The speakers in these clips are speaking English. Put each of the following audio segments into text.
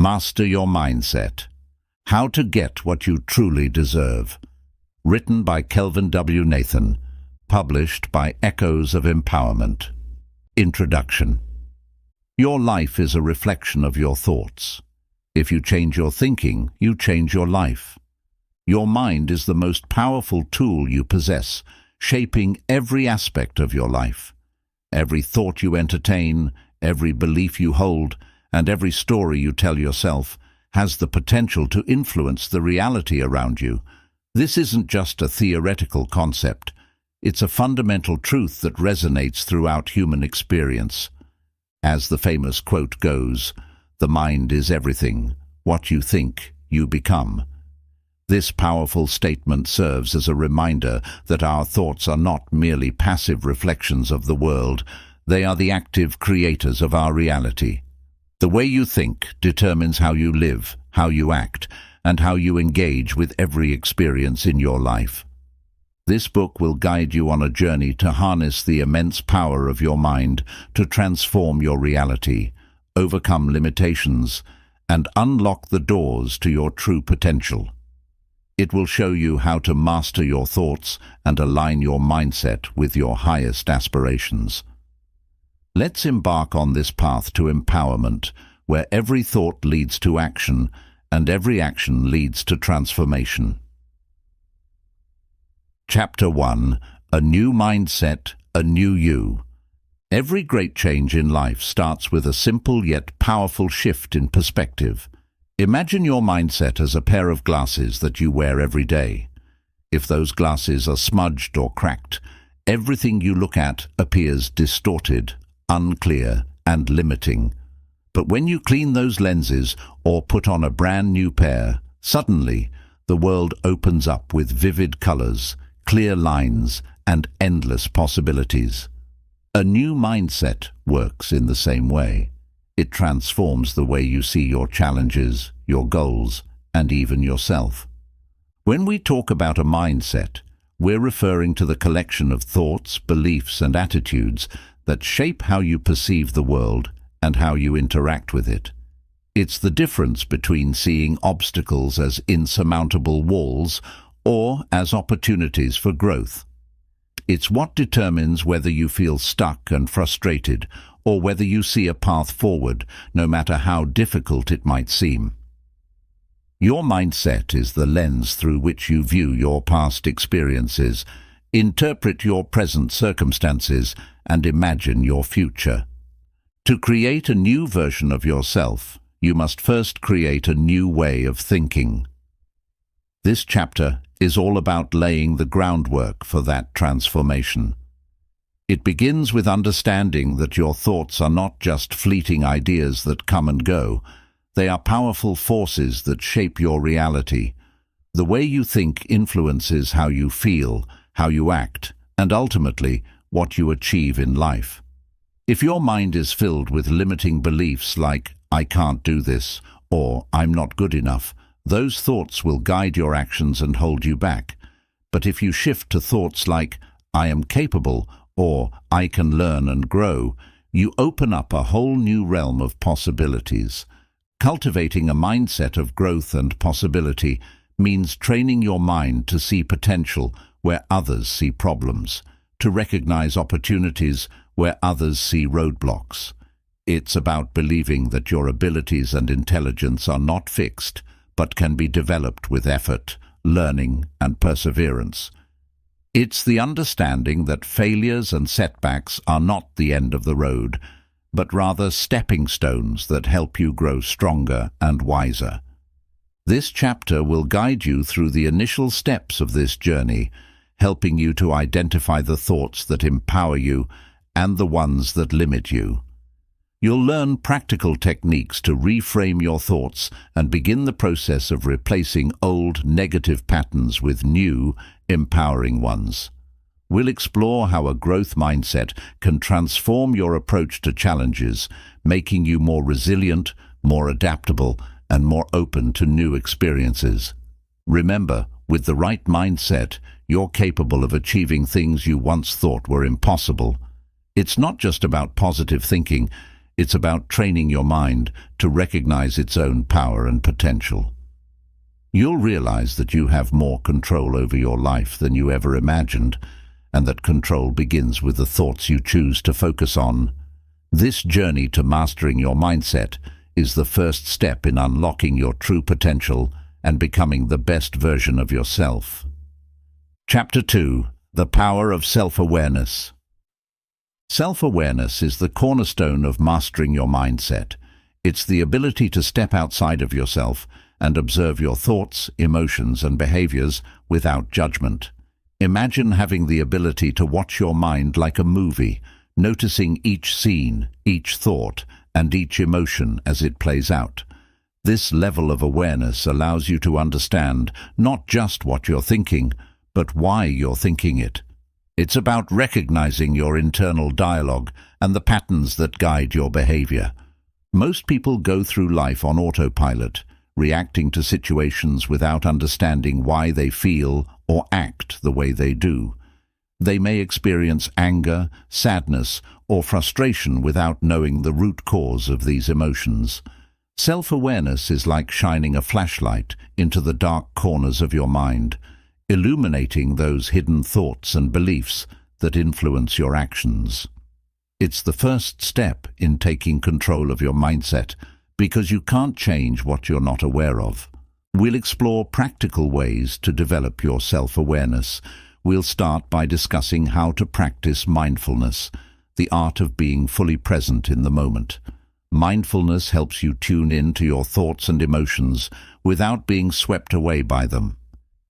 Master Your Mindset. How to Get What You Truly Deserve. Written by Kelvin W. Nathan. Published by Echoes of Empowerment. Introduction. Your life is a reflection of your thoughts. If you change your thinking, you change your life. Your mind is the most powerful tool you possess, shaping every aspect of your life. Every thought you entertain, every belief you hold, and every story you tell yourself has the potential to influence the reality around you. This isn't just a theoretical concept. It's a fundamental truth that resonates throughout human experience. As the famous quote goes, "The mind is everything. What you think, you become." This powerful statement serves as a reminder that our thoughts are not merely passive reflections of the world. They are the active creators of our reality. The way you think determines how you live, how you act, and how you engage with every experience in your life. This book will guide you on a journey to harness the immense power of your mind to transform your reality, overcome limitations, and unlock the doors to your true potential. It will show you how to master your thoughts and align your mindset with your highest aspirations. Let's embark on this path to empowerment, where every thought leads to action and every action leads to transformation. Chapter 1. A New Mindset, a New You. Every great change in life starts with a simple yet powerful shift in perspective. Imagine your mindset as a pair of glasses that you wear every day. If those glasses are smudged or cracked, everything you look at appears distorted, unclear, and limiting. But when you clean those lenses or put on a brand new pair, suddenly the world opens up with vivid colors, clear lines, and endless possibilities. A new mindset works in the same way. It transforms the way you see your challenges, your goals, and even yourself. When we talk about a mindset, we're referring to the collection of thoughts, beliefs, and attitudes that shape how you perceive the world and how you interact with it. It's the difference between seeing obstacles as insurmountable walls or as opportunities for growth. It's what determines whether you feel stuck and frustrated or whether you see a path forward, no matter how difficult it might seem. Your mindset is the lens through which you view your past experiences, interpret your present circumstances, and imagine your future. To create a new version of yourself, you must first create a new way of thinking. This chapter is all about laying the groundwork for that transformation. It begins with understanding that your thoughts are not just fleeting ideas that come and go. They are powerful forces that shape your reality. The way you think influences how you feel, how you act, and ultimately, what you achieve in life. If your mind is filled with limiting beliefs like, "I can't do this," or "I'm not good enough," those thoughts will guide your actions and hold you back. But if you shift to thoughts like, "I am capable," or "I can learn and grow," you open up a whole new realm of possibilities. Cultivating a mindset of growth and possibility means training your mind to see potential where others see problems, to recognize opportunities where others see roadblocks. It's about believing that your abilities and intelligence are not fixed, but can be developed with effort, learning, and perseverance. It's the understanding that failures and setbacks are not the end of the road, but rather stepping stones that help you grow stronger and wiser. This chapter will guide you through the initial steps of this journey, helping you to identify the thoughts that empower you and the ones that limit you. You'll learn practical techniques to reframe your thoughts and begin the process of replacing old negative patterns with new, empowering ones. We'll explore how a growth mindset can transform your approach to challenges, making you more resilient, more adaptable, and more open to new experiences. Remember, with the right mindset, you're capable of achieving things you once thought were impossible. It's not just about positive thinking, It's about training your mind to recognize its own power and potential. You'll realize that you have more control over your life than you ever imagined, and that control begins with the thoughts you choose to focus on. This journey to mastering your mindset is the first step in unlocking your true potential and becoming the best version of yourself. Chapter 2: The Power of Self-Awareness. Self-awareness is the cornerstone of mastering your mindset. It's the ability to step outside of yourself and observe your thoughts, emotions, and behaviors without judgment. Imagine having the ability to watch your mind like a movie, noticing each scene, each thought, and each emotion as it plays out. This level of awareness allows you to understand not just what you're thinking, but why you're thinking it. It's about recognizing your internal dialogue and the patterns that guide your behavior. Most people go through life on autopilot, reacting to situations without understanding why they feel or act the way they do. They may experience anger, sadness, or frustration without knowing the root cause of these emotions. Self-awareness is like shining a flashlight into the dark corners of your mind, illuminating those hidden thoughts and beliefs that influence your actions. It's the first step in taking control of your mindset, because you can't change what you're not aware of. We'll explore practical ways to develop your self-awareness. We'll start by discussing how to practice mindfulness, the art of being fully present in the moment. Mindfulness helps you tune in to your thoughts and emotions without being swept away by them.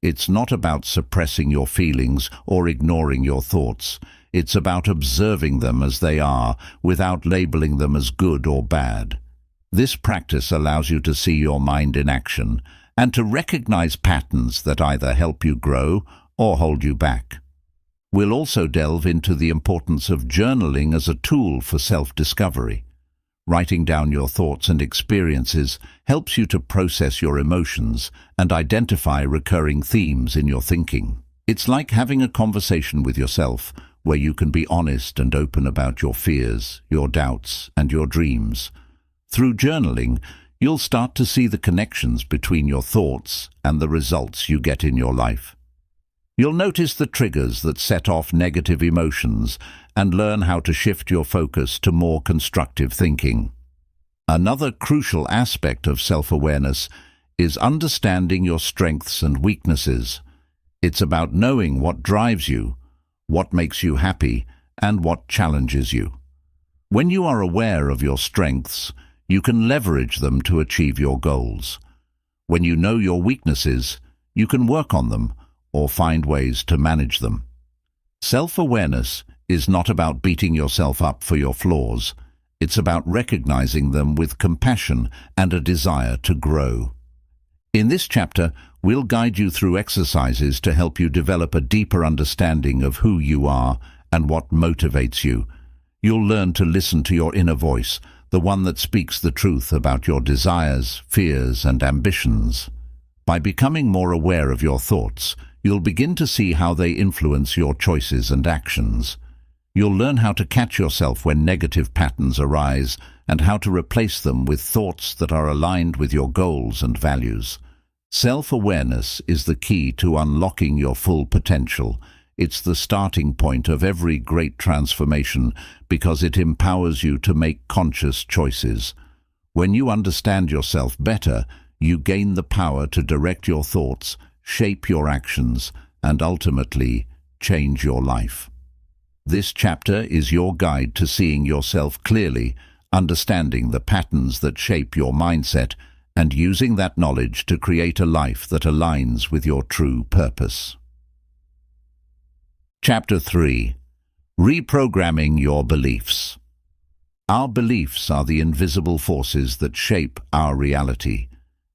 It's not about suppressing your feelings or ignoring your thoughts. It's about observing them as they are, without labeling them as good or bad. This practice allows you to see your mind in action and to recognize patterns that either help you grow or hold you back. We'll also delve into the importance of journaling as a tool for self-discovery. Writing down your thoughts and experiences helps you to process your emotions and identify recurring themes in your thinking. It's like having a conversation with yourself, where you can be honest and open about your fears, your doubts, and your dreams. Through journaling, you'll start to see the connections between your thoughts and the results you get in your life. You'll notice the triggers that set off negative emotions and learn how to shift your focus to more constructive thinking. Another crucial aspect of self-awareness is understanding your strengths and weaknesses. It's about knowing what drives you, what makes you happy, and what challenges you. When you are aware of your strengths, you can leverage them to achieve your goals. When you know your weaknesses, you can work on them or find ways to manage them. Self-awareness is not about beating yourself up for your flaws. It's about recognizing them with compassion and a desire to grow. In this chapter, we'll guide you through exercises to help you develop a deeper understanding of who you are and what motivates you. You'll learn to listen to your inner voice, the one that speaks the truth about your desires, fears, and ambitions. By becoming more aware of your thoughts, you'll begin to see how they influence your choices and actions. You'll learn how to catch yourself when negative patterns arise and how to replace them with thoughts that are aligned with your goals and values. Self-awareness is the key to unlocking your full potential. It's the starting point of every great transformation because it empowers you to make conscious choices. When you understand yourself better, you gain the power to direct your thoughts, shape your actions, and ultimately change your life. This chapter is your guide to seeing yourself clearly, understanding the patterns that shape your mindset, and using that knowledge to create a life that aligns with your true purpose. Chapter 3: Reprogramming Your Beliefs. Our beliefs are the invisible forces that shape our reality.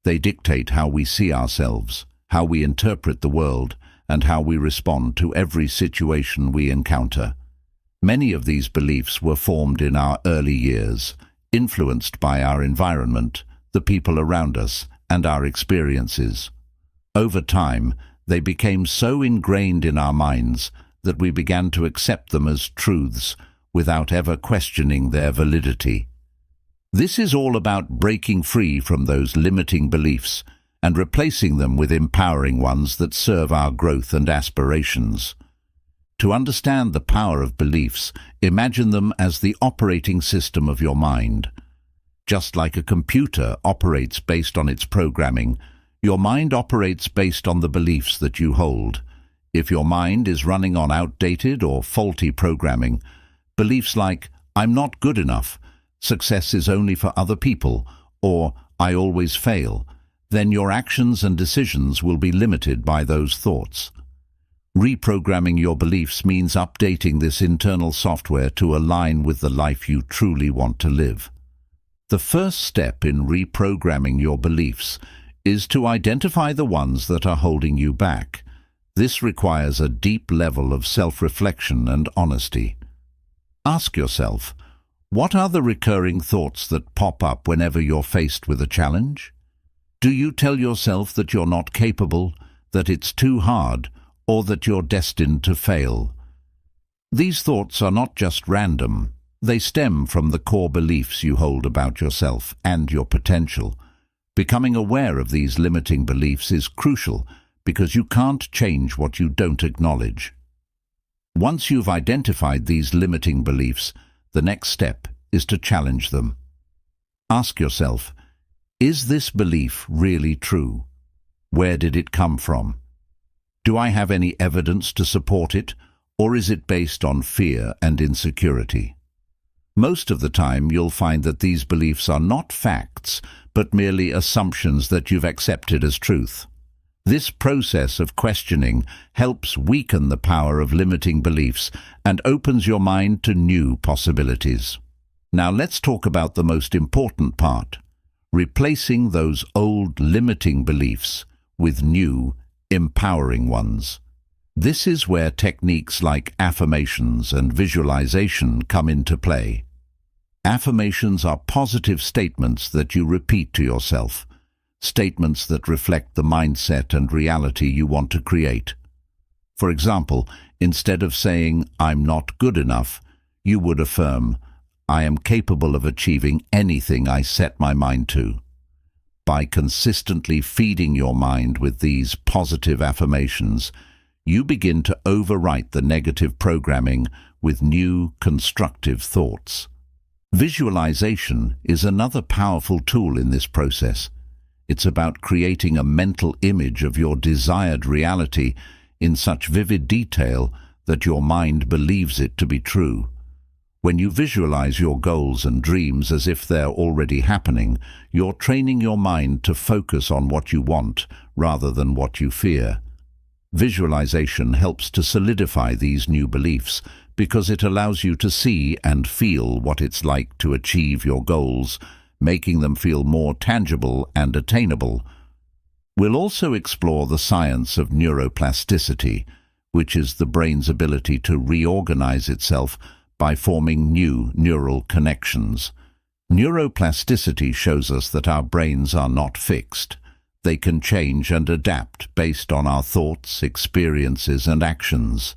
They dictate how we see ourselves, how we interpret the world, and how we respond to every situation we encounter. Many of these beliefs were formed in our early years, influenced by our environment, the people around us, and our experiences. Over time, they became so ingrained in our minds that we began to accept them as truths without ever questioning their validity. This is all about breaking free from those limiting beliefs and replacing them with empowering ones that serve our growth and aspirations. To understand the power of beliefs, imagine them as the operating system of your mind. Just like a computer operates based on its programming, your mind operates based on the beliefs that you hold. If your mind is running on outdated or faulty programming, beliefs like, "I'm not good enough," "success is only for other people," or "I always fail," then your actions and decisions will be limited by those thoughts. Reprogramming your beliefs means updating this internal software to align with the life you truly want to live. The first step in reprogramming your beliefs is to identify the ones that are holding you back. This requires a deep level of self-reflection and honesty. Ask yourself, what are the recurring thoughts that pop up whenever you're faced with a challenge? Do you tell yourself that you're not capable, that it's too hard, or that you're destined to fail? These thoughts are not just random. They stem from the core beliefs you hold about yourself and your potential. Becoming aware of these limiting beliefs is crucial because you can't change what you don't acknowledge. Once you've identified these limiting beliefs, the next step is to challenge them. Ask yourself, is this belief really true? Where did it come from? Do I have any evidence to support it, or is it based on fear and insecurity? Most of the time you'll find that these beliefs are not facts, but merely assumptions that you've accepted as truth. This process of questioning helps weaken the power of limiting beliefs and opens your mind to new possibilities. Now let's talk about the most important part, replacing those old limiting beliefs with new, empowering ones. This is where techniques like affirmations and visualization come into play. Affirmations are positive statements that you repeat to yourself, statements that reflect the mindset and reality you want to create. For example, instead of saying, "I'm not good enough," you would affirm, "I am capable of achieving anything I set my mind to." By consistently feeding your mind with these positive affirmations, you begin to overwrite the negative programming with new, constructive thoughts. Visualization is another powerful tool in this process. It's about creating a mental image of your desired reality in such vivid detail that your mind believes it to be true. When you visualize your goals and dreams as if they're already happening, you're training your mind to focus on what you want rather than what you fear. Visualization helps to solidify these new beliefs because it allows you to see and feel what it's like to achieve your goals, making them feel more tangible and attainable. We'll also explore the science of neuroplasticity, which is the brain's ability to reorganize itself by forming new neural connections. Neuroplasticity shows us that our brains are not fixed. They can change and adapt based on our thoughts, experiences, and actions.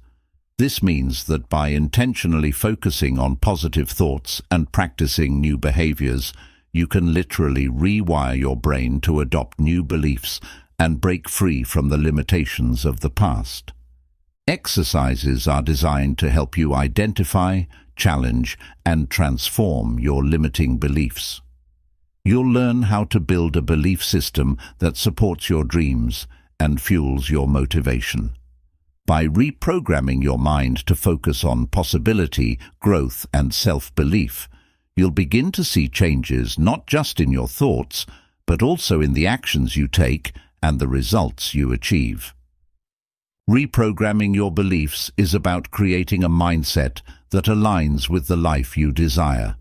This means that by intentionally focusing on positive thoughts and practicing new behaviors, you can literally rewire your brain to adopt new beliefs and break free from the limitations of the past. Exercises are designed to help you identify, challenge, and transform your limiting beliefs. You'll learn how to build a belief system that supports your dreams and fuels your motivation. By reprogramming your mind to focus on possibility, growth, and self-belief, you'll begin to see changes not just in your thoughts, but also in the actions you take and the results you achieve. Reprogramming your beliefs is about creating a mindset that aligns with the life you desire.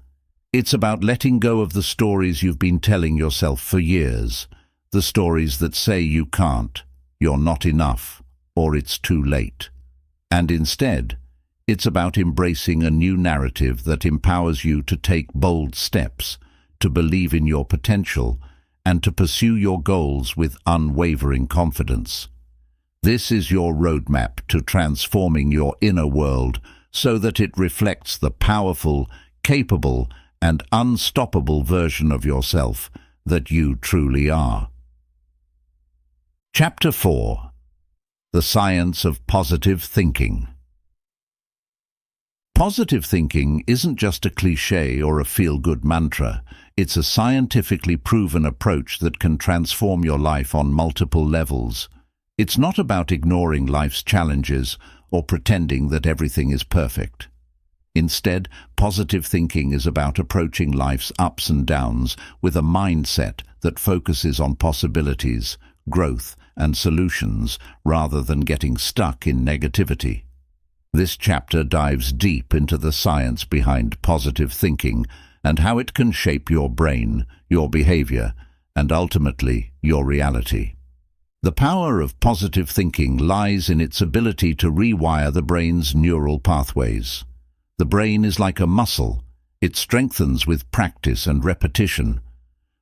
It's about letting go of the stories you've been telling yourself for years, the stories that say you can't, you're not enough, or it's too late. And instead, it's about embracing a new narrative that empowers you to take bold steps, to believe in your potential, and to pursue your goals with unwavering confidence. This is your roadmap to transforming your inner world so that it reflects the powerful, capable, and unstoppable version of yourself that you truly are. Chapter 4. The Science of Positive Thinking. Positive thinking isn't just a cliché or a feel-good mantra. It's a scientifically proven approach that can transform your life on multiple levels. It's not about ignoring life's challenges or pretending that everything is perfect. Instead, positive thinking is about approaching life's ups and downs with a mindset that focuses on possibilities, growth, and solutions rather than getting stuck in negativity. This chapter dives deep into the science behind positive thinking and how it can shape your brain, your behavior, and ultimately your reality. The power of positive thinking lies in its ability to rewire the brain's neural pathways. The brain is like a muscle. It strengthens with practice and repetition.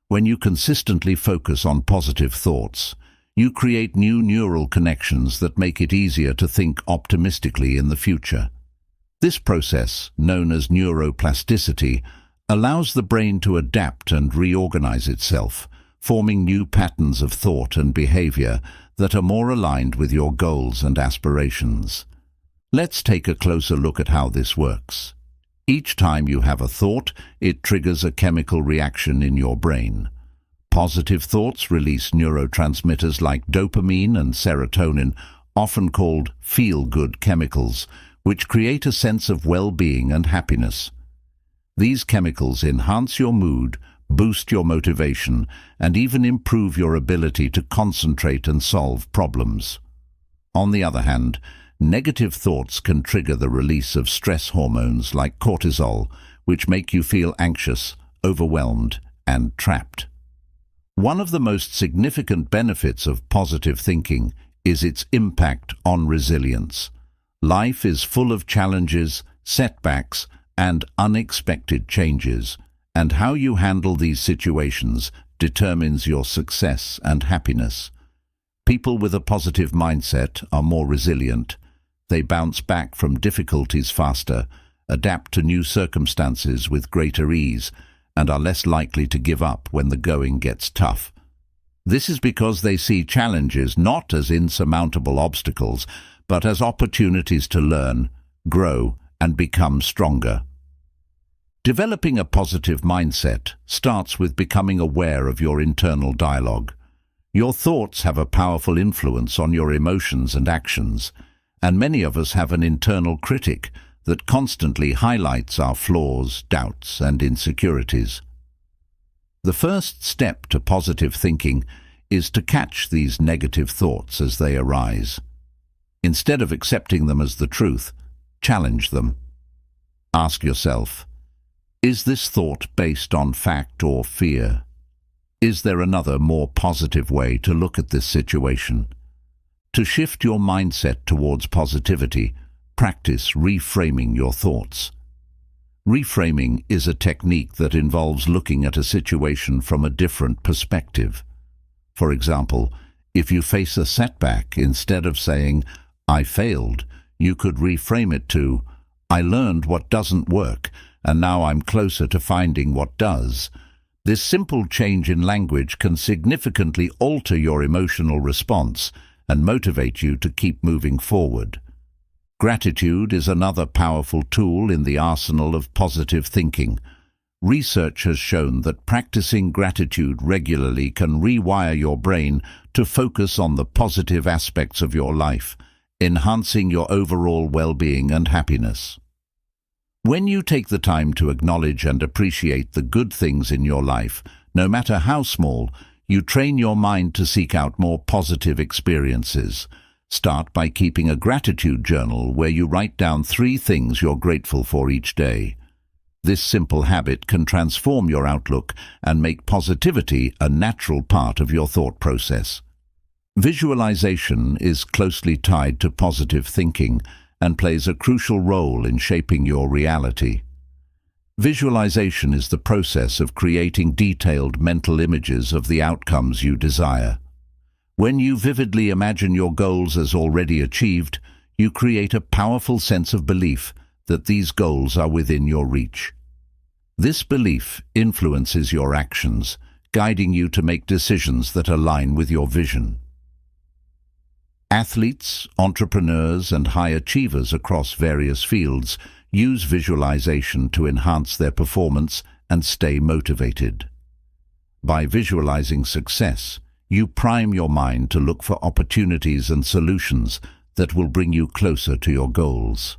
When you consistently focus on positive thoughts, you create new neural connections that make it easier to think optimistically in the future. This process, known as neuroplasticity, allows the brain to adapt and reorganize itself, forming new patterns of thought and behavior that are more aligned with your goals and aspirations. Let's take a closer look at how this works. Each time you have a thought, it triggers a chemical reaction in your brain. Positive thoughts release neurotransmitters like dopamine and serotonin, often called feel-good chemicals, which create a sense of well-being and happiness. These chemicals enhance your mood, boost your motivation, and even improve your ability to concentrate and solve problems. On the other hand, negative thoughts can trigger the release of stress hormones like cortisol, which make you feel anxious, overwhelmed, and trapped. One of the most significant benefits of positive thinking is its impact on resilience. Life is full of challenges, setbacks, and unexpected changes, and how you handle these situations determines your success and happiness. People with a positive mindset are more resilient. They bounce back from difficulties faster, adapt to new circumstances with greater ease, and are less likely to give up when the going gets tough. This is because they see challenges not as insurmountable obstacles, but as opportunities to learn, grow, and become stronger. Developing a positive mindset starts with becoming aware of your internal dialogue. Your thoughts have a powerful influence on your emotions and actions, and many of us have an internal critic that constantly highlights our flaws, doubts, and insecurities. The first step to positive thinking is to catch these negative thoughts as they arise. Instead of accepting them as the truth, challenge them. Ask yourself, is this thought based on fact or fear? Is there another, more positive way to look at this situation? To shift your mindset towards positivity, practice reframing your thoughts. Reframing is a technique that involves looking at a situation from a different perspective. For example, if you face a setback, instead of saying, "I failed," you could reframe it to, "I learned what doesn't work, and now I'm closer to finding what does." This simple change in language can significantly alter your emotional response and motivate you to keep moving forward. Gratitude is another powerful tool in the arsenal of positive thinking. Research has shown that practicing gratitude regularly can rewire your brain to focus on the positive aspects of your life, enhancing your overall well-being and happiness. When you take the time to acknowledge and appreciate the good things in your life, no matter how small, you train your mind to seek out more positive experiences. Start by keeping a gratitude journal where you write down 3 things you're grateful for each day. This simple habit can transform your outlook and make positivity a natural part of your thought process. Visualization is closely tied to positive thinking and plays a crucial role in shaping your reality. Visualization is the process of creating detailed mental images of the outcomes you desire. When you vividly imagine your goals as already achieved, you create a powerful sense of belief that these goals are within your reach. This belief influences your actions, guiding you to make decisions that align with your vision. Athletes, entrepreneurs, and high achievers across various fields use visualization to enhance their performance and stay motivated. By visualizing success, you prime your mind to look for opportunities and solutions that will bring you closer to your goals.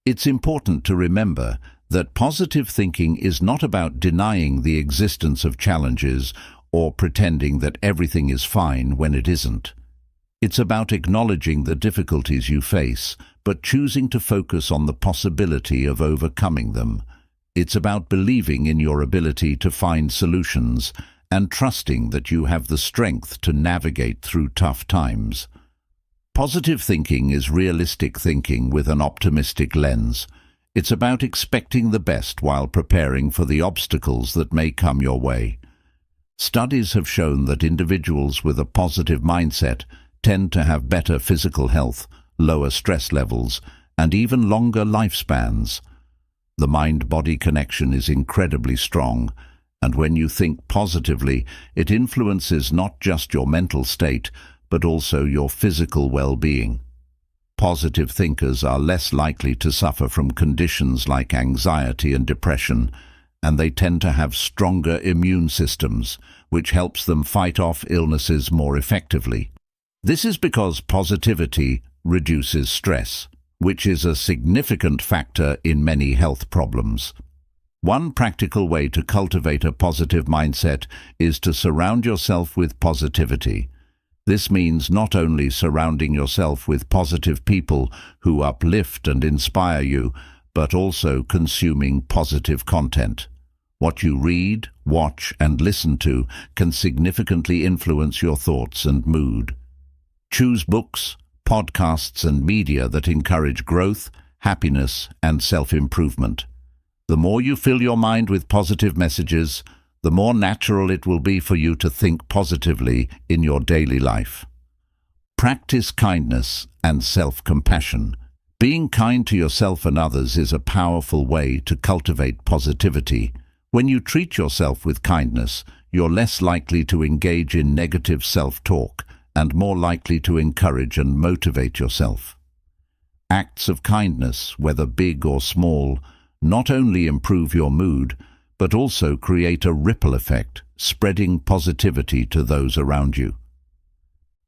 It's important to remember that positive thinking is not about denying the existence of challenges or pretending that everything is fine when it isn't. It's about acknowledging the difficulties you face, but choosing to focus on the possibility of overcoming them. It's about believing in your ability to find solutions and trusting that you have the strength to navigate through tough times. Positive thinking is realistic thinking with an optimistic lens. It's about expecting the best while preparing for the obstacles that may come your way. Studies have shown that individuals with a positive mindset tend to have better physical health, lower stress levels, and even longer lifespans. The mind-body connection is incredibly strong, and when you think positively, it influences not just your mental state, but also your physical well-being. Positive thinkers are less likely to suffer from conditions like anxiety and depression, and they tend to have stronger immune systems, which helps them fight off illnesses more effectively. This is because positivity reduces stress, which is a significant factor in many health problems. One practical way to cultivate a positive mindset is to surround yourself with positivity. This means not only surrounding yourself with positive people who uplift and inspire you, but also consuming positive content. What you read, watch, and listen to can significantly influence your thoughts and mood. Choose books, podcasts, and media that encourage growth, happiness, and self-improvement. The more you fill your mind with positive messages, the more natural it will be for you to think positively in your daily life. Practice kindness and self-compassion. Being kind to yourself and others is a powerful way to cultivate positivity. When you treat yourself with kindness, you're less likely to engage in negative self-talk and more likely to encourage and motivate yourself. Acts of kindness, whether big or small, not only improve your mood, but also create a ripple effect, spreading positivity to those around you.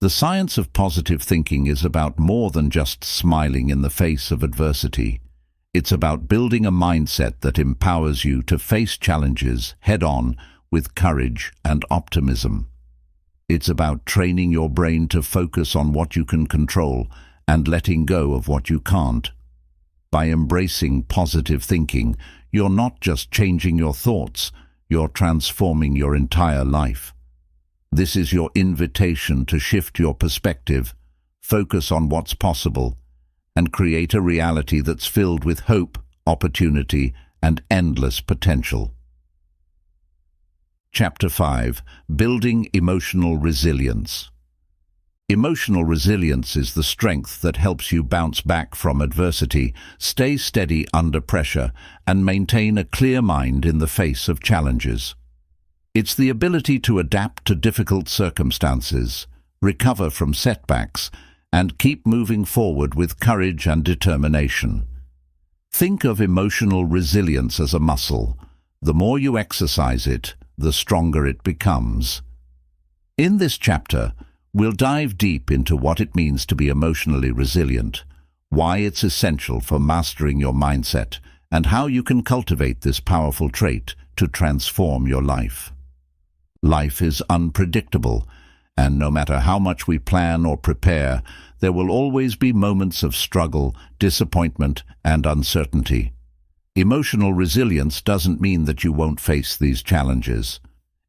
The science of positive thinking is about more than just smiling in the face of adversity. It's about building a mindset that empowers you to face challenges head-on with courage and optimism. It's about training your brain to focus on what you can control and letting go of what you can't. By embracing positive thinking, you're not just changing your thoughts, you're transforming your entire life. This is your invitation to shift your perspective, focus on what's possible, and create a reality that's filled with hope, opportunity, and endless potential. Chapter 5. Building Emotional Resilience. Emotional resilience is the strength that helps you bounce back from adversity, stay steady under pressure, and maintain a clear mind in the face of challenges. It's the ability to adapt to difficult circumstances, recover from setbacks, and keep moving forward with courage and determination. Think of emotional resilience as a muscle. The more you exercise it, the stronger it becomes. In this chapter, we'll dive deep into what it means to be emotionally resilient, why it's essential for mastering your mindset, and how you can cultivate this powerful trait to transform your life. Life is unpredictable, and no matter how much we plan or prepare, there will always be moments of struggle, disappointment, and uncertainty. Emotional resilience doesn't mean that you won't face these challenges.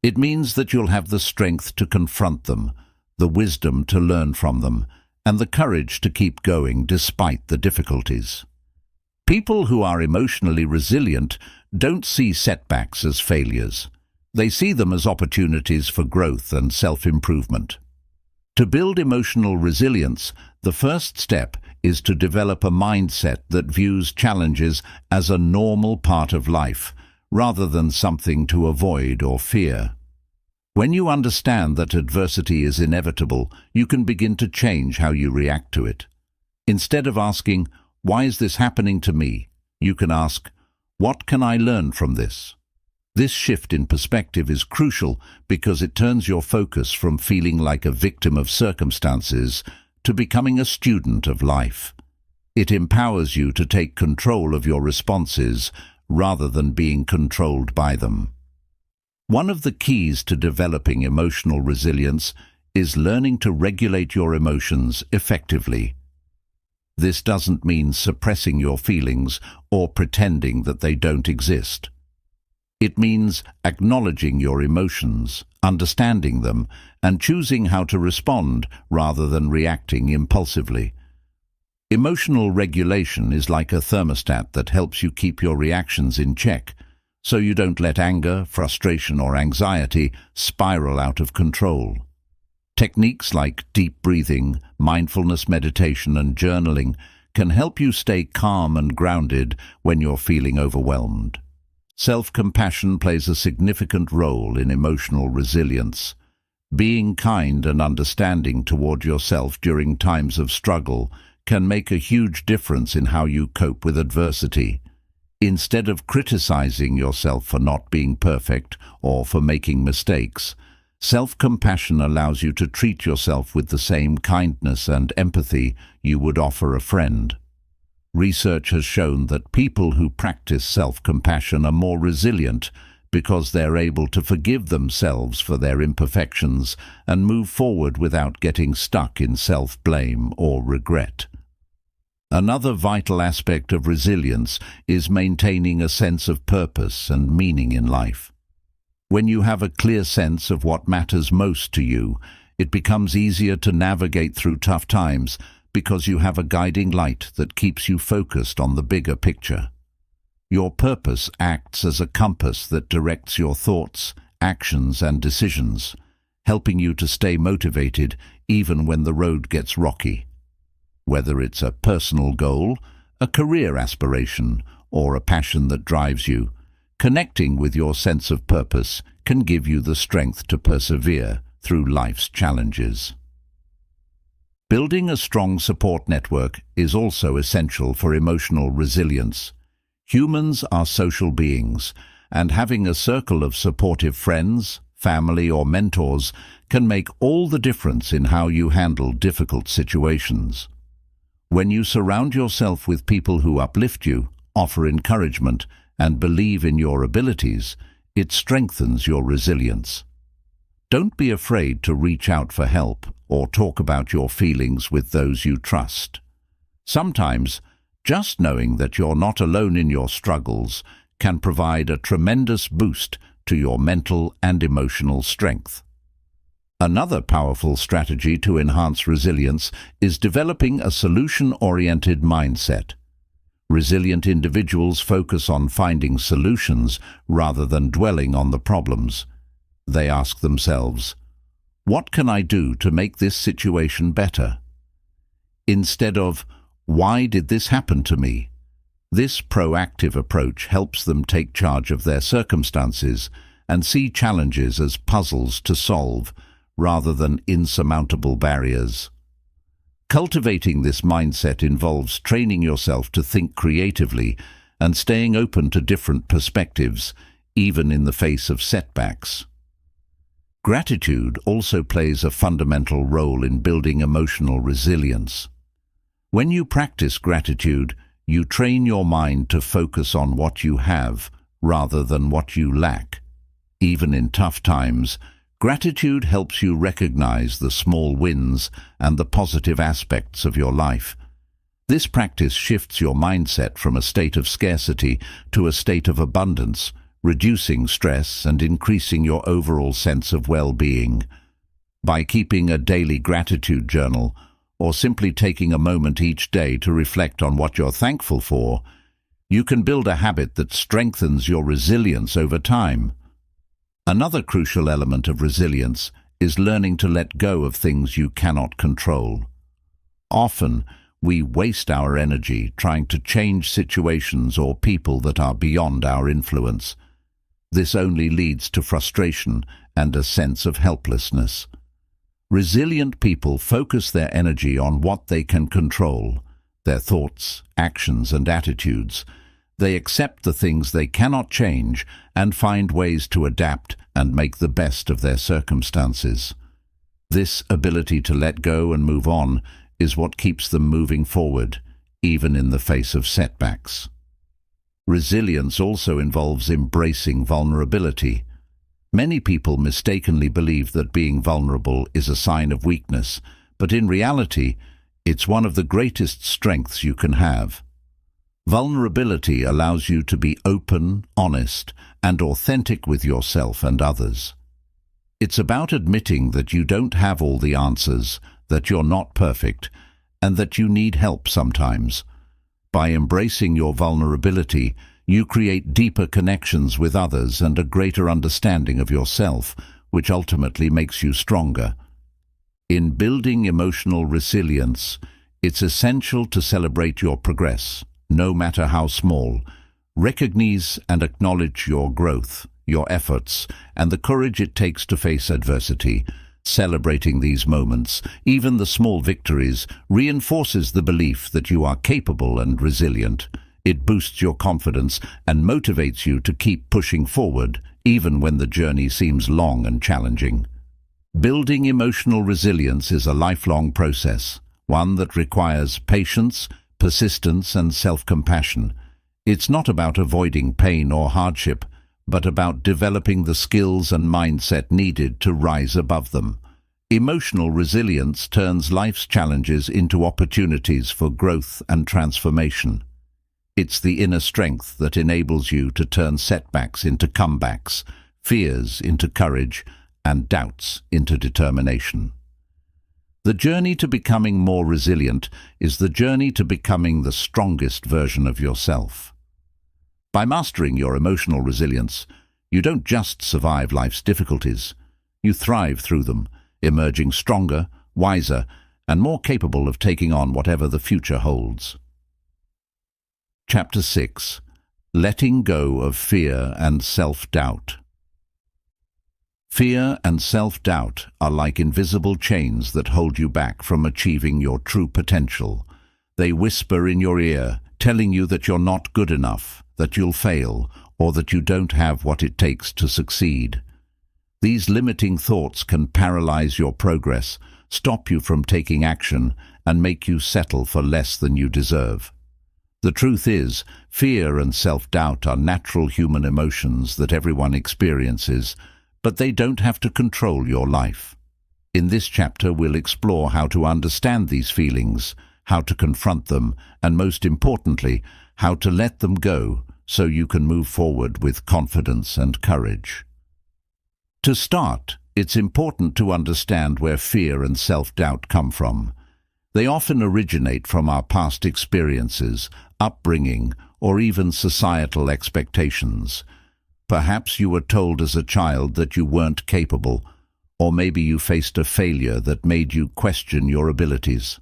It means that you'll have the strength to confront them, the wisdom to learn from them, and the courage to keep going despite the difficulties. People who are emotionally resilient don't see setbacks as failures. They see them as opportunities for growth and self-improvement. To build emotional resilience, the first step is to develop a mindset that views challenges as a normal part of life, rather than something to avoid or fear. When you understand that adversity is inevitable, you can begin to change how you react to it. Instead of asking, "Why is this happening to me?" you can ask, "What can I learn from this?" This shift in perspective is crucial because it turns your focus from feeling like a victim of circumstances to becoming a student of life. It empowers you to take control of your responses rather than being controlled by them. One of the keys to developing emotional resilience is learning to regulate your emotions effectively. This doesn't mean suppressing your feelings or pretending that they don't exist. It means acknowledging your emotions, understanding them, and choosing how to respond rather than reacting impulsively. Emotional regulation is like a thermostat that helps you keep your reactions in check, so you don't let anger, frustration, or anxiety spiral out of control. Techniques like deep breathing, mindfulness meditation, and journaling can help you stay calm and grounded when you're feeling overwhelmed. Self-compassion plays a significant role in emotional resilience. Being kind and understanding toward yourself during times of struggle can make a huge difference in how you cope with adversity. Instead of criticizing yourself for not being perfect or for making mistakes, self-compassion allows you to treat yourself with the same kindness and empathy you would offer a friend. Research has shown that people who practice self-compassion are more resilient because they're able to forgive themselves for their imperfections and move forward without getting stuck in self-blame or regret. Another vital aspect of resilience is maintaining a sense of purpose and meaning in life. When you have a clear sense of what matters most to you, it becomes easier to navigate through tough times because you have a guiding light that keeps you focused on the bigger picture. Your purpose acts as a compass that directs your thoughts, actions, and decisions, helping you to stay motivated even when the road gets rocky. Whether it's a personal goal, a career aspiration, or a passion that drives you, connecting with your sense of purpose can give you the strength to persevere through life's challenges. Building a strong support network is also essential for emotional resilience. Humans are social beings, and having a circle of supportive friends, family, or mentors can make all the difference in how you handle difficult situations. When you surround yourself with people who uplift you, offer encouragement, and believe in your abilities, it strengthens your resilience. Don't be afraid to reach out for help or talk about your feelings with those you trust. Sometimes, just knowing that you're not alone in your struggles can provide a tremendous boost to your mental and emotional strength. Another powerful strategy to enhance resilience is developing a solution-oriented mindset. Resilient individuals focus on finding solutions rather than dwelling on the problems. They ask themselves, "What can I do to make this situation better?" Instead of, "Why did this happen to me?" This proactive approach helps them take charge of their circumstances and see challenges as puzzles to solve rather than insurmountable barriers. Cultivating this mindset involves training yourself to think creatively and staying open to different perspectives, even in the face of setbacks. Gratitude also plays a fundamental role in building emotional resilience. When you practice gratitude, you train your mind to focus on what you have rather than what you lack. Even in tough times, gratitude helps you recognize the small wins and the positive aspects of your life. This practice shifts your mindset from a state of scarcity to a state of abundance, reducing stress and increasing your overall sense of well-being. By keeping a daily gratitude journal, or simply taking a moment each day to reflect on what you're thankful for, you can build a habit that strengthens your resilience over time. Another crucial element of resilience is learning to let go of things you cannot control. Often, we waste our energy trying to change situations or people that are beyond our influence. This only leads to frustration and a sense of helplessness. Resilient people focus their energy on what they can control, their thoughts, actions, and attitudes. They accept the things they cannot change and find ways to adapt and make the best of their circumstances. This ability to let go and move on is what keeps them moving forward, even in the face of setbacks. Resilience also involves embracing vulnerability. Many people mistakenly believe that being vulnerable is a sign of weakness, but in reality, it's one of the greatest strengths you can have. Vulnerability allows you to be open, honest, and authentic with yourself and others. It's about admitting that you don't have all the answers, that you're not perfect, and that you need help sometimes. By embracing your vulnerability, you create deeper connections with others and a greater understanding of yourself, which ultimately makes you stronger. In building emotional resilience, it's essential to celebrate your progress, no matter how small. Recognize and acknowledge your growth, your efforts, and the courage it takes to face adversity. Celebrating these moments, even the small victories, reinforces the belief that you are capable and resilient. It boosts your confidence and motivates you to keep pushing forward, even when the journey seems long and challenging. Building emotional resilience is a lifelong process, one that requires patience, persistence, and self-compassion. It's not about avoiding pain or hardship, but about developing the skills and mindset needed to rise above them. Emotional resilience turns life's challenges into opportunities for growth and transformation. It's the inner strength that enables you to turn setbacks into comebacks, fears into courage, and doubts into determination. The journey to becoming more resilient is the journey to becoming the strongest version of yourself. By mastering your emotional resilience, you don't just survive life's difficulties, you thrive through them, emerging stronger, wiser, and more capable of taking on whatever the future holds. Chapter 6. Letting Go of Fear and Self-Doubt. Fear and self-doubt are like invisible chains that hold you back from achieving your true potential. They whisper in your ear, telling you that you're not good enough, that you'll fail, or that you don't have what it takes to succeed. These limiting thoughts can paralyze your progress, stop you from taking action, and make you settle for less than you deserve. The truth is, fear and self-doubt are natural human emotions that everyone experiences, but they don't have to control your life. In this chapter, we'll explore how to understand these feelings, how to confront them, and most importantly, how to let them go so you can move forward with confidence and courage. To start, it's important to understand where fear and self-doubt come from. They often originate from our past experiences, upbringing, or even societal expectations. Perhaps you were told as a child that you weren't capable, or maybe you faced a failure that made you question your abilities.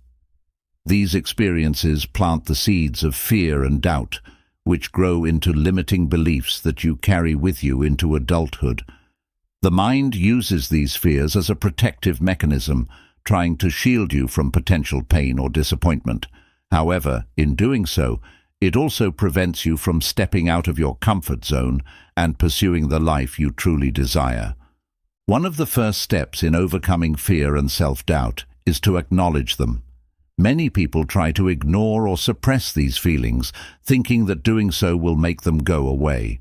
These experiences plant the seeds of fear and doubt, which grow into limiting beliefs that you carry with you into adulthood. The mind uses these fears as a protective mechanism, trying to shield you from potential pain or disappointment. However, in doing so, it also prevents you from stepping out of your comfort zone and pursuing the life you truly desire. One of the first steps in overcoming fear and self-doubt is to acknowledge them. Many people try to ignore or suppress these feelings, thinking that doing so will make them go away.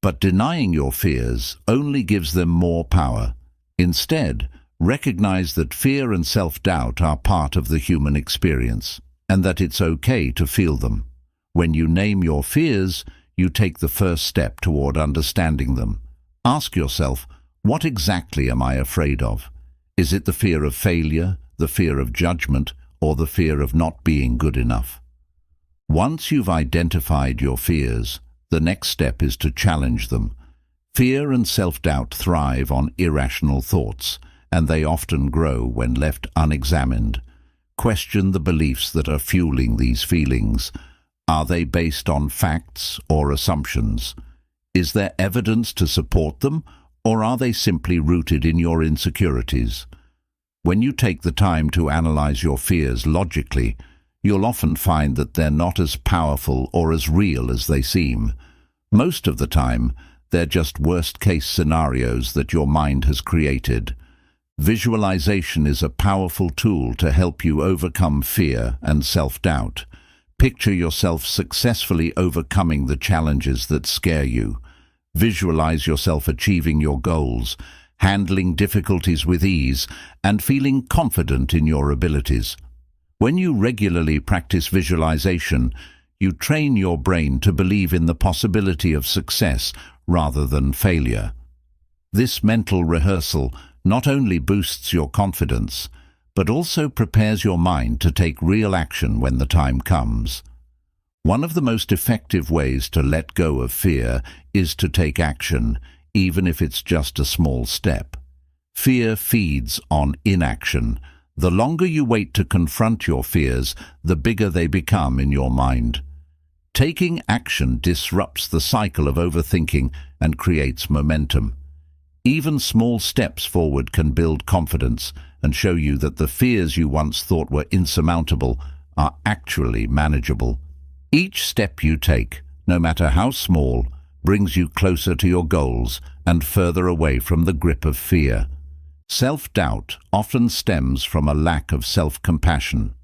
But denying your fears only gives them more power. Instead, recognize that fear and self-doubt are part of the human experience, and that it's okay to feel them. When you name your fears, you take the first step toward understanding them. Ask yourself, what exactly am I afraid of? Is it the fear of failure, the fear of judgment, or the fear of not being good enough? Once you've identified your fears, the next step is to challenge them. Fear and self-doubt thrive on irrational thoughts, and they often grow when left unexamined. Question the beliefs that are fueling these feelings. Are they based on facts or assumptions? Is there evidence to support them, or are they simply rooted in your insecurities? When you take the time to analyze your fears logically, you'll often find that they're not as powerful or as real as they seem. Most of the time, they're just worst-case scenarios that your mind has created. Visualization is a powerful tool to help you overcome fear and self-doubt. Picture yourself successfully overcoming the challenges that scare you. Visualize yourself achieving your goals, handling difficulties with ease, and feeling confident in your abilities. When you regularly practice visualization, you train your brain to believe in the possibility of success rather than failure. This mental rehearsal not only boosts your confidence, but also prepares your mind to take real action when the time comes. One of the most effective ways to let go of fear is to take action, even if it's just a small step. Fear feeds on inaction. The longer you wait to confront your fears, the bigger they become in your mind. Taking action disrupts the cycle of overthinking and creates momentum. Even small steps forward can build confidence and show you that the fears you once thought were insurmountable are actually manageable. Each step you take, no matter how small, brings you closer to your goals and further away from the grip of fear. Self-doubt often stems from a lack of self-compassion.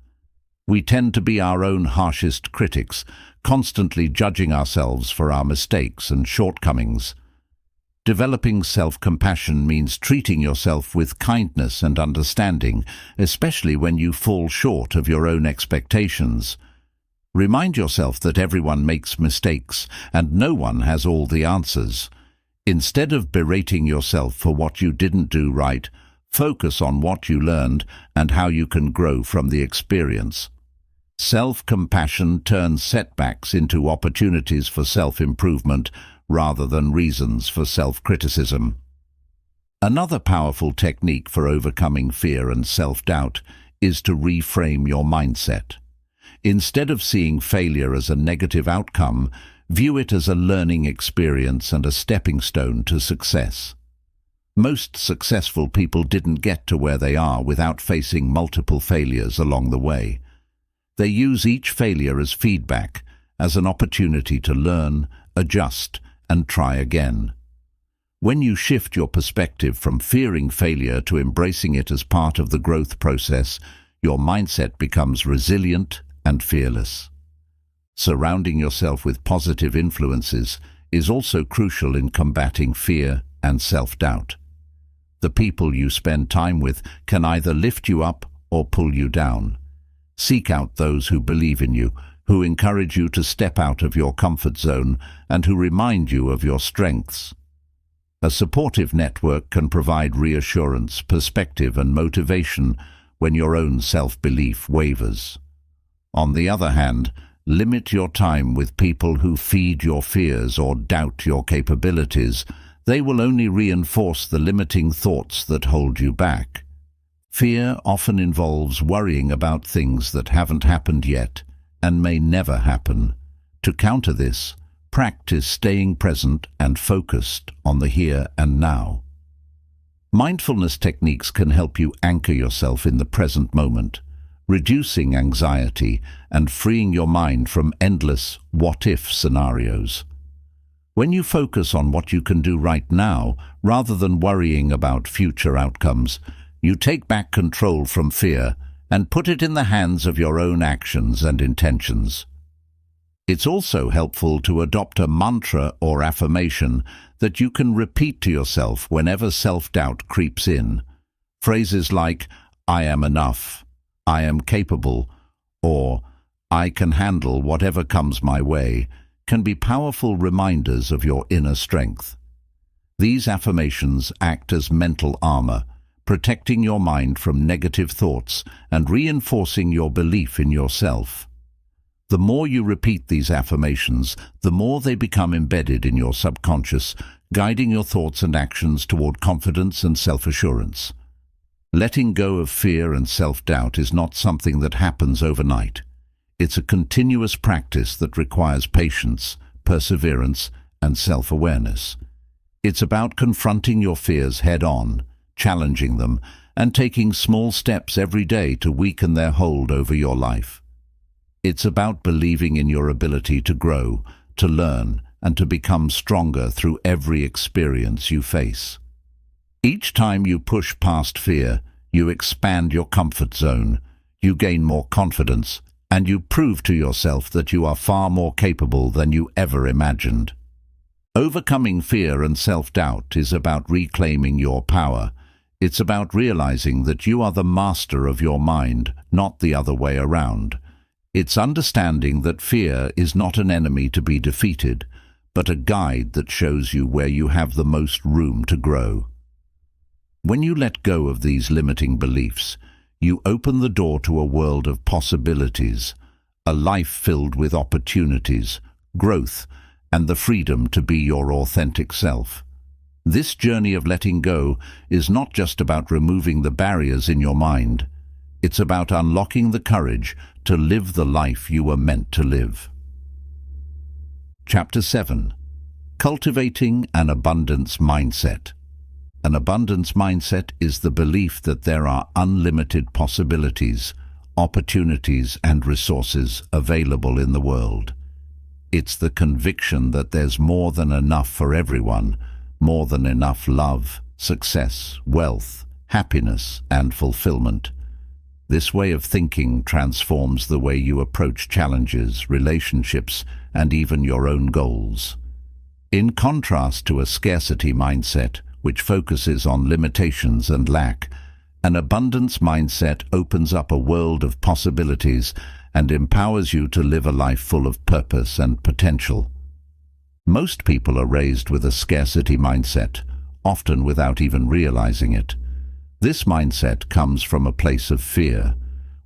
We tend to be our own harshest critics, constantly judging ourselves for our mistakes and shortcomings. Developing self-compassion means treating yourself with kindness and understanding, especially when you fall short of your own expectations. Remind yourself that everyone makes mistakes and no one has all the answers. Instead of berating yourself for what you didn't do right, focus on what you learned and how you can grow from the experience. Self-compassion turns setbacks into opportunities for self-improvement rather than reasons for self-criticism. Another powerful technique for overcoming fear and self-doubt is to reframe your mindset. Instead of seeing failure as a negative outcome, view it as a learning experience and a stepping stone to success. Most successful people didn't get to where they are without facing multiple failures along the way. They use each failure as feedback, as an opportunity to learn, adjust, and try again. When you shift your perspective from fearing failure to embracing it as part of the growth process, your mindset becomes resilient and fearless. Surrounding yourself with positive influences is also crucial in combating fear and self-doubt. The people you spend time with can either lift you up or pull you down. Seek out those who believe in you, who encourage you to step out of your comfort zone and who remind you of your strengths. A supportive network can provide reassurance, perspective, and motivation when your own self-belief wavers. On the other hand, limit your time with people who feed your fears or doubt your capabilities. They will only reinforce the limiting thoughts that hold you back. Fear often involves worrying about things that haven't happened yet and may never happen. To counter this, practice staying present and focused on the here and now. Mindfulness techniques can help you anchor yourself in the present moment, reducing anxiety and freeing your mind from endless what-if scenarios. When you focus on what you can do right now, rather than worrying about future outcomes, you take back control from fear and put it in the hands of your own actions and intentions. It's also helpful to adopt a mantra or affirmation that you can repeat to yourself whenever self-doubt creeps in. Phrases like, "I am enough," "I am capable," or "I can handle whatever comes my way," can be powerful reminders of your inner strength. These affirmations act as mental armor, protecting your mind from negative thoughts and reinforcing your belief in yourself. The more you repeat these affirmations, the more they become embedded in your subconscious, guiding your thoughts and actions toward confidence and self-assurance. Letting go of fear and self-doubt is not something that happens overnight. It's a continuous practice that requires patience, perseverance, and self-awareness. It's about confronting your fears head-on, challenging them, and taking small steps every day to weaken their hold over your life. It's about believing in your ability to grow, to learn, and to become stronger through every experience you face. Each time you push past fear, you expand your comfort zone, you gain more confidence, and you prove to yourself that you are far more capable than you ever imagined. Overcoming fear and self-doubt is about reclaiming your power. It's about realizing that you are the master of your mind, not the other way around. It's understanding that fear is not an enemy to be defeated, but a guide that shows you where you have the most room to grow. When you let go of these limiting beliefs, you open the door to a world of possibilities, a life filled with opportunities, growth, and the freedom to be your authentic self. This journey of letting go is not just about removing the barriers in your mind. It's about unlocking the courage to live the life you were meant to live. Chapter 7. Cultivating an Abundance Mindset. An abundance mindset is the belief that there are unlimited possibilities, opportunities, and resources available in the world. It's the conviction that there's more than enough for everyone, more than enough love, success, wealth, happiness, and fulfillment. This way of thinking transforms the way you approach challenges, relationships, and even your own goals. In contrast to a scarcity mindset, which focuses on limitations and lack, an abundance mindset opens up a world of possibilities and empowers you to live a life full of purpose and potential. Most people are raised with a scarcity mindset, often without even realizing it. This mindset comes from a place of fear,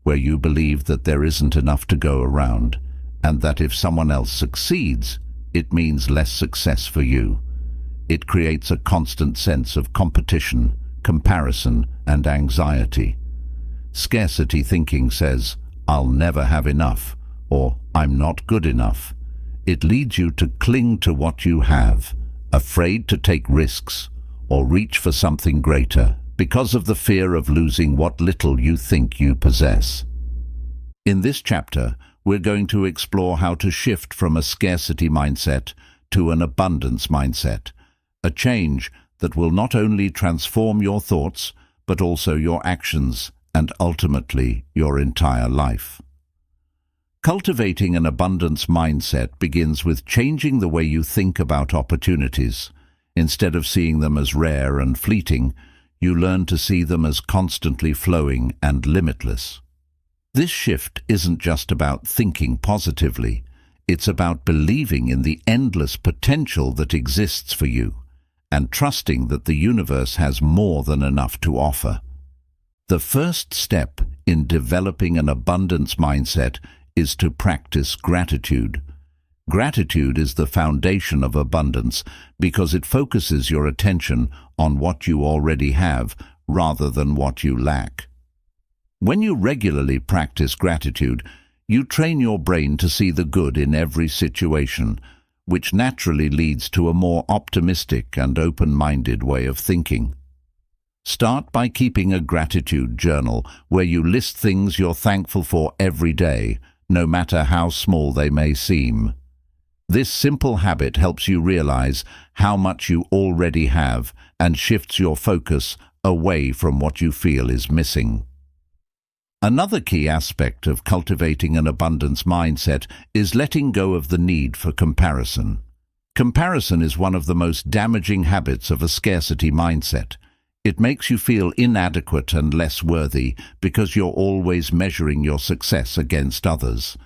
where you believe that there isn't enough to go around, and that if someone else succeeds, it means less success for you. It creates a constant sense of competition, comparison, and anxiety. Scarcity thinking says, "I'll never have enough," or "I'm not good enough." It leads you to cling to what you have, afraid to take risks or reach for something greater because of the fear of losing what little you think you possess. In this chapter, we're going to explore how to shift from a scarcity mindset to an abundance mindset, a change that will not only transform your thoughts, but also your actions and ultimately your entire life. Cultivating an abundance mindset begins with changing the way you think about opportunities. Instead of seeing them as rare and fleeting, you learn to see them as constantly flowing and limitless. This shift isn't just about thinking positively, it's about believing in the endless potential that exists for you, and trusting that the universe has more than enough to offer. The first step in developing an abundance mindset is to practice gratitude. Gratitude is the foundation of abundance because it focuses your attention on what you already have rather than what you lack. When you regularly practice gratitude, you train your brain to see the good in every situation, which naturally leads to a more optimistic and open-minded way of thinking. Start by keeping a gratitude journal where you list things you're thankful for every day, no matter how small they may seem. This simple habit helps you realize how much you already have and shifts your focus away from what you feel is missing. Another key aspect of cultivating an abundance mindset is letting go of the need for comparison. Comparison is one of the most damaging habits of a scarcity mindset. It makes you feel inadequate and less worthy because you're always measuring your success against others.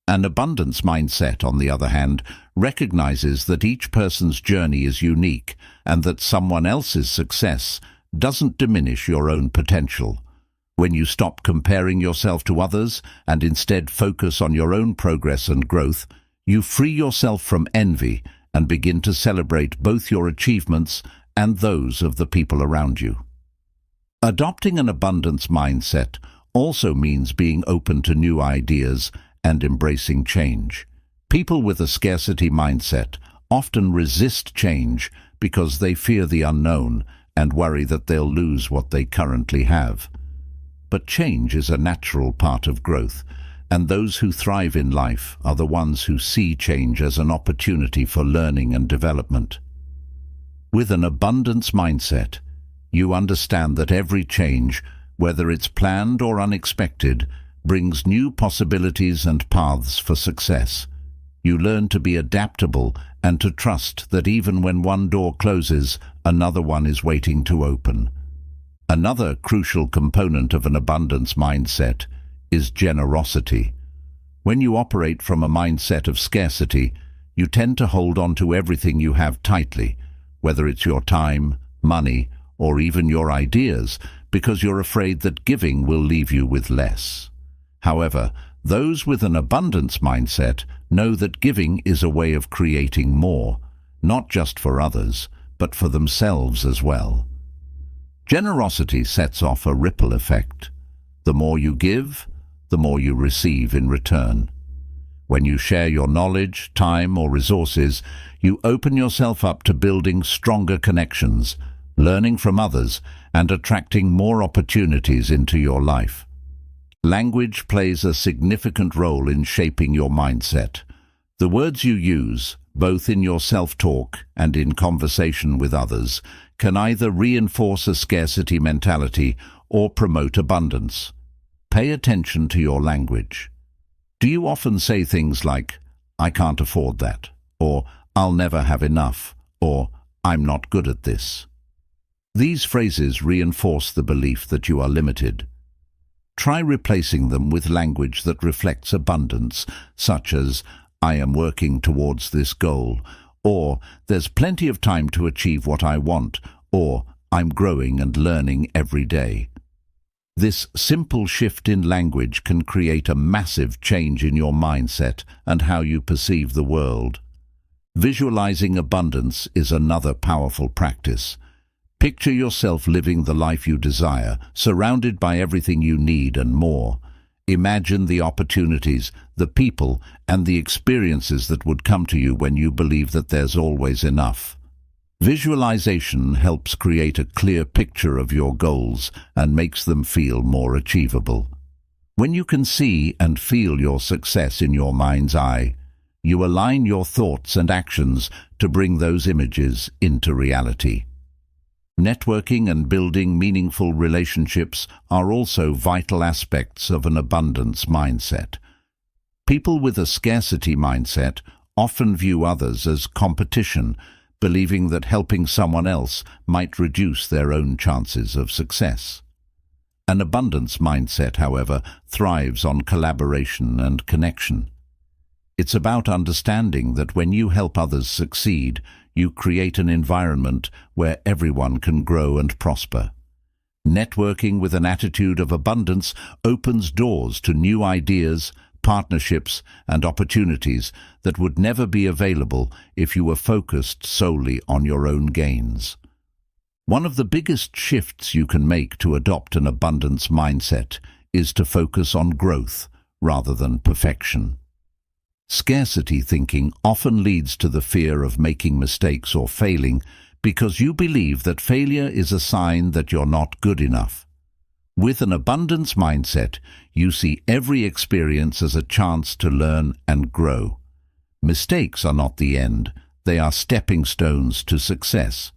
An abundance mindset, on the other hand, recognizes that each person's journey is unique and that someone else's success doesn't diminish your own potential. When you stop comparing yourself to others and instead focus on your own progress and growth, you free yourself from envy and begin to celebrate both your achievements and those of the people around you. Adopting an abundance mindset also means being open to new ideas and embracing change. People with a scarcity mindset often resist change because they fear the unknown and worry that they'll lose what they currently have. But change is a natural part of growth, and those who thrive in life are the ones who see change as an opportunity for learning and development. With an abundance mindset, you understand that every change, whether it's planned or unexpected, brings new possibilities and paths for success. You learn to be adaptable and to trust that even when one door closes, another one is waiting to open. Another crucial component of an abundance mindset is generosity. When you operate from a mindset of scarcity, you tend to hold on to everything you have tightly, whether it's your time, money, or even your ideas, because you're afraid that giving will leave you with less. However, those with an abundance mindset know that giving is a way of creating more, not just for others, but for themselves as well. Generosity sets off a ripple effect. The more you give, the more you receive in return. When you share your knowledge, time, or resources, you open yourself up to building stronger connections, learning from others, and attracting more opportunities into your life. Language plays a significant role in shaping your mindset. The words you use, both in your self-talk and in conversation with others, can either reinforce a scarcity mentality or promote abundance. Pay attention to your language. Do you often say things like, "I can't afford that," or "I'll never have enough," or "I'm not good at this"? These phrases reinforce the belief that you are limited. Try replacing them with language that reflects abundance, such as, "I am working towards this goal," or "There's plenty of time to achieve what I want," or "I'm growing and learning every day." This simple shift in language can create a massive change in your mindset and how you perceive the world. Visualizing abundance is another powerful practice. Picture yourself living the life you desire, surrounded by everything you need and more. Imagine the opportunities, the people, and the experiences that would come to you when you believe that there's always enough. Visualization helps create a clear picture of your goals and makes them feel more achievable. When you can see and feel your success in your mind's eye, you align your thoughts and actions to bring those images into reality. Networking and building meaningful relationships are also vital aspects of an abundance mindset. People with a scarcity mindset often view others as competition, believing that helping someone else might reduce their own chances of success. An abundance mindset, however, thrives on collaboration and connection. It's about understanding that when you help others succeed, you create an environment where everyone can grow and prosper. Networking with an attitude of abundance opens doors to new ideas, partnerships, and opportunities that would never be available if you were focused solely on your own gains. One of the biggest shifts you can make to adopt an abundance mindset is to focus on growth rather than perfection. Scarcity thinking often leads to the fear of making mistakes or failing because you believe that failure is a sign that you're not good enough. With an abundance mindset, you see every experience as a chance to learn and grow. Mistakes are not the end, they are stepping stones to success.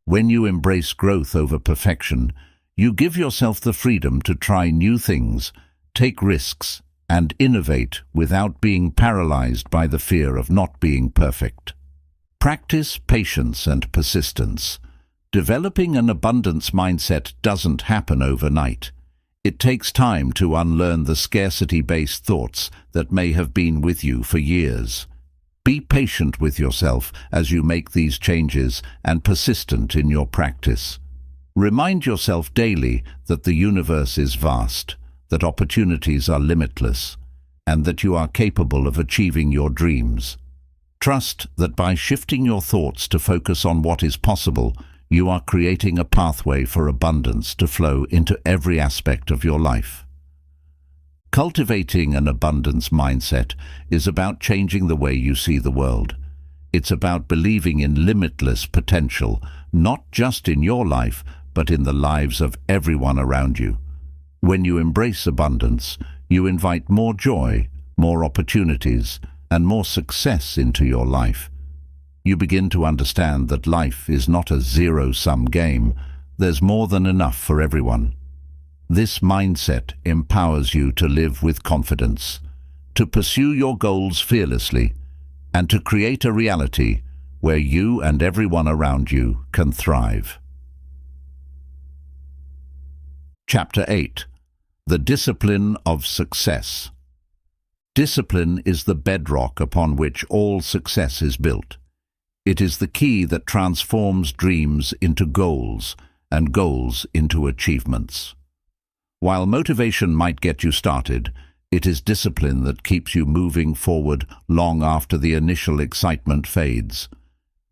When you embrace growth over perfection, you give yourself the freedom to try new things, take risks, and innovate without being paralyzed by the fear of not being perfect. Practice patience and persistence. Developing an abundance mindset doesn't happen overnight. It takes time to unlearn the scarcity-based thoughts that may have been with you for years. Be patient with yourself as you make these changes and persistent in your practice. Remind yourself daily that the universe is vast, that opportunities are limitless, and that you are capable of achieving your dreams. Trust that by shifting your thoughts to focus on what is possible, you are creating a pathway for abundance to flow into every aspect of your life. Cultivating an abundance mindset is about changing the way you see the world. It's about believing in limitless potential, not just in your life, but in the lives of everyone around you. When you embrace abundance, you invite more joy, more opportunities, and more success into your life. You begin to understand that life is not a zero-sum game. There's more than enough for everyone. This mindset empowers you to live with confidence, to pursue your goals fearlessly, and to create a reality where you and everyone around you can thrive. Chapter 8. The Discipline of Success. Discipline is the bedrock upon which all success is built. It is the key that transforms dreams into goals and goals into achievements. While motivation might get you started, it is discipline that keeps you moving forward long after the initial excitement fades.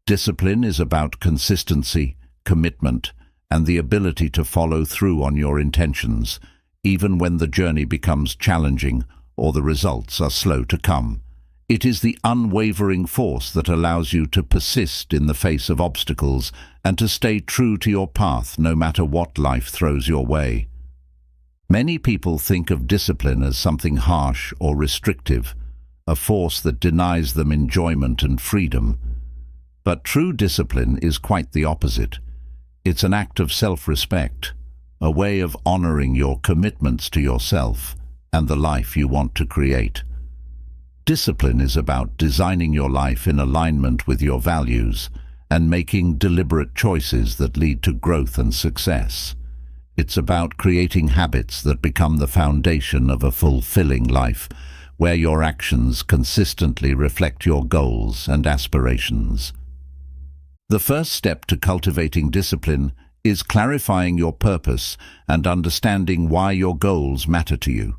Discipline is about consistency, commitment, and the ability to follow through on your intentions, even when the journey becomes challenging or the results are slow to come. It is the unwavering force that allows you to persist in the face of obstacles and to stay true to your path no matter what life throws your way. Many people think of discipline as something harsh or restrictive, a force that denies them enjoyment and freedom. But true discipline is quite the opposite. It's an act of self-respect, a way of honoring your commitments to yourself and the life you want to create. Discipline is about designing your life in alignment with your values and making deliberate choices that lead to growth and success. It's about creating habits that become the foundation of a fulfilling life, where your actions consistently reflect your goals and aspirations. The first step to cultivating discipline is clarifying your purpose and understanding why your goals matter to you.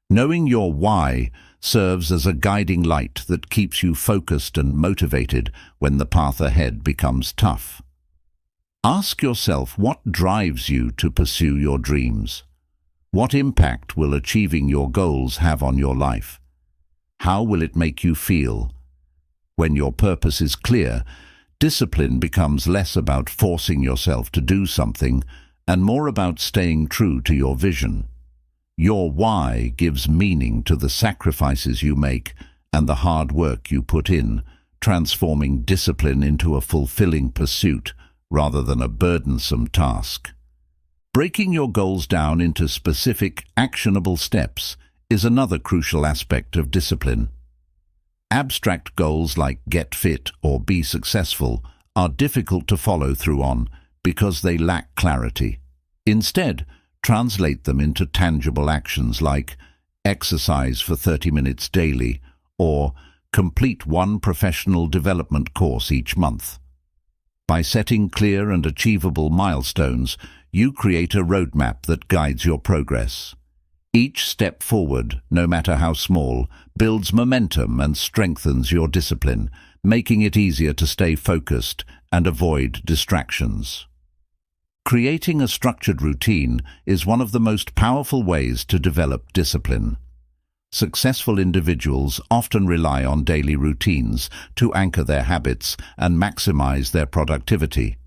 Knowing your why serves as a guiding light that keeps you focused and motivated when the path ahead becomes tough. Ask yourself what drives you to pursue your dreams. What impact will achieving your goals have on your life? How will it make you feel? When your purpose is clear, discipline becomes less about forcing yourself to do something and more about staying true to your vision. Your why gives meaning to the sacrifices you make and the hard work you put in, transforming discipline into a fulfilling pursuit rather than a burdensome task. Breaking your goals down into specific, actionable steps is another crucial aspect of discipline. Abstract goals like get fit or be successful are difficult to follow through on because they lack clarity. Instead, translate them into tangible actions like exercise for 30 minutes daily or complete one professional development course each month. By setting clear and achievable milestones, you create a roadmap that guides your progress. Each step forward, no matter how small, builds momentum and strengthens your discipline, making it easier to stay focused and avoid distractions. Creating a structured routine is one of the most powerful ways to develop discipline. Successful individuals often rely on daily routines to anchor their habits and maximize their productivity.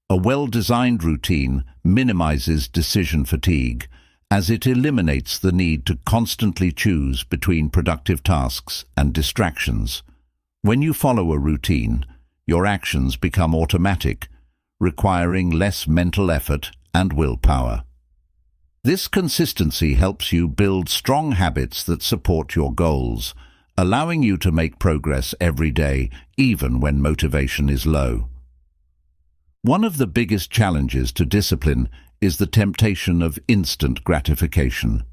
A well-designed routine minimizes decision fatigue, as it eliminates the need to constantly choose between productive tasks and distractions. When you follow a routine, your actions become automatic, requiring less mental effort and willpower. This consistency helps you build strong habits that support your goals, allowing you to make progress every day, even when motivation is low. One of the biggest challenges to discipline is the temptation of instant gratification.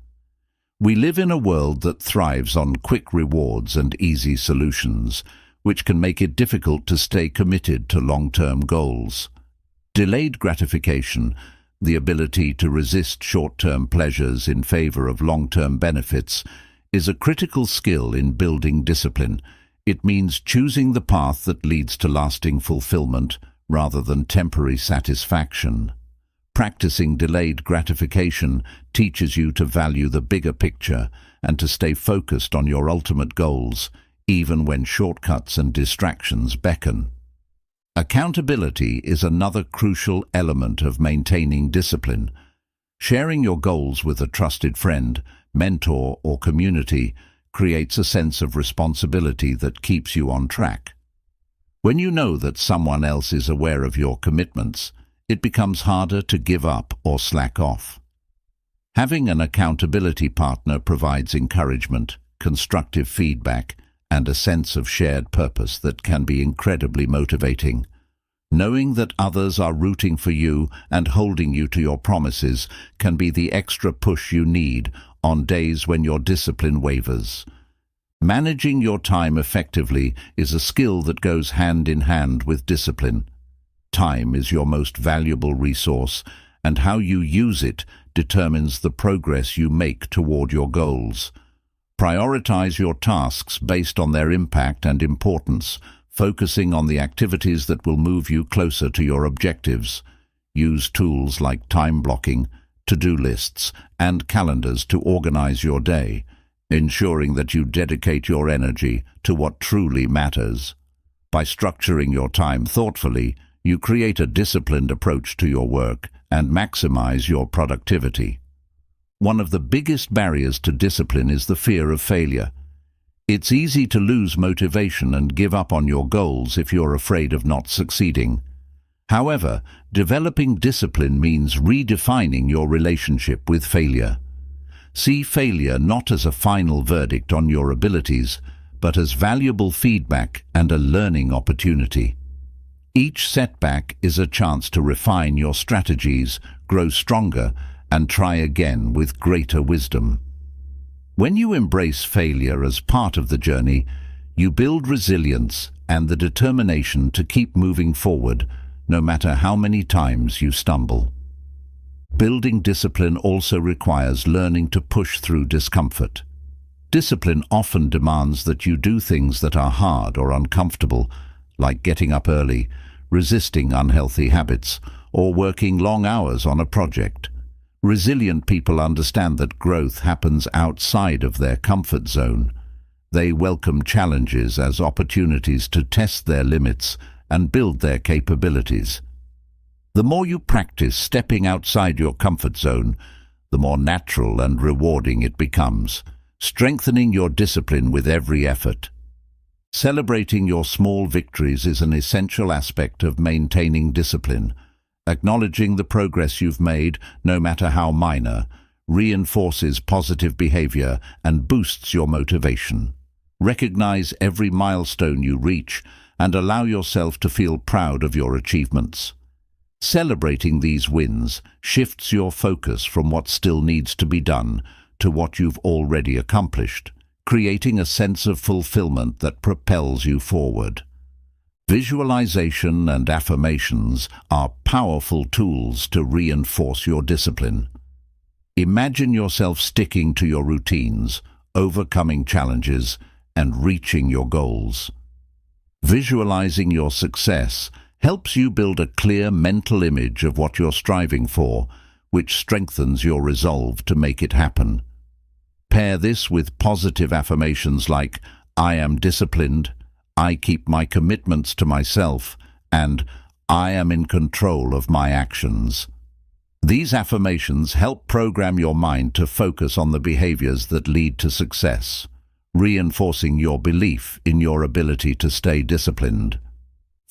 We live in a world that thrives on quick rewards and easy solutions, which can make it difficult to stay committed to long-term goals. Delayed gratification, the ability to resist short-term pleasures in favor of long-term benefits, is a critical skill in building discipline. It means choosing the path that leads to lasting fulfillment rather than temporary satisfaction. Practicing delayed gratification teaches you to value the bigger picture and to stay focused on your ultimate goals, even when shortcuts and distractions beckon. Accountability is another crucial element of maintaining discipline. Sharing your goals with a trusted friend, mentor, or community creates a sense of responsibility that keeps you on track. When you know that someone else is aware of your commitments, it becomes harder to give up or slack off. Having an accountability partner provides encouragement, constructive feedback, and a sense of shared purpose that can be incredibly motivating. Knowing that others are rooting for you and holding you to your promises can be the extra push you need on days when your discipline wavers. Managing your time effectively is a skill that goes hand in hand with discipline. Time is your most valuable resource, and how you use it determines the progress you make toward your goals. Prioritize your tasks based on their impact and importance, focusing on the activities that will move you closer to your objectives. Use tools like time blocking, to-do lists, and calendars to organize your day, ensuring that you dedicate your energy to what truly matters. By structuring your time thoughtfully, you create a disciplined approach to your work and maximize your productivity. One of the biggest barriers to discipline is the fear of failure. It's easy to lose motivation and give up on your goals if you're afraid of not succeeding. However, developing discipline means redefining your relationship with failure. See failure not as a final verdict on your abilities, but as valuable feedback and a learning opportunity. Each setback is a chance to refine your strategies, grow stronger, and try again with greater wisdom. When you embrace failure as part of the journey, you build resilience and the determination to keep moving forward, no matter how many times you stumble. Building discipline also requires learning to push through discomfort. Discipline often demands that you do things that are hard or uncomfortable, like getting up early, resisting unhealthy habits, or working long hours on a project. Resilient people understand that growth happens outside of their comfort zone. They welcome challenges as opportunities to test their limits and build their capabilities. The more you practice stepping outside your comfort zone, the more natural and rewarding it becomes, strengthening your discipline with every effort. Celebrating your small victories is an essential aspect of maintaining discipline. Acknowledging the progress you've made, no matter how minor, reinforces positive behavior and boosts your motivation. Recognize every milestone you reach and allow yourself to feel proud of your achievements. Celebrating these wins shifts your focus from what still needs to be done to what you've already accomplished, creating a sense of fulfillment that propels you forward. Visualization and affirmations are powerful tools to reinforce your discipline. Imagine yourself sticking to your routines, overcoming challenges, and reaching your goals. Visualizing your success helps you build a clear mental image of what you're striving for, which strengthens your resolve to make it happen. Pair this with positive affirmations like, "I am disciplined," "I keep my commitments to myself," and "I am in control of my actions." These affirmations help program your mind to focus on the behaviors that lead to success, reinforcing your belief in your ability to stay disciplined.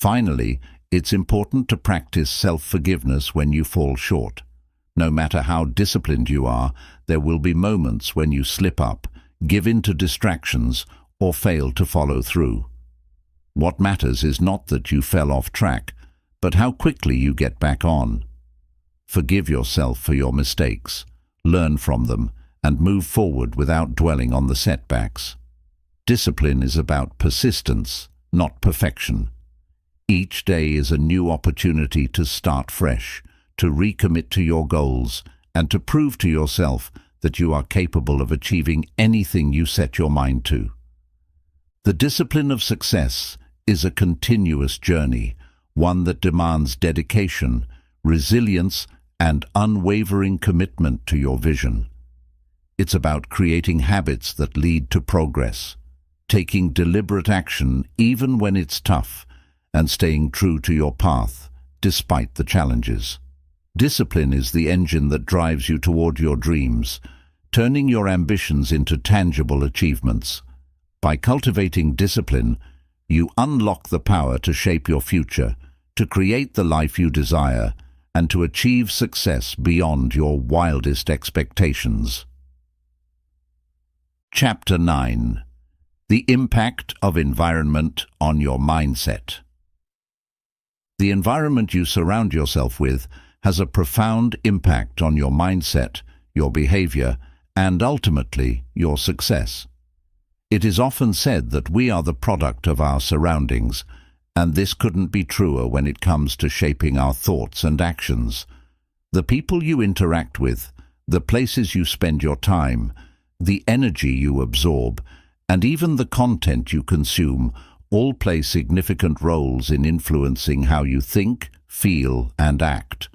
Finally, it's important to practice self-forgiveness when you fall short. No matter how disciplined you are, there will be moments when you slip up, give in to distractions, or fail to follow through. What matters is not that you fell off track, but how quickly you get back on. Forgive yourself for your mistakes, learn from them, and move forward without dwelling on the setbacks. Discipline is about persistence, not perfection. Each day is a new opportunity to start fresh, to recommit to your goals, and to prove to yourself that you are capable of achieving anything you set your mind to. The discipline of success is a continuous journey, one that demands dedication, resilience, and unwavering commitment to your vision. It's about creating habits that lead to progress, taking deliberate action even when it's tough, and staying true to your path despite the challenges. Discipline is the engine that drives you toward your dreams, turning your ambitions into tangible achievements. By cultivating discipline, you unlock the power to shape your future, to create the life you desire, and to achieve success beyond your wildest expectations. Chapter 9. The Impact of Environment on Your Mindset. The environment you surround yourself with has a profound impact on your mindset, your behavior, and ultimately your success. It is often said that we are the product of our surroundings, and this couldn't be truer when it comes to shaping our thoughts and actions. The people you interact with, the places you spend your time, the energy you absorb, and even the content you consume all play significant roles in influencing how you think, feel, and act.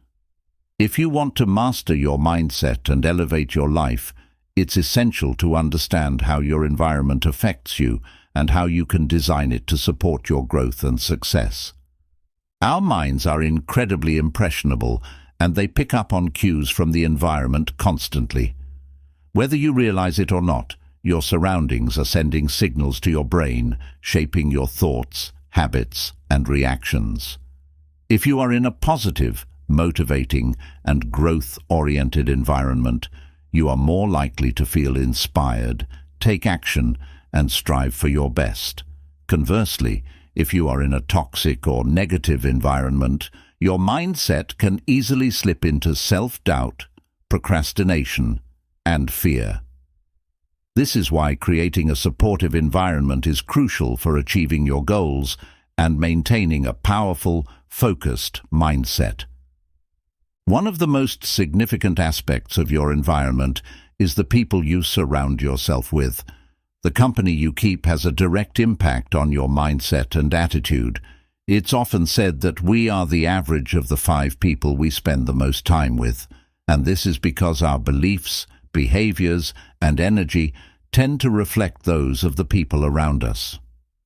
If you want to master your mindset and elevate your life, it's essential to understand how your environment affects you and how you can design it to support your growth and success. Our minds are incredibly impressionable, and they pick up on cues from the environment constantly. Whether you realize it or not, your surroundings are sending signals to your brain, shaping your thoughts, habits, and reactions. If you are in a positive, motivating, and growth-oriented environment, you are more likely to feel inspired, take action, and strive for your best. Conversely, if you are in a toxic or negative environment, your mindset can easily slip into self-doubt, procrastination, and fear. This is why creating a supportive environment is crucial for achieving your goals and maintaining a powerful, focused mindset. One of the most significant aspects of your environment is the people you surround yourself with. The company you keep has a direct impact on your mindset and attitude. It's often said that we are the average of the 5 people we spend the most time with, and this is because our beliefs, behaviors, and energy tend to reflect those of the people around us.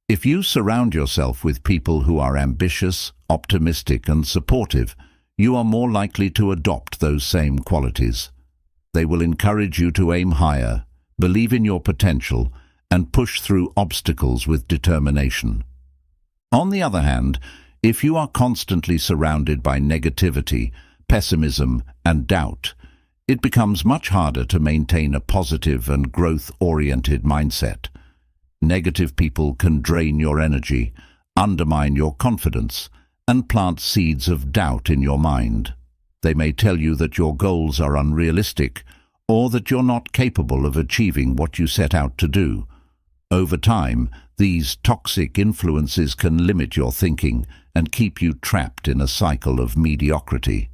If you surround yourself with people who are ambitious, optimistic, and supportive, you are more likely to adopt those same qualities. They will encourage you to aim higher, believe in your potential, and push through obstacles with determination. On the other hand, if you are constantly surrounded by negativity, pessimism, and doubt, it becomes much harder to maintain a positive and growth-oriented mindset. Negative people can drain your energy, undermine your confidence, and plant seeds of doubt in your mind. They may tell you that your goals are unrealistic or that you're not capable of achieving what you set out to do. Over time, these toxic influences can limit your thinking and keep you trapped in a cycle of mediocrity.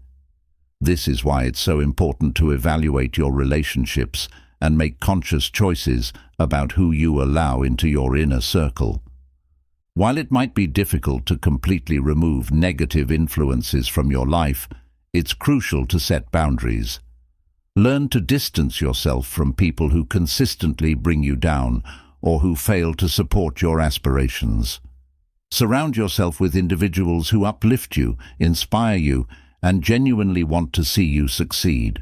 This is why it's so important to evaluate your relationships and make conscious choices about who you allow into your inner circle. While it might be difficult to completely remove negative influences from your life, it's crucial to set boundaries. Learn to distance yourself from people who consistently bring you down or who fail to support your aspirations. Surround yourself with individuals who uplift you, inspire you, and genuinely want to see you succeed.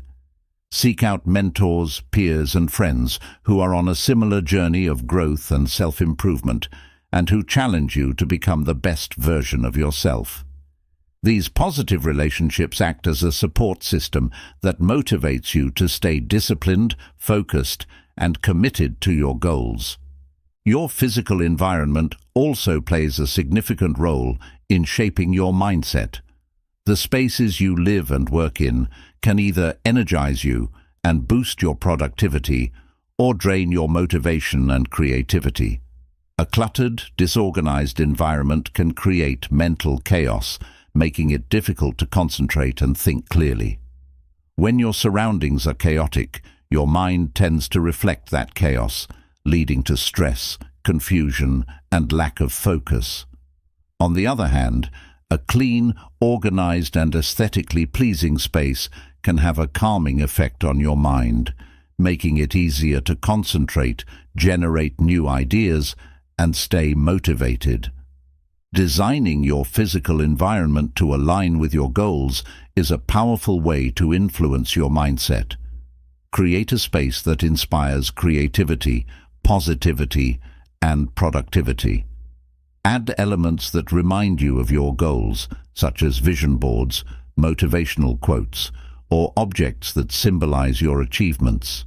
Seek out mentors, peers, and friends who are on a similar journey of growth and self-improvement, and who challenge you to become the best version of yourself. These positive relationships act as a support system that motivates you to stay disciplined, focused, and committed to your goals. Your physical environment also plays a significant role in shaping your mindset. The spaces you live and work in can either energize you and boost your productivity or drain your motivation and creativity. A cluttered, disorganized environment can create mental chaos, making it difficult to concentrate and think clearly. When your surroundings are chaotic, your mind tends to reflect that chaos, leading to stress, confusion, and lack of focus. On the other hand, a clean, organized, and aesthetically pleasing space can have a calming effect on your mind, making it easier to concentrate, generate new ideas, and stay motivated. Designing your physical environment to align with your goals is a powerful way to influence your mindset. Create a space that inspires creativity, positivity, and productivity. Add elements that remind you of your goals, such as vision boards, motivational quotes, or objects that symbolize your achievements.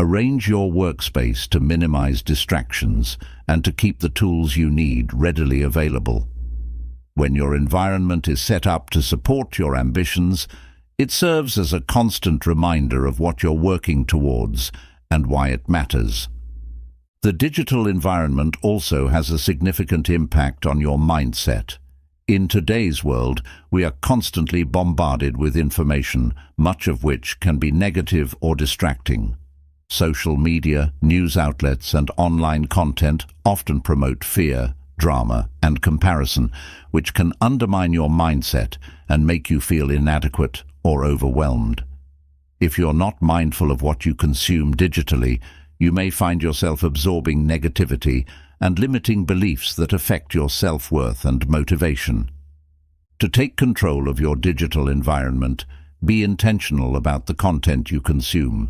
Arrange your workspace to minimize distractions and to keep the tools you need readily available. When your environment is set up to support your ambitions, it serves as a constant reminder of what you're working towards and why it matters. The digital environment also has a significant impact on your mindset. In today's world, we are constantly bombarded with information, much of which can be negative or distracting. Social media, news outlets, and online content often promote fear, drama, and comparison, which can undermine your mindset and make you feel inadequate or overwhelmed. If you're not mindful of what you consume digitally, you may find yourself absorbing negativity and limiting beliefs that affect your self-worth and motivation. To take control of your digital environment, be intentional about the content you consume.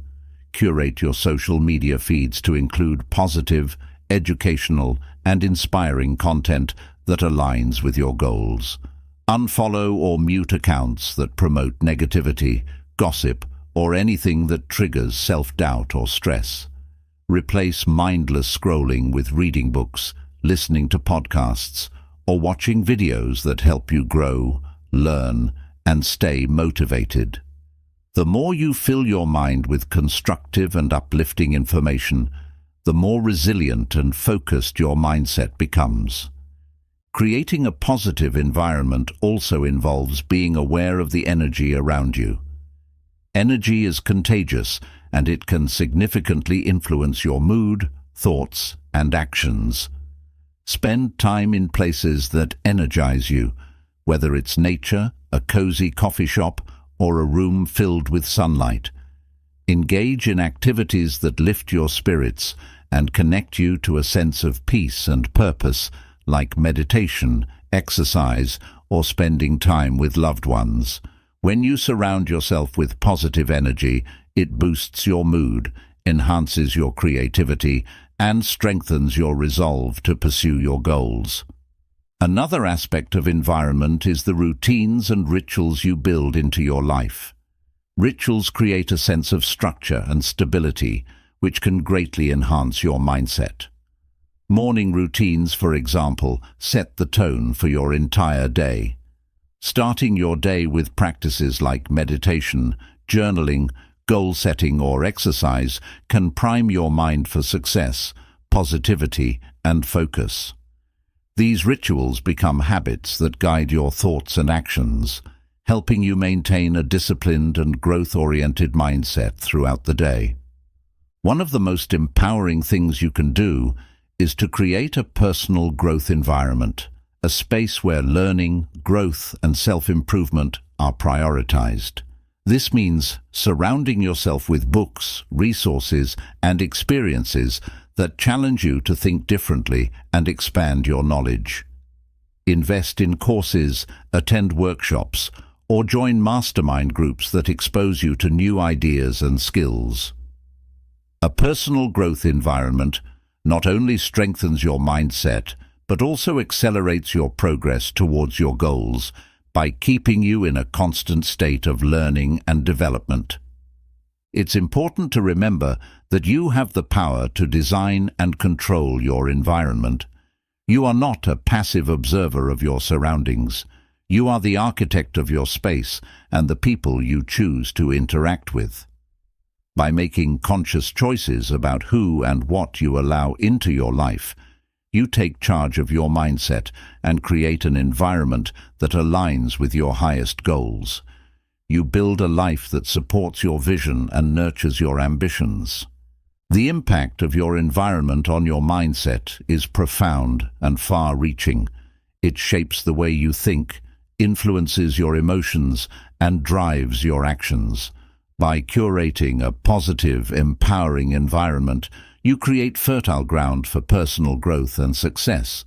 Curate your social media feeds to include positive, educational, and inspiring content that aligns with your goals. Unfollow or mute accounts that promote negativity, gossip, or anything that triggers self-doubt or stress. Replace mindless scrolling with reading books, listening to podcasts, or watching videos that help you grow, learn, and stay motivated. The more you fill your mind with constructive and uplifting information, the more resilient and focused your mindset becomes. Creating a positive environment also involves being aware of the energy around you. Energy is contagious, and it can significantly influence your mood, thoughts, and actions. Spend time in places that energize you, whether it's nature, a cozy coffee shop, or a room filled with sunlight. Engage in activities that lift your spirits and connect you to a sense of peace and purpose, like meditation, exercise, or spending time with loved ones. When you surround yourself with positive energy, it boosts your mood, enhances your creativity, and strengthens your resolve to pursue your goals. Another aspect of environment is the routines and rituals you build into your life. Rituals create a sense of structure and stability, which can greatly enhance your mindset. Morning routines, for example, set the tone for your entire day. Starting your day with practices like meditation, journaling, goal setting, or exercise can prime your mind for success, positivity, and focus. These rituals become habits that guide your thoughts and actions, helping you maintain a disciplined and growth-oriented mindset throughout the day. One of the most empowering things you can do is to create a personal growth environment, a space where learning, growth, and self-improvement are prioritized. This means surrounding yourself with books, resources, and experiences that challenge you to think differently and expand your knowledge. Invest in courses, attend workshops, or join mastermind groups that expose you to new ideas and skills. A personal growth environment not only strengthens your mindset, but also accelerates your progress towards your goals by keeping you in a constant state of learning and development. It's important to remember that you have the power to design and control your environment. You are not a passive observer of your surroundings. You are the architect of your space and the people you choose to interact with. By making conscious choices about who and what you allow into your life, you take charge of your mindset and create an environment that aligns with your highest goals. You build a life that supports your vision and nurtures your ambitions. The impact of your environment on your mindset is profound and far-reaching. It shapes the way you think, influences your emotions, and drives your actions. By curating a positive, empowering environment, you create fertile ground for personal growth and success.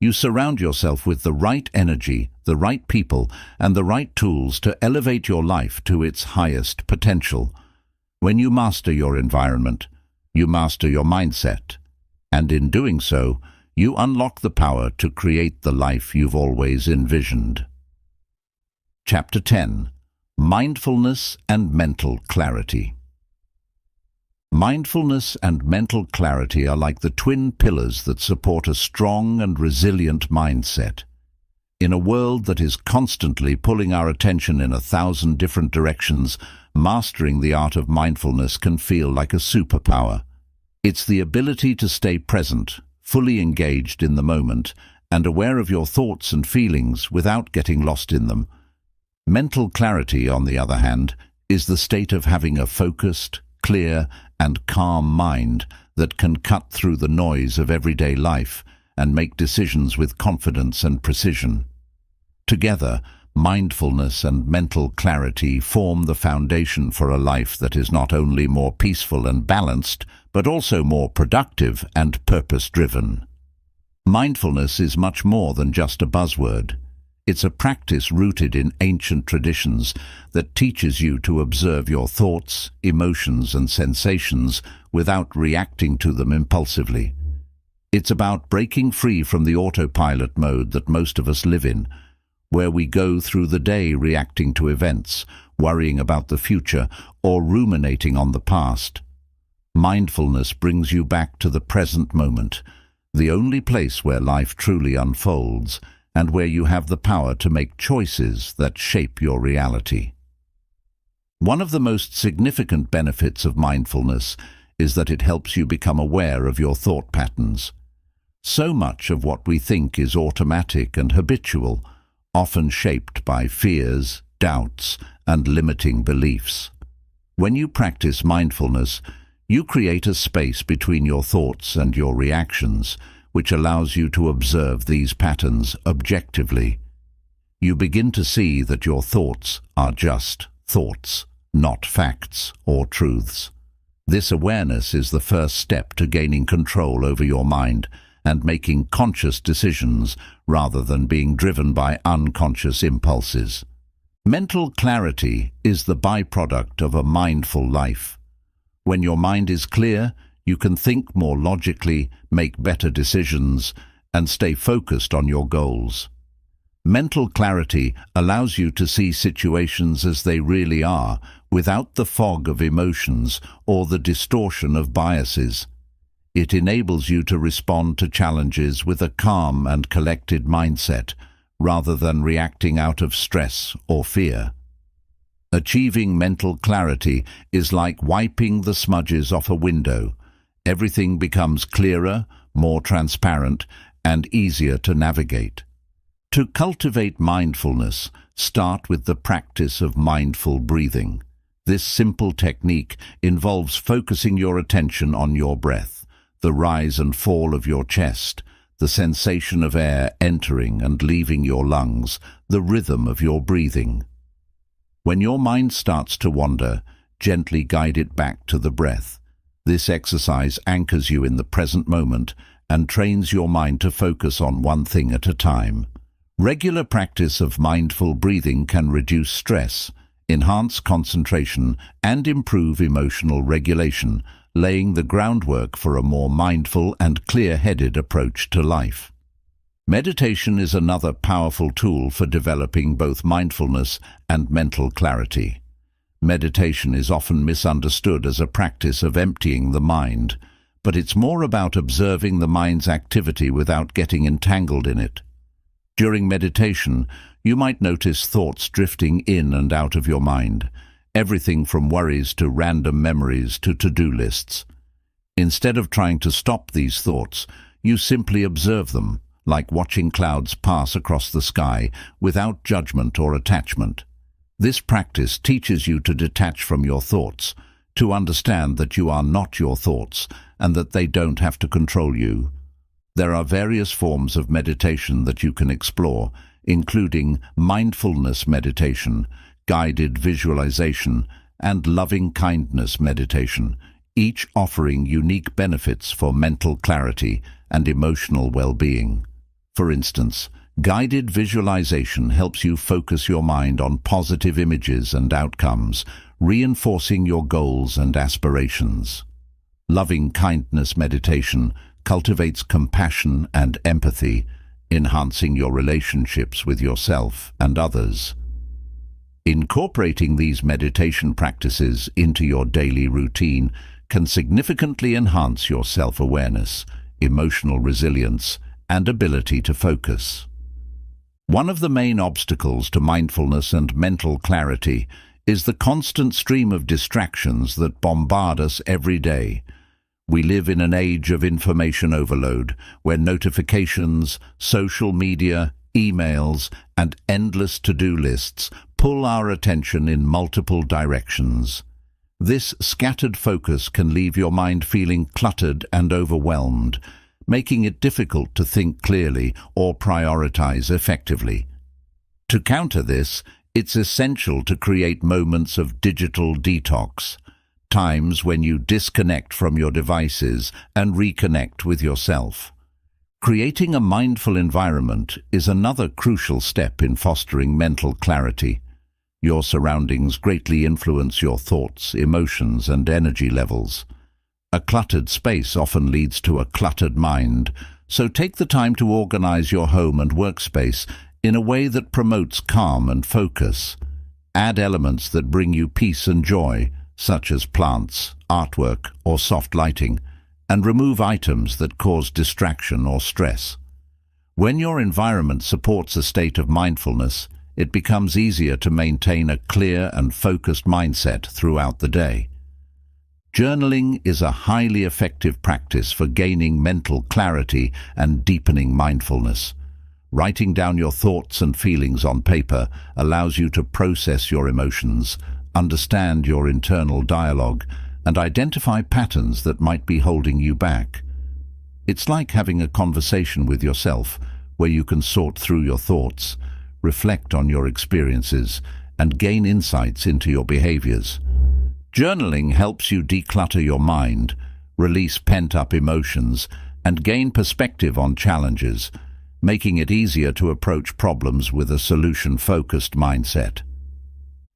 You surround yourself with the right energy, the right people, and the right tools to elevate your life to its highest potential. When you master your environment, you master your mindset. And in doing so, you unlock the power to create the life you've always envisioned. Chapter 10. Mindfulness and Mental Clarity. Mindfulness and mental clarity are like the twin pillars that support a strong and resilient mindset. In a world that is constantly pulling our attention in 1,000 different directions, mastering the art of mindfulness can feel like a superpower. It's the ability to stay present, fully engaged in the moment, and aware of your thoughts and feelings without getting lost in them. Mental clarity, on the other hand, is the state of having a focused, clear, and calm mind that can cut through the noise of everyday life and make decisions with confidence and precision. Together, mindfulness and mental clarity form the foundation for a life that is not only more peaceful and balanced, but also more productive and purpose-driven. Mindfulness is much more than just a buzzword. It's a practice rooted in ancient traditions that teaches you to observe your thoughts, emotions, and sensations without reacting to them impulsively. It's about breaking free from the autopilot mode that most of us live in, where we go through the day reacting to events, worrying about the future, or ruminating on the past. Mindfulness brings you back to the present moment, the only place where life truly unfolds, and where you have the power to make choices that shape your reality. One of the most significant benefits of mindfulness is that it helps you become aware of your thought patterns. So much of what we think is automatic and habitual, often shaped by fears, doubts, and limiting beliefs. When you practice mindfulness, you create a space between your thoughts and your reactions, which allows you to observe these patterns objectively. You begin to see that your thoughts are just thoughts, not facts or truths. This awareness is the first step to gaining control over your mind and making conscious decisions rather than being driven by unconscious impulses. Mental clarity is the byproduct of a mindful life. When your mind is clear, you can think more logically, make better decisions, and stay focused on your goals. Mental clarity allows you to see situations as they really are, without the fog of emotions or the distortion of biases. It enables you to respond to challenges with a calm and collected mindset, rather than reacting out of stress or fear. Achieving mental clarity is like wiping the smudges off a window. Everything becomes clearer, more transparent, and easier to navigate. To cultivate mindfulness, start with the practice of mindful breathing. This simple technique involves focusing your attention on your breath, the rise and fall of your chest, the sensation of air entering and leaving your lungs, the rhythm of your breathing. When your mind starts to wander, gently guide it back to the breath. This exercise anchors you in the present moment and trains your mind to focus on one thing at a time. Regular practice of mindful breathing can reduce stress, enhance concentration, and improve emotional regulation, laying the groundwork for a more mindful and clear-headed approach to life. Meditation is another powerful tool for developing both mindfulness and mental clarity. Meditation is often misunderstood as a practice of emptying the mind, but it's more about observing the mind's activity without getting entangled in it. During meditation, you might notice thoughts drifting in and out of your mind, everything from worries to random memories to to-do lists. Instead of trying to stop these thoughts, you simply observe them, like watching clouds pass across the sky without judgment or attachment. This practice teaches you to detach from your thoughts, to understand that you are not your thoughts and that they don't have to control you. There are various forms of meditation that you can explore, including mindfulness meditation, guided visualization, and loving kindness meditation, each offering unique benefits for mental clarity and emotional well-being. For instance, guided visualization helps you focus your mind on positive images and outcomes, reinforcing your goals and aspirations. Loving kindness meditation cultivates compassion and empathy, enhancing your relationships with yourself and others. Incorporating these meditation practices into your daily routine can significantly enhance your self-awareness, emotional resilience, and ability to focus. One of the main obstacles to mindfulness and mental clarity is the constant stream of distractions that bombard us every day. We live in an age of information overload, where notifications, social media, emails, and endless to-do lists pull our attention in multiple directions. This scattered focus can leave your mind feeling cluttered and overwhelmed, making it difficult to think clearly or prioritize effectively. To counter this, it's essential to create moments of digital detox, times when you disconnect from your devices and reconnect with yourself. Creating a mindful environment is another crucial step in fostering mental clarity. Your surroundings greatly influence your thoughts, emotions, and energy levels. A cluttered space often leads to a cluttered mind, so take the time to organize your home and workspace in a way that promotes calm and focus. Add elements that bring you peace and joy, such as plants, artwork, or soft lighting, and remove items that cause distraction or stress. When your environment supports a state of mindfulness, it becomes easier to maintain a clear and focused mindset throughout the day. Journaling is a highly effective practice for gaining mental clarity and deepening mindfulness. Writing down your thoughts and feelings on paper allows you to process your emotions, understand your internal dialogue, and identify patterns that might be holding you back. It's like having a conversation with yourself, where you can sort through your thoughts, reflect on your experiences, and gain insights into your behaviors. Journaling helps you declutter your mind, release pent-up emotions, and gain perspective on challenges, making it easier to approach problems with a solution-focused mindset.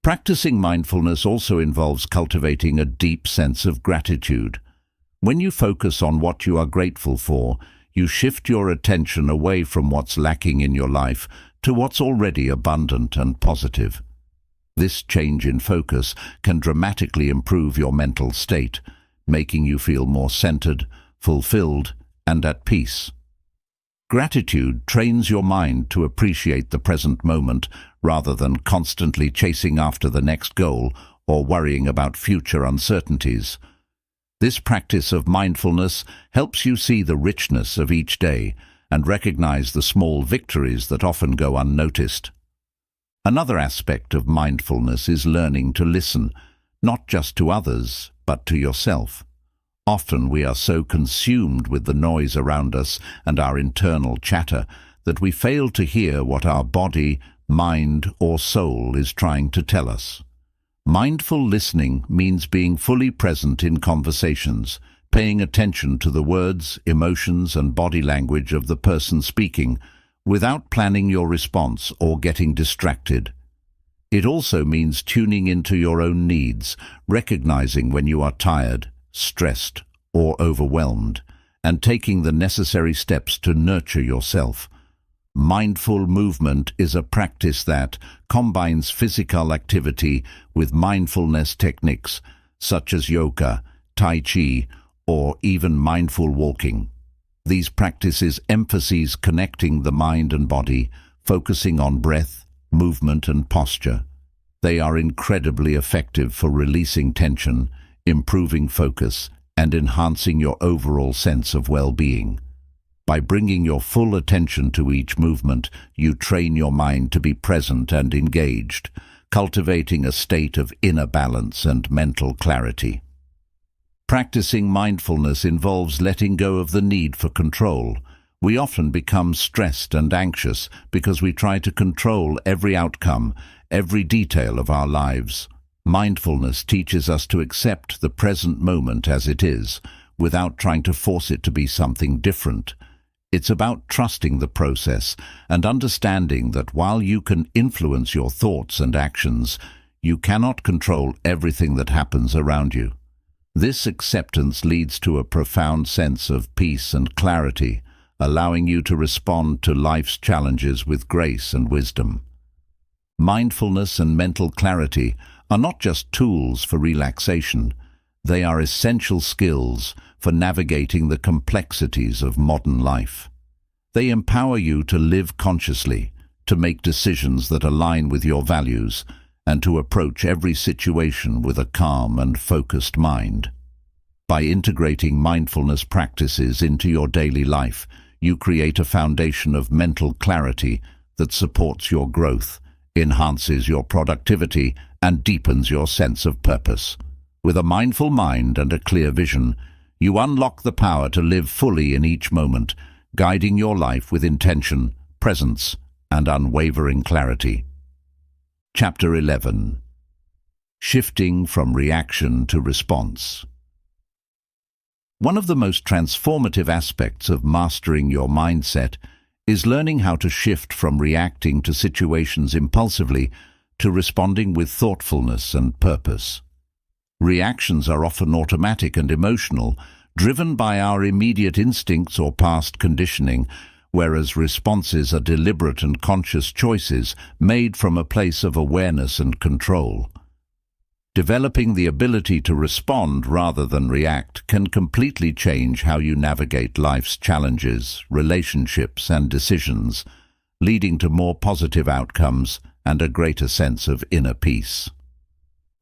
Practicing mindfulness also involves cultivating a deep sense of gratitude. When you focus on what you are grateful for, you shift your attention away from what's lacking in your life to what's already abundant and positive. This change in focus can dramatically improve your mental state, making you feel more centered, fulfilled, and at peace. Gratitude trains your mind to appreciate the present moment rather than constantly chasing after the next goal or worrying about future uncertainties. This practice of mindfulness helps you see the richness of each day and recognize the small victories that often go unnoticed. Another aspect of mindfulness is learning to listen, not just to others, but to yourself. Often we are so consumed with the noise around us and our internal chatter that we fail to hear what our body, mind, or soul is trying to tell us. Mindful listening means being fully present in conversations, paying attention to the words, emotions, and body language of the person speaking, without planning your response or getting distracted. It also means tuning into your own needs, recognizing when you are tired, stressed, or overwhelmed, and taking the necessary steps to nurture yourself. Mindful movement is a practice that combines physical activity with mindfulness techniques such as yoga, tai chi, or even mindful walking. These practices emphasize connecting the mind and body, focusing on breath, movement, and posture. They are incredibly effective for releasing tension, improving focus, and enhancing your overall sense of well-being. By bringing your full attention to each movement, you train your mind to be present and engaged, cultivating a state of inner balance and mental clarity. Practicing mindfulness involves letting go of the need for control. We often become stressed and anxious because we try to control every outcome, every detail of our lives. Mindfulness teaches us to accept the present moment as it is, without trying to force it to be something different. It's about trusting the process and understanding that while you can influence your thoughts and actions, you cannot control everything that happens around you. This acceptance leads to a profound sense of peace and clarity, allowing you to respond to life's challenges with grace and wisdom. Mindfulness and mental clarity are not just tools for relaxation, they are essential skills for navigating the complexities of modern life. They empower you to live consciously, to make decisions that align with your values, and to approach every situation with a calm and focused mind. By integrating mindfulness practices into your daily life, you create a foundation of mental clarity that supports your growth, enhances your productivity, and deepens your sense of purpose. With a mindful mind and a clear vision, you unlock the power to live fully in each moment, guiding your life with intention, presence, and unwavering clarity. Chapter 11. Shifting from reaction to response. One of the most transformative aspects of mastering your mindset is learning how to shift from reacting to situations impulsively to responding with thoughtfulness and purpose. Reactions are often automatic and emotional, driven by our immediate instincts or past conditioning, whereas responses are deliberate and conscious choices made from a place of awareness and control. Developing the ability to respond rather than react can completely change how you navigate life's challenges, relationships, and decisions, leading to more positive outcomes and a greater sense of inner peace.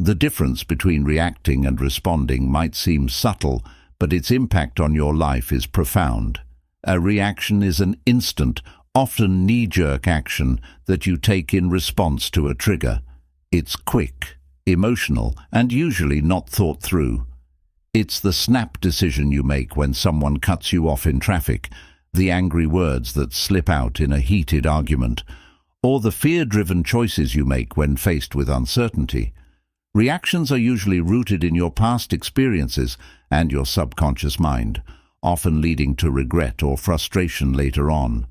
The difference between reacting and responding might seem subtle, but its impact on your life is profound. A reaction is an instant, often knee-jerk action that you take in response to a trigger. It's quick, emotional, and usually not thought through. It's the snap decision you make when someone cuts you off in traffic, the angry words that slip out in a heated argument, or the fear-driven choices you make when faced with uncertainty. Reactions are usually rooted in your past experiences and your subconscious mind, often leading to regret or frustration later on.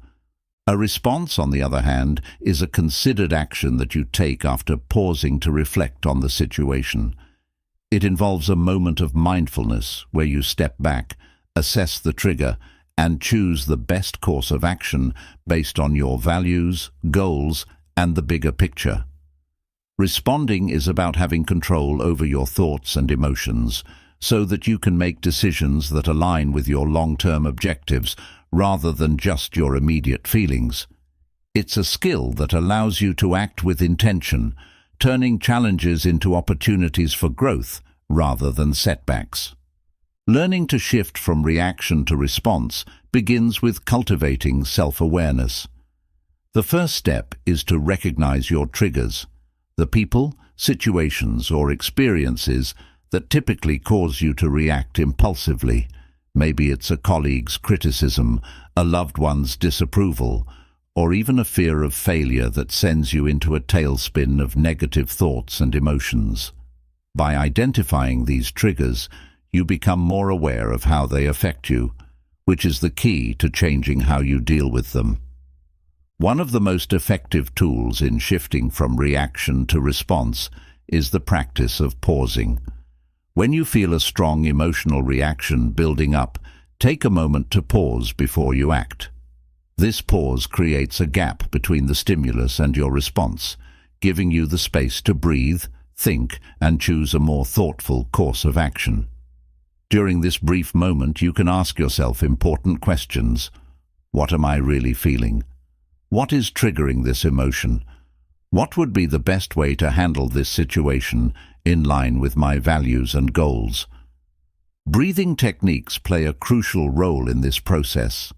A response, on the other hand, is a considered action that you take after pausing to reflect on the situation. It involves a moment of mindfulness where you step back, assess the trigger, and choose the best course of action based on your values, goals, and the bigger picture. Responding is about having control over your thoughts and emotions, so that you can make decisions that align with your long-term objectives rather than just your immediate feelings. It's a skill that allows you to act with intention, turning challenges into opportunities for growth rather than setbacks. Learning to shift from reaction to response begins with cultivating self-awareness. The first step is to recognize your triggers, the people, situations, or experiences that typically cause you to react impulsively. Maybe it's a colleague's criticism, a loved one's disapproval, or even a fear of failure that sends you into a tailspin of negative thoughts and emotions. By identifying these triggers, you become more aware of how they affect you, which is the key to changing how you deal with them. One of the most effective tools in shifting from reaction to response is the practice of pausing. When you feel a strong emotional reaction building up, take a moment to pause before you act. This pause creates a gap between the stimulus and your response, giving you the space to breathe, think, and choose a more thoughtful course of action. During this brief moment, you can ask yourself important questions. What am I really feeling? What is triggering this emotion? What would be the best way to handle this situation in line with my values and goals? Breathing techniques play a crucial role in this process.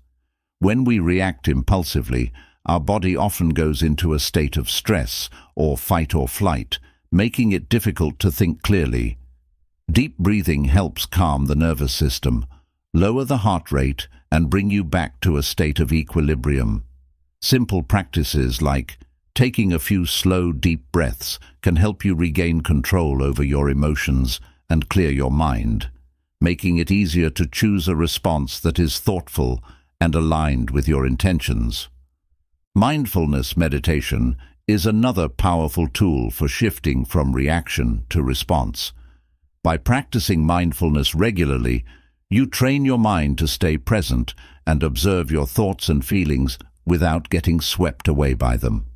When we react impulsively, our body often goes into a state of stress or fight or flight, making it difficult to think clearly. Deep breathing helps calm the nervous system, lower the heart rate, and bring you back to a state of equilibrium. Simple practices like Taking a few slow, deep breaths can help you regain control over your emotions and clear your mind, making it easier to choose a response that is thoughtful and aligned with your intentions. Mindfulness meditation is another powerful tool for shifting from reaction to response. By practicing mindfulness regularly, you train your mind to stay present and observe your thoughts and feelings without getting swept away by them.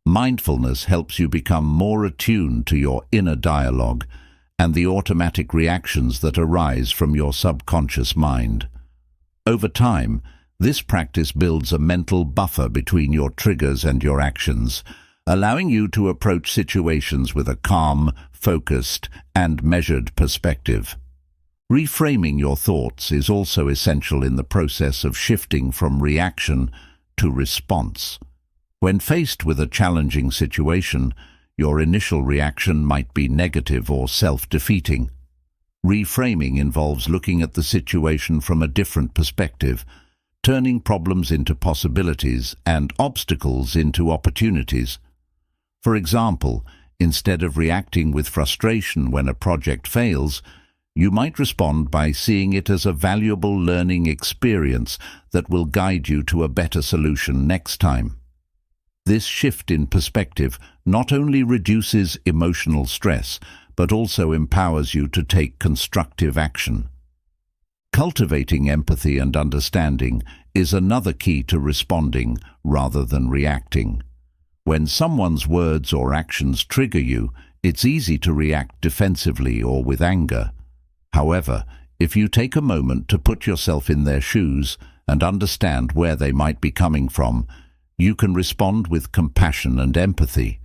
Mindfulness helps you become more attuned to your inner dialogue and the automatic reactions that arise from your subconscious mind. Over time, this practice builds a mental buffer between your triggers and your actions, allowing you to approach situations with a calm, focused, and measured perspective. Reframing your thoughts is also essential in the process of shifting from reaction to response. When faced with a challenging situation, your initial reaction might be negative or self-defeating. Reframing involves looking at the situation from a different perspective, turning problems into possibilities and obstacles into opportunities. For example, instead of reacting with frustration when a project fails, you might respond by seeing it as a valuable learning experience that will guide you to a better solution next time. This shift in perspective not only reduces emotional stress, but also empowers you to take constructive action. Cultivating empathy and understanding is another key to responding rather than reacting. When someone's words or actions trigger you, it's easy to react defensively or with anger. However, if you take a moment to put yourself in their shoes and understand where they might be coming from, you can respond with compassion and empathy.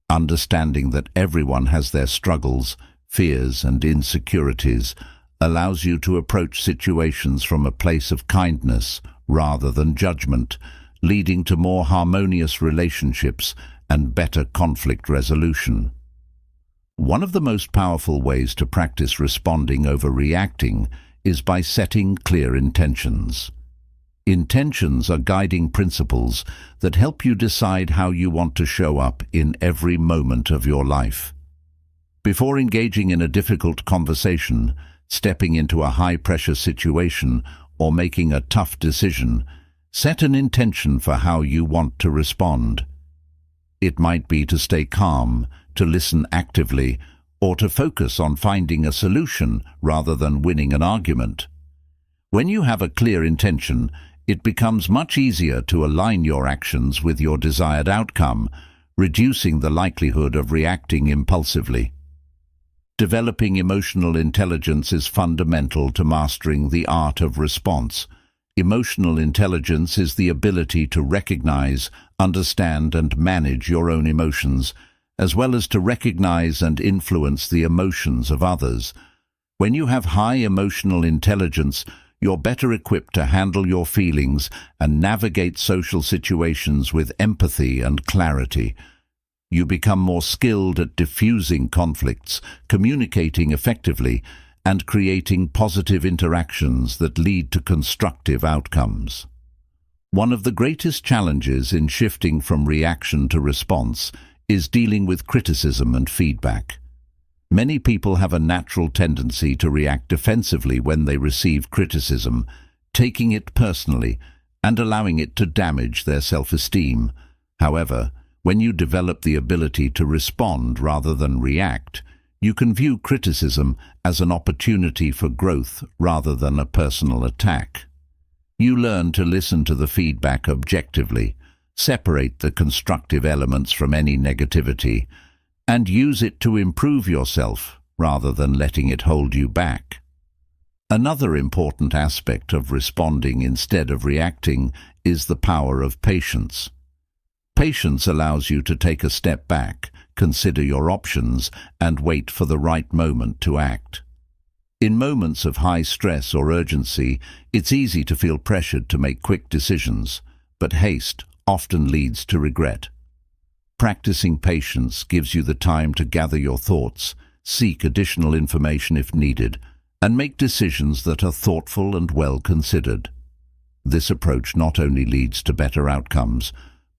Understanding that everyone has their struggles, fears, and insecurities allows you to approach situations from a place of kindness rather than judgment, leading to more harmonious relationships and better conflict resolution. One of the most powerful ways to practice responding over reacting is by setting clear intentions. Intentions are guiding principles that help you decide how you want to show up in every moment of your life. Before engaging in a difficult conversation, stepping into a high-pressure situation, or making a tough decision, set an intention for how you want to respond. It might be to stay calm, to listen actively, or to focus on finding a solution rather than winning an argument. When you have a clear intention, it becomes much easier to align your actions with your desired outcome, reducing the likelihood of reacting impulsively. Developing emotional intelligence is fundamental to mastering the art of response. Emotional intelligence is the ability to recognize, understand, and manage your own emotions, as well as to recognize and influence the emotions of others. When you have high emotional intelligence, you're better equipped to handle your feelings and navigate social situations with empathy and clarity. You become more skilled at diffusing conflicts, communicating effectively, and creating positive interactions that lead to constructive outcomes. One of the greatest challenges in shifting from reaction to response is dealing with criticism and feedback. Many people have a natural tendency to react defensively when they receive criticism, taking it personally and allowing it to damage their self-esteem. However, when you develop the ability to respond rather than react, you can view criticism as an opportunity for growth rather than a personal attack. You learn to listen to the feedback objectively, separate the constructive elements from any negativity, and use it to improve yourself rather than letting it hold you back. Another important aspect of responding instead of reacting is the power of patience. Patience allows you to take a step back, consider your options, and wait for the right moment to act. In moments of high stress or urgency, it's easy to feel pressured to make quick decisions, but haste often leads to regret. Practicing patience gives you the time to gather your thoughts, seek additional information if needed, and make decisions that are thoughtful and well considered. This approach not only leads to better outcomes,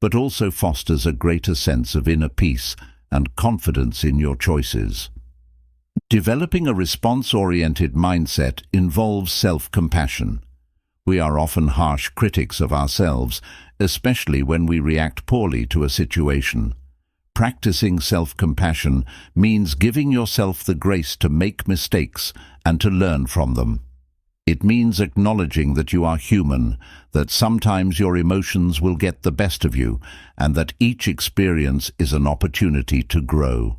but also fosters a greater sense of inner peace and confidence in your choices. Developing a response-oriented mindset involves self-compassion. We are often harsh critics of ourselves, especially when we react poorly to a situation. Practicing self-compassion means giving yourself the grace to make mistakes and to learn from them. It means acknowledging that you are human, that sometimes your emotions will get the best of you, and that each experience is an opportunity to grow.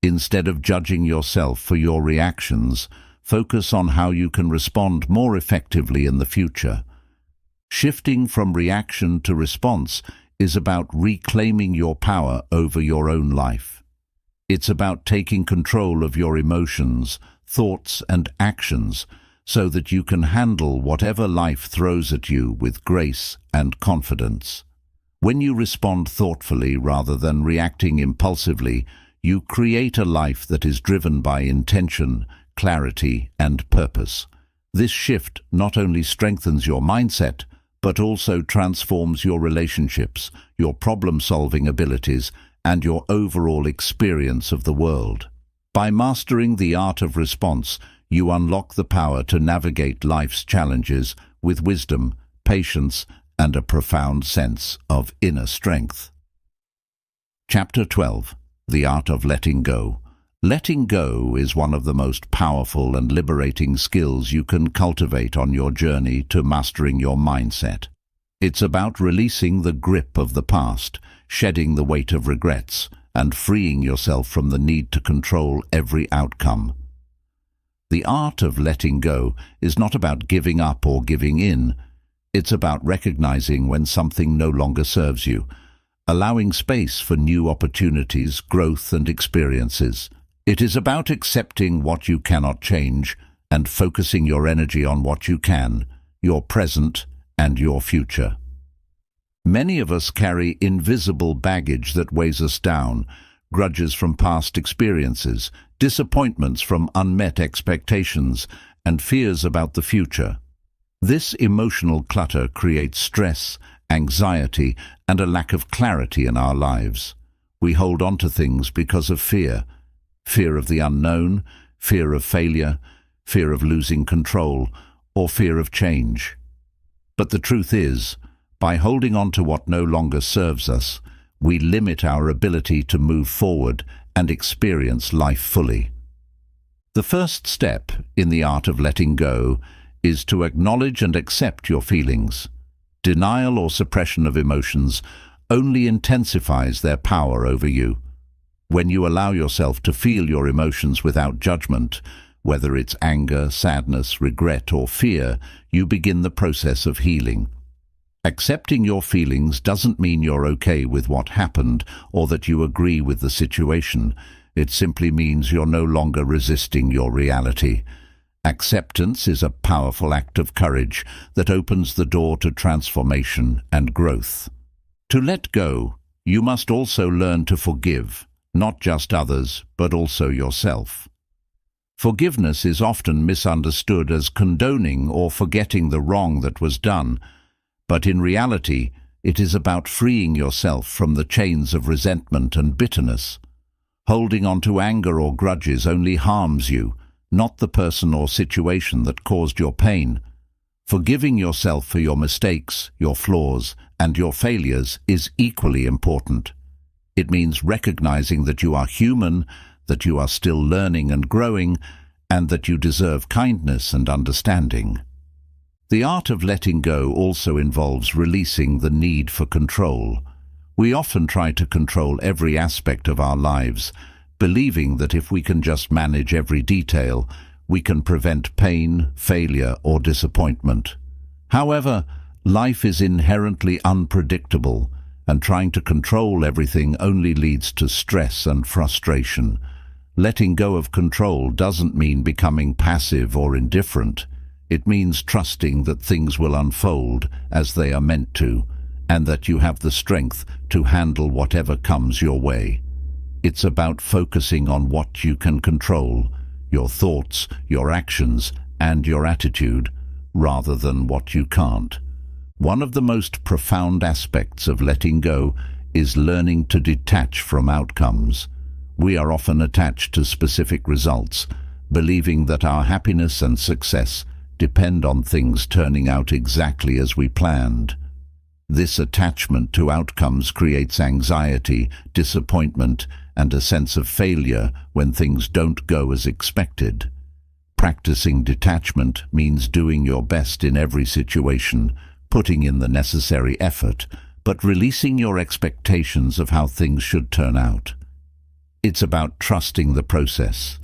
Instead of judging yourself for your reactions, focus on how you can respond more effectively in the future. Shifting from reaction to response is about reclaiming your power over your own life. It's about taking control of your emotions, thoughts, and actions so that you can handle whatever life throws at you with grace and confidence. When you respond thoughtfully rather than reacting impulsively, you create a life that is driven by intention, clarity, and purpose. This shift not only strengthens your mindset, but also transforms your relationships, your problem-solving abilities, and your overall experience of the world. By mastering the art of response, you unlock the power to navigate life's challenges with wisdom, patience, and a profound sense of inner strength. Chapter 12. The Art of Letting Go. Letting go is one of the most powerful and liberating skills you can cultivate on your journey to mastering your mindset. It's about releasing the grip of the past, shedding the weight of regrets, and freeing yourself from the need to control every outcome. The art of letting go is not about giving up or giving in. It's about recognizing when something no longer serves you, allowing space for new opportunities, growth, and experiences. It is about accepting what you cannot change and focusing your energy on what you can, your present and your future. Many of us carry invisible baggage that weighs us down, grudges from past experiences, disappointments from unmet expectations, and fears about the future. This emotional clutter creates stress, anxiety, and a lack of clarity in our lives. We hold on to things because of fear. Fear of the unknown, fear of failure, fear of losing control, or fear of change. But the truth is, by holding on to what no longer serves us, we limit our ability to move forward and experience life fully. The first step in the art of letting go is to acknowledge and accept your feelings. Denial or suppression of emotions only intensifies their power over you. When you allow yourself to feel your emotions without judgment, whether it's anger, sadness, regret, or fear, you begin the process of healing. Accepting your feelings doesn't mean you're okay with what happened or that you agree with the situation. It simply means you're no longer resisting your reality. Acceptance is a powerful act of courage that opens the door to transformation and growth. To let go, you must also learn to forgive, not just others, but also yourself. Forgiveness is often misunderstood as condoning or forgetting the wrong that was done, but in reality, it is about freeing yourself from the chains of resentment and bitterness. Holding on to anger or grudges only harms you, not the person or situation that caused your pain. Forgiving yourself for your mistakes, your flaws, and your failures is equally important. It means recognizing that you are human, that you are still learning and growing, and that you deserve kindness and understanding. The art of letting go also involves releasing the need for control. We often try to control every aspect of our lives, believing that if we can just manage every detail, we can prevent pain, failure, or disappointment. However, life is inherently unpredictable, and trying to control everything only leads to stress and frustration. Letting go of control doesn't mean becoming passive or indifferent. It means trusting that things will unfold as they are meant to, and that you have the strength to handle whatever comes your way. It's about focusing on what you can control, your thoughts, your actions, and your attitude, rather than what you can't. One of the most profound aspects of letting go is learning to detach from outcomes. We are often attached to specific results, believing that our happiness and success depend on things turning out exactly as we planned. This attachment to outcomes creates anxiety, disappointment, and a sense of failure when things don't go as expected. Practicing detachment means doing your best in every situation, putting in the necessary effort, but releasing your expectations of how things should turn out. It's about trusting the process,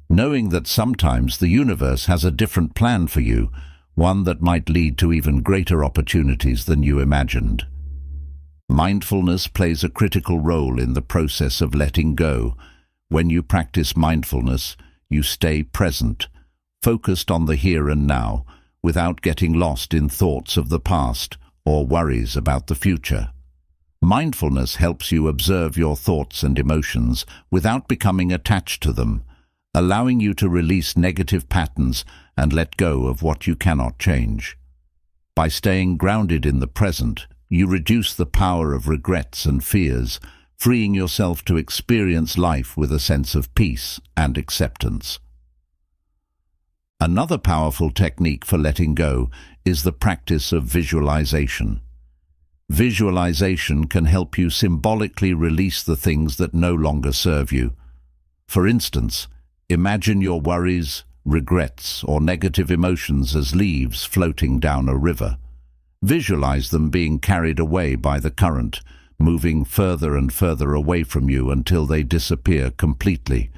knowing that sometimes the universe has a different plan for you, one that might lead to even greater opportunities than you imagined. Mindfulness plays a critical role in the process of letting go. When you practice mindfulness, you stay present, focused on the here and now, without getting lost in thoughts of the past or worries about the future. Mindfulness helps you observe your thoughts and emotions without becoming attached to them, allowing you to release negative patterns and let go of what you cannot change. By staying grounded in the present, you reduce the power of regrets and fears, freeing yourself to experience life with a sense of peace and acceptance. Another powerful technique for letting go is the practice of visualization. Visualization can help you symbolically release the things that no longer serve you. For instance, imagine your worries, regrets, or negative emotions as leaves floating down a river. Visualize them being carried away by the current, moving further and further away from you until they disappear completely.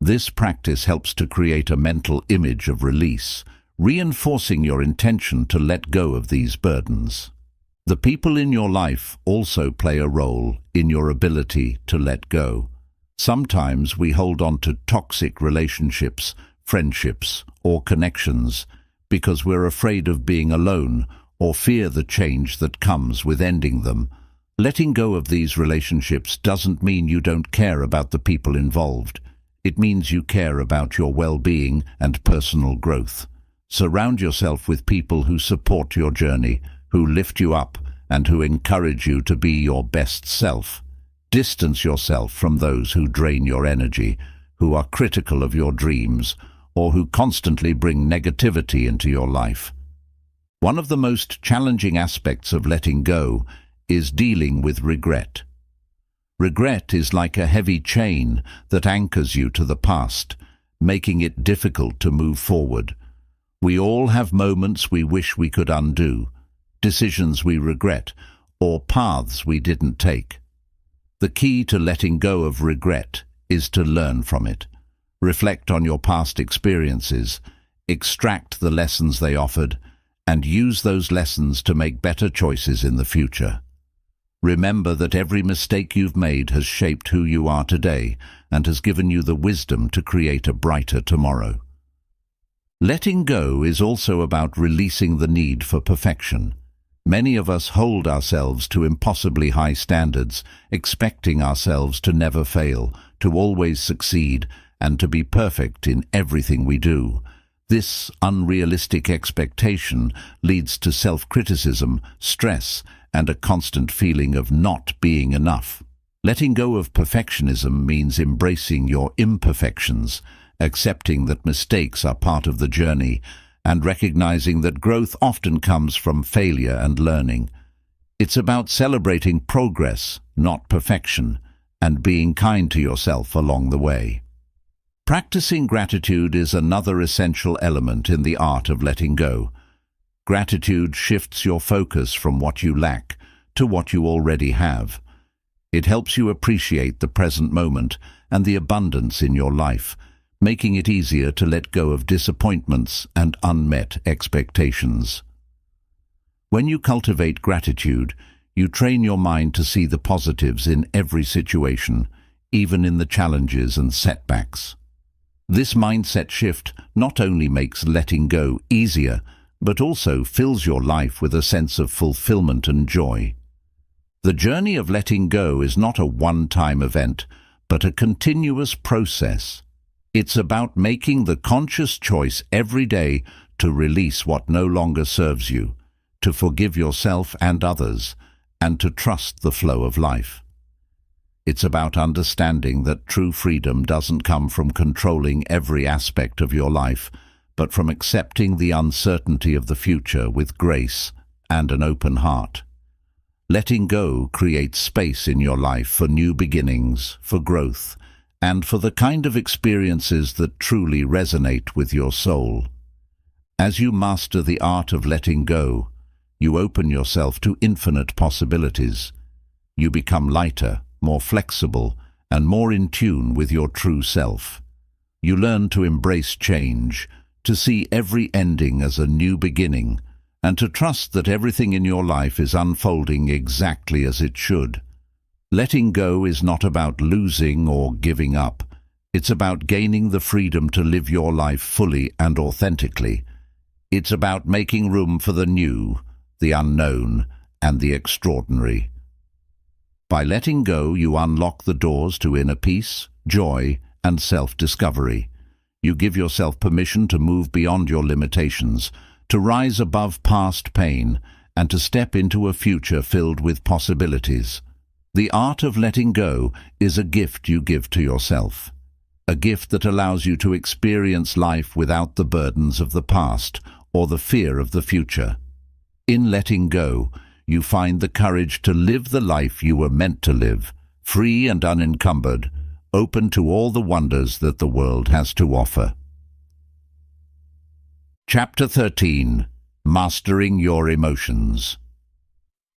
This practice helps to create a mental image of release, reinforcing your intention to let go of these burdens. The people in your life also play a role in your ability to let go. Sometimes we hold on to toxic relationships, friendships, or connections because we're afraid of being alone or fear the change that comes with ending them. Letting go of these relationships doesn't mean you don't care about the people involved. It means you care about your well-being and personal growth. Surround yourself with people who support your journey, who lift you up, and who encourage you to be your best self. Distance yourself from those who drain your energy, who are critical of your dreams, or who constantly bring negativity into your life. One of the most challenging aspects of letting go is dealing with regret. Regret is like a heavy chain that anchors you to the past, making it difficult to move forward. We all have moments we wish we could undo, decisions we regret, or paths we didn't take. The key to letting go of regret is to learn from it. Reflect on your past experiences, extract the lessons they offered, and use those lessons to make better choices in the future. Remember that every mistake you've made has shaped who you are today and has given you the wisdom to create a brighter tomorrow. Letting go is also about releasing the need for perfection. Many of us hold ourselves to impossibly high standards, expecting ourselves to never fail, to always succeed, and to be perfect in everything we do. This unrealistic expectation leads to self-criticism, stress, and a constant feeling of not being enough. Letting go of perfectionism means embracing your imperfections, accepting that mistakes are part of the journey, and recognizing that growth often comes from failure and learning. It's about celebrating progress, not perfection, and being kind to yourself along the way. Practicing gratitude is another essential element in the art of letting go. Gratitude shifts your focus from what you lack to what you already have. It helps you appreciate the present moment and the abundance in your life, making it easier to let go of disappointments and unmet expectations. When you cultivate gratitude, you train your mind to see the positives in every situation, even in the challenges and setbacks. This mindset shift not only makes letting go easier, but also fills your life with a sense of fulfillment and joy. The journey of letting go is not a one-time event, but a continuous process. It's about making the conscious choice every day to release what no longer serves you, to forgive yourself and others, and to trust the flow of life. It's about understanding that true freedom doesn't come from controlling every aspect of your life, but from accepting the uncertainty of the future with grace and an open heart. Letting go creates space in your life for new beginnings, for growth, and for the kind of experiences that truly resonate with your soul. As you master the art of letting go, you open yourself to infinite possibilities. You become lighter, more flexible, and more in tune with your true self. You learn to embrace change, to see every ending as a new beginning, and to trust that everything in your life is unfolding exactly as it should. Letting go is not about losing or giving up. It's about gaining the freedom to live your life fully and authentically. It's about making room for the new, the unknown, and the extraordinary. By letting go, you unlock the doors to inner peace, joy, and self-discovery. You give yourself permission to move beyond your limitations, to rise above past pain, and to step into a future filled with possibilities. The art of letting go is a gift you give to yourself, a gift that allows you to experience life without the burdens of the past or the fear of the future. In letting go, you find the courage to live the life you were meant to live, free and unencumbered, open to all the wonders that the world has to offer. Chapter 13. Mastering Your Emotions.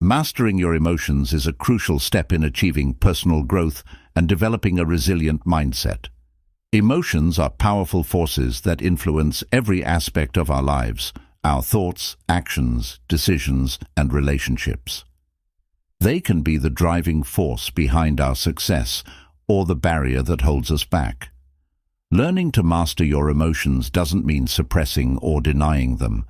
Mastering your emotions is a crucial step in achieving personal growth and developing a resilient mindset. Emotions are powerful forces that influence every aspect of our lives, our thoughts, actions, decisions, and relationships. They can be the driving force behind our success or the barrier that holds us back. Learning to master your emotions doesn't mean suppressing or denying them.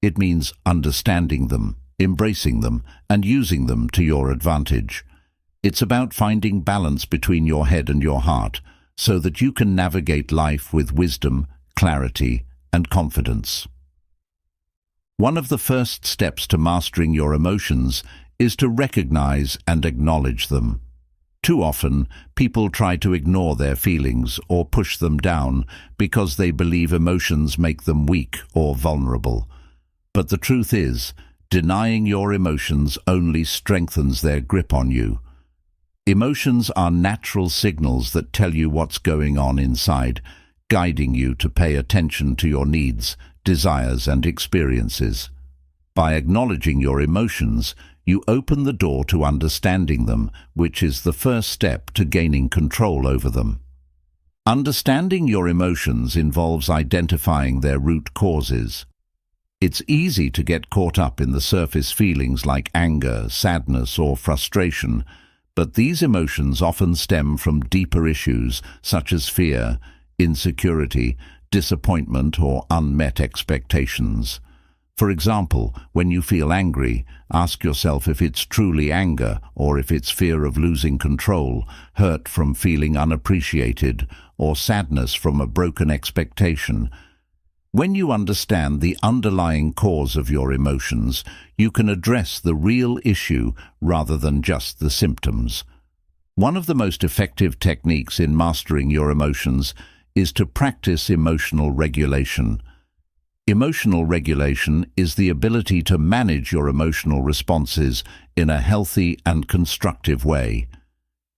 It means understanding them, embracing them, and using them to your advantage. It's about finding balance between your head and your heart so that you can navigate life with wisdom, clarity, and confidence. One of the first steps to mastering your emotions is to recognize and acknowledge them. Too often, people try to ignore their feelings or push them down because they believe emotions make them weak or vulnerable. But the truth is, denying your emotions only strengthens their grip on you. Emotions are natural signals that tell you what's going on inside, guiding you to pay attention to your needs, desires, and experiences. By acknowledging your emotions, you open the door to understanding them, which is the first step to gaining control over them. Understanding your emotions involves identifying their root causes. It's easy to get caught up in the surface feelings like anger, sadness, or frustration, but these emotions often stem from deeper issues such as fear, insecurity, disappointment, or unmet expectations. For example, when you feel angry, ask yourself if it's truly anger or if it's fear of losing control, hurt from feeling unappreciated, or sadness from a broken expectation. When you understand the underlying cause of your emotions, you can address the real issue rather than just the symptoms. One of the most effective techniques in mastering your emotions is to practice emotional regulation. Emotional regulation is the ability to manage your emotional responses in a healthy and constructive way.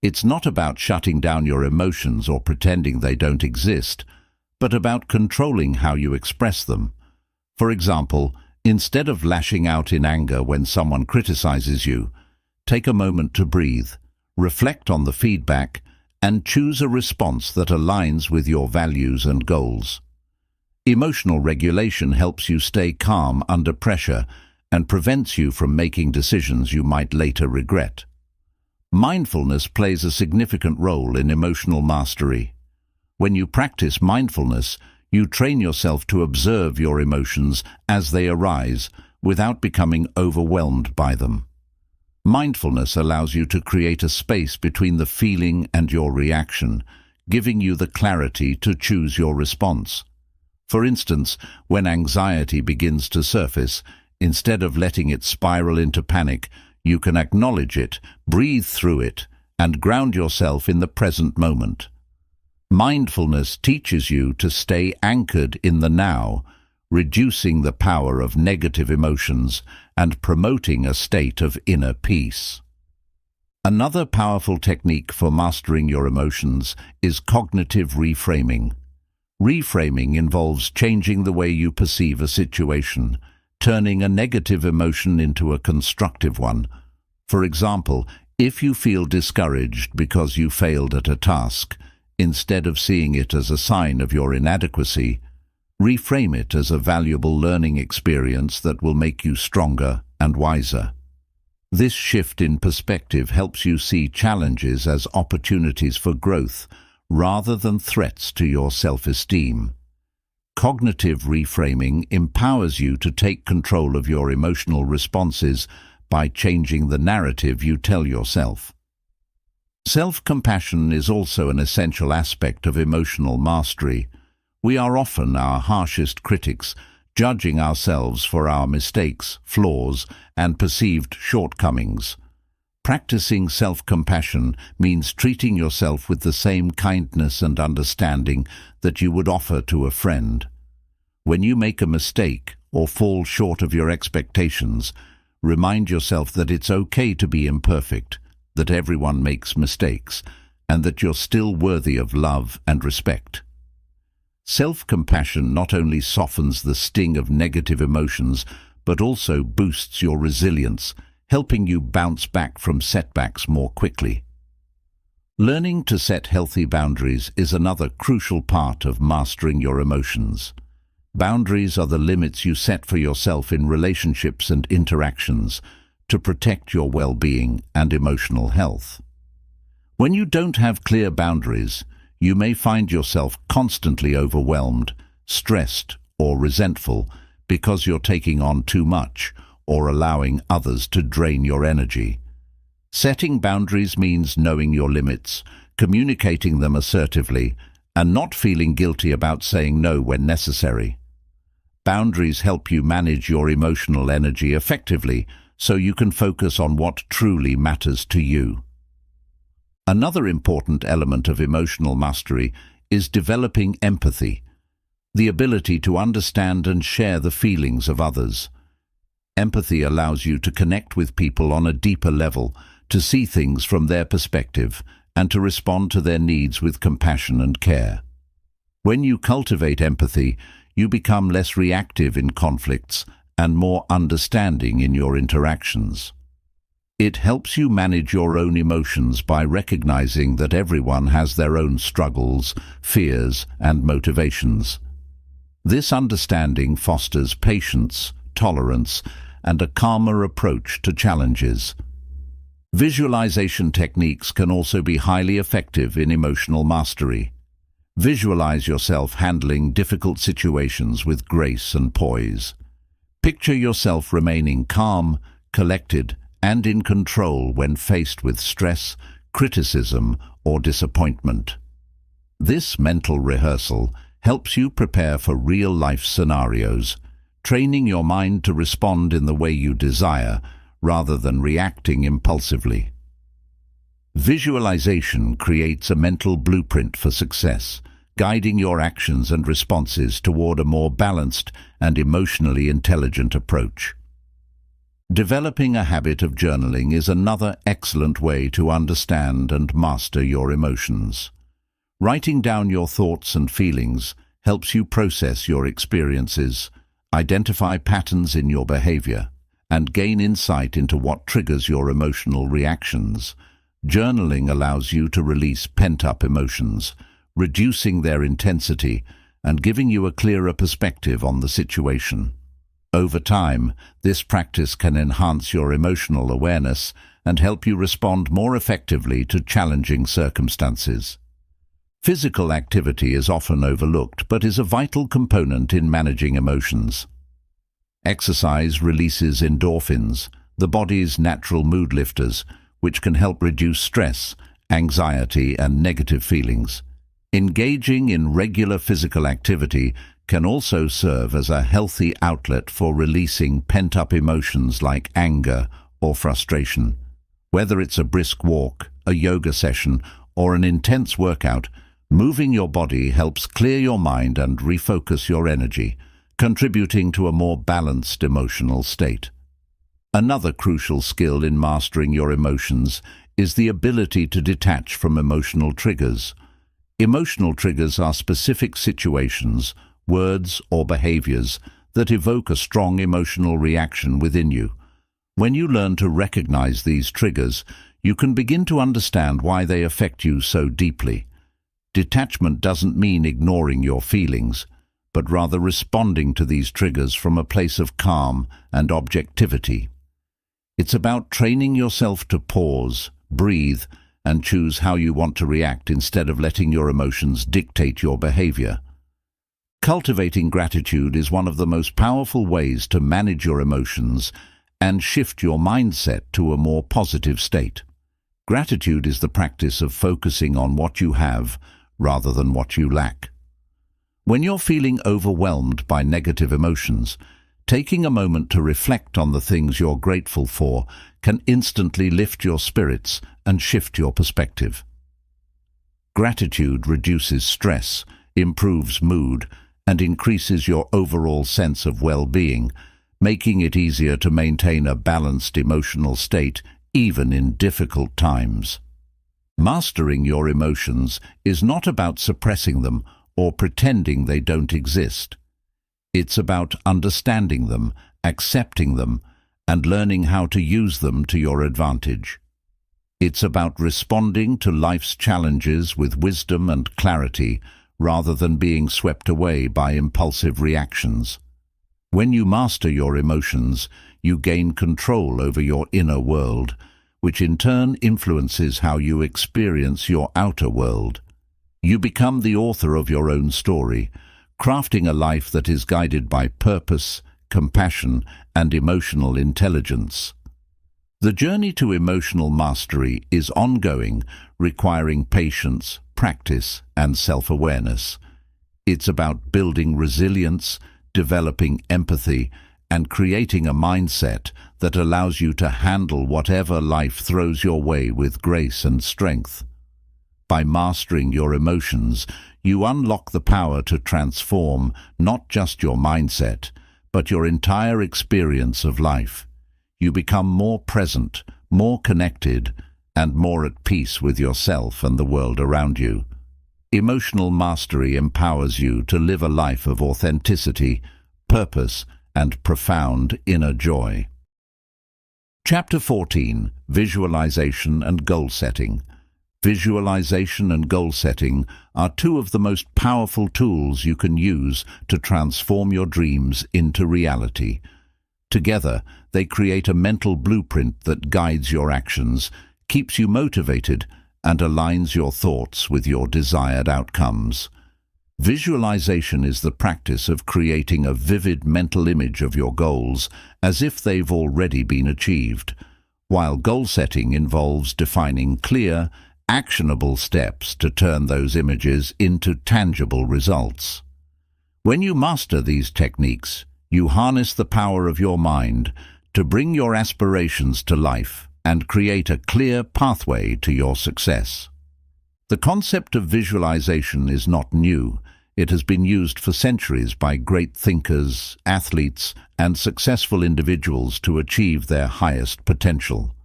It's not about shutting down your emotions or pretending they don't exist, but about controlling how you express them. For example, instead of lashing out in anger when someone criticizes you, take a moment to breathe, reflect on the feedback, and choose a response that aligns with your values and goals. Emotional regulation helps you stay calm under pressure and prevents you from making decisions you might later regret. Mindfulness plays a significant role in emotional mastery. When you practice mindfulness, you train yourself to observe your emotions as they arise without becoming overwhelmed by them. Mindfulness allows you to create a space between the feeling and your reaction, giving you the clarity to choose your response. For instance, when anxiety begins to surface, Instead of letting it spiral into panic, you can acknowledge it, breathe through it, and ground yourself in the present moment. Mindfulness teaches you to stay anchored in the now, reducing the power of negative emotions and promoting a state of inner peace. Another powerful technique for mastering your emotions is cognitive reframing. Reframing involves changing the way you perceive a situation, turning a negative emotion into a constructive one. For example, if you feel discouraged because you failed at a task, instead of seeing it as a sign of your inadequacy, reframe it as a valuable learning experience that will make you stronger and wiser. This shift in perspective helps you see challenges as opportunities for growth rather than threats to your self-esteem. Cognitive reframing empowers you to take control of your emotional responses by changing the narrative you tell yourself. Self-compassion is also an essential aspect of emotional mastery. We are often our harshest critics, judging ourselves for our mistakes, flaws, and perceived shortcomings. Practicing self-compassion means treating yourself with the same kindness and understanding that you would offer to a friend. When you make a mistake or fall short of your expectations, remind yourself that it's okay to be imperfect, that everyone makes mistakes, and that you're still worthy of love and respect. Self-compassion not only softens the sting of negative emotions, but also boosts your resilience, helping you bounce back from setbacks more quickly. Learning to set healthy boundaries is another crucial part of mastering your emotions. Boundaries are the limits you set for yourself in relationships and interactions to protect your well-being and emotional health. When you don't have clear boundaries, you may find yourself constantly overwhelmed, stressed, or resentful because you're taking on too much or allowing others to drain your energy. Setting boundaries means knowing your limits, communicating them assertively, and not feeling guilty about saying no when necessary. Boundaries help you manage your emotional energy effectively so you can focus on what truly matters to you. Another important element of emotional mastery is developing empathy, the ability to understand and share the feelings of others. Empathy allows you to connect with people on a deeper level, to see things from their perspective, and to respond to their needs with compassion and care. When you cultivate empathy, you become less reactive in conflicts and more understanding in your interactions. It helps you manage your own emotions by recognizing that everyone has their own struggles, fears, and motivations. This understanding fosters patience, tolerance, and a calmer approach to challenges. Visualization techniques can also be highly effective in emotional mastery. Visualize yourself handling difficult situations with grace and poise. Picture yourself remaining calm, collected, and in control when faced with stress, criticism, or disappointment. This mental rehearsal helps you prepare for real-life scenarios, training your mind to respond in the way you desire rather than reacting impulsively. Visualization creates a mental blueprint for success, guiding your actions and responses toward a more balanced and emotionally intelligent approach. Developing a habit of journaling is another excellent way to understand and master your emotions. Writing down your thoughts and feelings helps you process your experiences, identify patterns in your behavior, and gain insight into what triggers your emotional reactions. Journaling allows you to release pent-up emotions, reducing their intensity and giving you a clearer perspective on the situation. Over time, this practice can enhance your emotional awareness and help you respond more effectively to challenging circumstances. Physical activity is often overlooked but is a vital component in managing emotions. Exercise releases endorphins, the body's natural mood lifters, which can help reduce stress, anxiety, and negative feelings. Engaging in regular physical activity can also serve as a healthy outlet for releasing pent-up emotions like anger or frustration. Whether it's a brisk walk, a yoga session, or an intense workout, moving your body helps clear your mind and refocus your energy, contributing to a more balanced emotional state. Another crucial skill in mastering your emotions is the ability to detach from emotional triggers. Emotional triggers are specific situations, words, or behaviors that evoke a strong emotional reaction within you. When you learn to recognize these triggers, you can begin to understand why they affect you so deeply. Detachment doesn't mean ignoring your feelings, but rather responding to these triggers from a place of calm and objectivity. It's about training yourself to pause, breathe, and choose how you want to react instead of letting your emotions dictate your behavior. Cultivating gratitude is one of the most powerful ways to manage your emotions and shift your mindset to a more positive state. Gratitude is the practice of focusing on what you have rather than what you lack. When you're feeling overwhelmed by negative emotions, taking a moment to reflect on the things you're grateful for can instantly lift your spirits and shift your perspective. Gratitude reduces stress, improves mood, and increases your overall sense of well-being, making it easier to maintain a balanced emotional state even in difficult times. Mastering your emotions is not about suppressing them or pretending they don't exist. It's about understanding them, accepting them, and learning how to use them to your advantage. It's about responding to life's challenges with wisdom and clarity rather than being swept away by impulsive reactions. When you master your emotions, you gain control over your inner world, which in turn influences how you experience your outer world. You become the author of your own story, crafting a life that is guided by purpose, compassion, and emotional intelligence. The journey to emotional mastery is ongoing, requiring patience, practice, and self-awareness. It's about building resilience, developing empathy, and creating a mindset that allows you to handle whatever life throws your way with grace and strength. By mastering your emotions, you unlock the power to transform not just your mindset, but your entire experience of life. You become more present, more connected, and more at peace with yourself and the world around you. Emotional mastery empowers you to live a life of authenticity, purpose, and profound inner joy. Chapter 14. Visualization and Goal Setting. Visualization and goal setting are two of the most powerful tools you can use to transform your dreams into reality. Together, they create a mental blueprint that guides your actions, keeps you motivated, and aligns your thoughts with your desired outcomes. Visualization is the practice of creating a vivid mental image of your goals as if they've already been achieved, while goal setting involves defining clear, actionable steps to turn those images into tangible results. When you master these techniques, you harness the power of your mind to bring your aspirations to life and create a clear pathway to your success. The concept of visualization is not new. It has been used for centuries by great thinkers, athletes, and successful individuals to achieve their highest potential.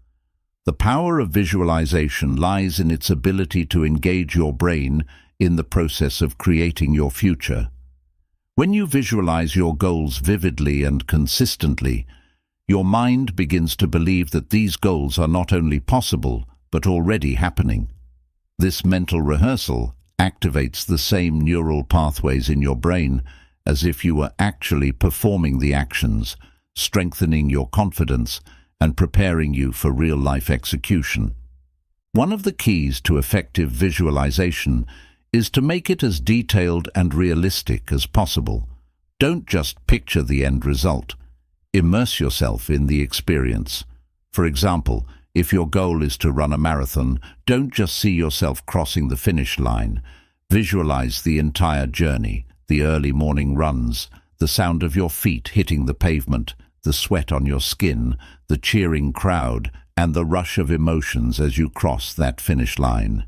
The power of visualization lies in its ability to engage your brain in the process of creating your future. When you visualize your goals vividly and consistently, your mind begins to believe that these goals are not only possible, but already happening. This mental rehearsal activates the same neural pathways in your brain as if you were actually performing the actions, strengthening your confidence and preparing you for real-life execution. One of the keys to effective visualization is to make it as detailed and realistic as possible. Don't just picture the end result. Immerse yourself in the experience. For example, if your goal is to run a marathon, don't just see yourself crossing the finish line. Visualize the entire journey, the early morning runs, the sound of your feet hitting the pavement, the sweat on your skin, the cheering crowd, and the rush of emotions as you cross that finish line.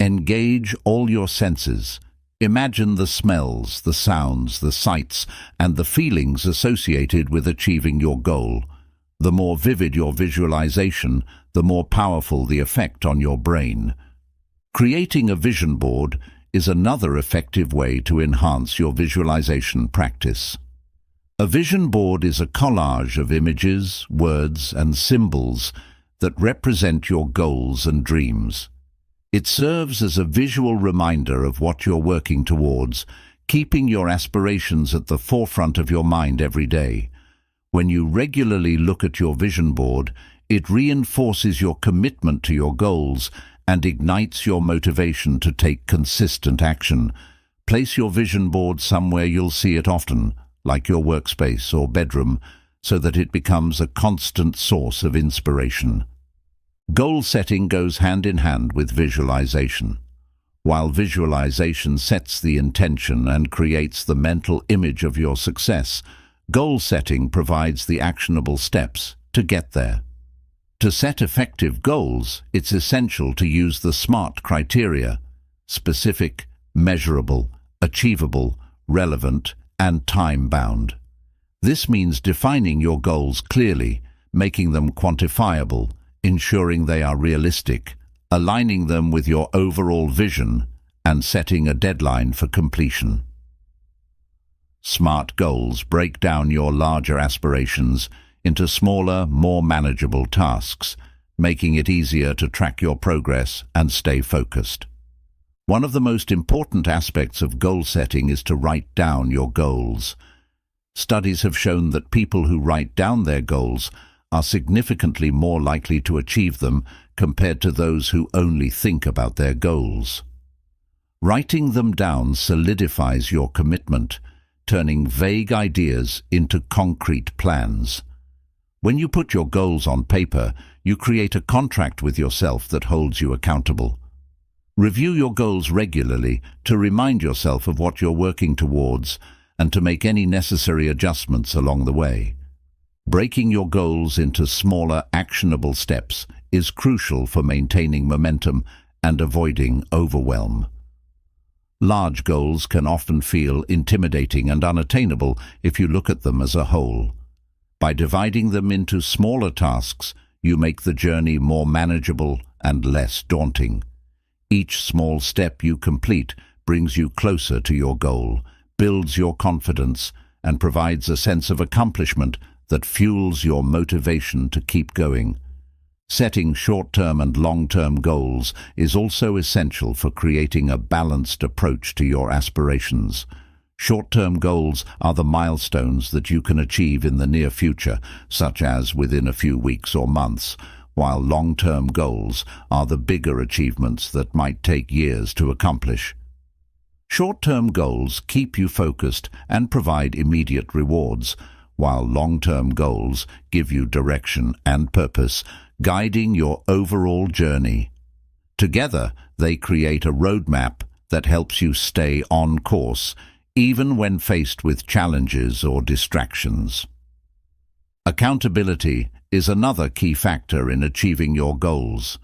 Engage all your senses. Imagine the smells, the sounds, the sights, and the feelings associated with achieving your goal. The more vivid your visualization, the more powerful the effect on your brain. Creating a vision board is another effective way to enhance your visualization practice. A vision board is a collage of images, words, and symbols that represent your goals and dreams. It serves as a visual reminder of what you're working towards, keeping your aspirations at the forefront of your mind every day. When you regularly look at your vision board, it reinforces your commitment to your goals and ignites your motivation to take consistent action. Place your vision board somewhere you'll see it often, like your workspace or bedroom, so that it becomes a constant source of inspiration. Goal setting goes hand in hand with visualization. While visualization sets the intention and creates the mental image of your success, goal setting provides the actionable steps to get there. To set effective goals, it's essential to use the SMART criteria: specific, measurable, achievable, relevant, and time-bound. This means defining your goals clearly, making them quantifiable, ensuring they are realistic, aligning them with your overall vision, and setting a deadline for completion. SMART goals break down your larger aspirations into smaller, more manageable tasks, making it easier to track your progress and stay focused. One of the most important aspects of goal setting is to write down your goals. Studies have shown that people who write down their goals are significantly more likely to achieve them compared to those who only think about their goals. Writing them down solidifies your commitment, turning vague ideas into concrete plans. When you put your goals on paper, you create a contract with yourself that holds you accountable. Review your goals regularly to remind yourself of what you're working towards and to make any necessary adjustments along the way. Breaking your goals into smaller, actionable steps is crucial for maintaining momentum and avoiding overwhelm. Large goals can often feel intimidating and unattainable if you look at them as a whole. By dividing them into smaller tasks, you make the journey more manageable and less daunting. Each small step you complete brings you closer to your goal, builds your confidence, and provides a sense of accomplishment that fuels your motivation to keep going. Setting short-term and long-term goals is also essential for creating a balanced approach to your aspirations. Short-term goals are the milestones that you can achieve in the near future, such as within a few weeks or months, while long-term goals are the bigger achievements that might take years to accomplish. Short-term goals keep you focused and provide immediate rewards, while long-term goals give you direction and purpose, guiding your overall journey. Together, they create a roadmap that helps you stay on course, even when faced with challenges or distractions. Accountability is another key factor in achieving your goals.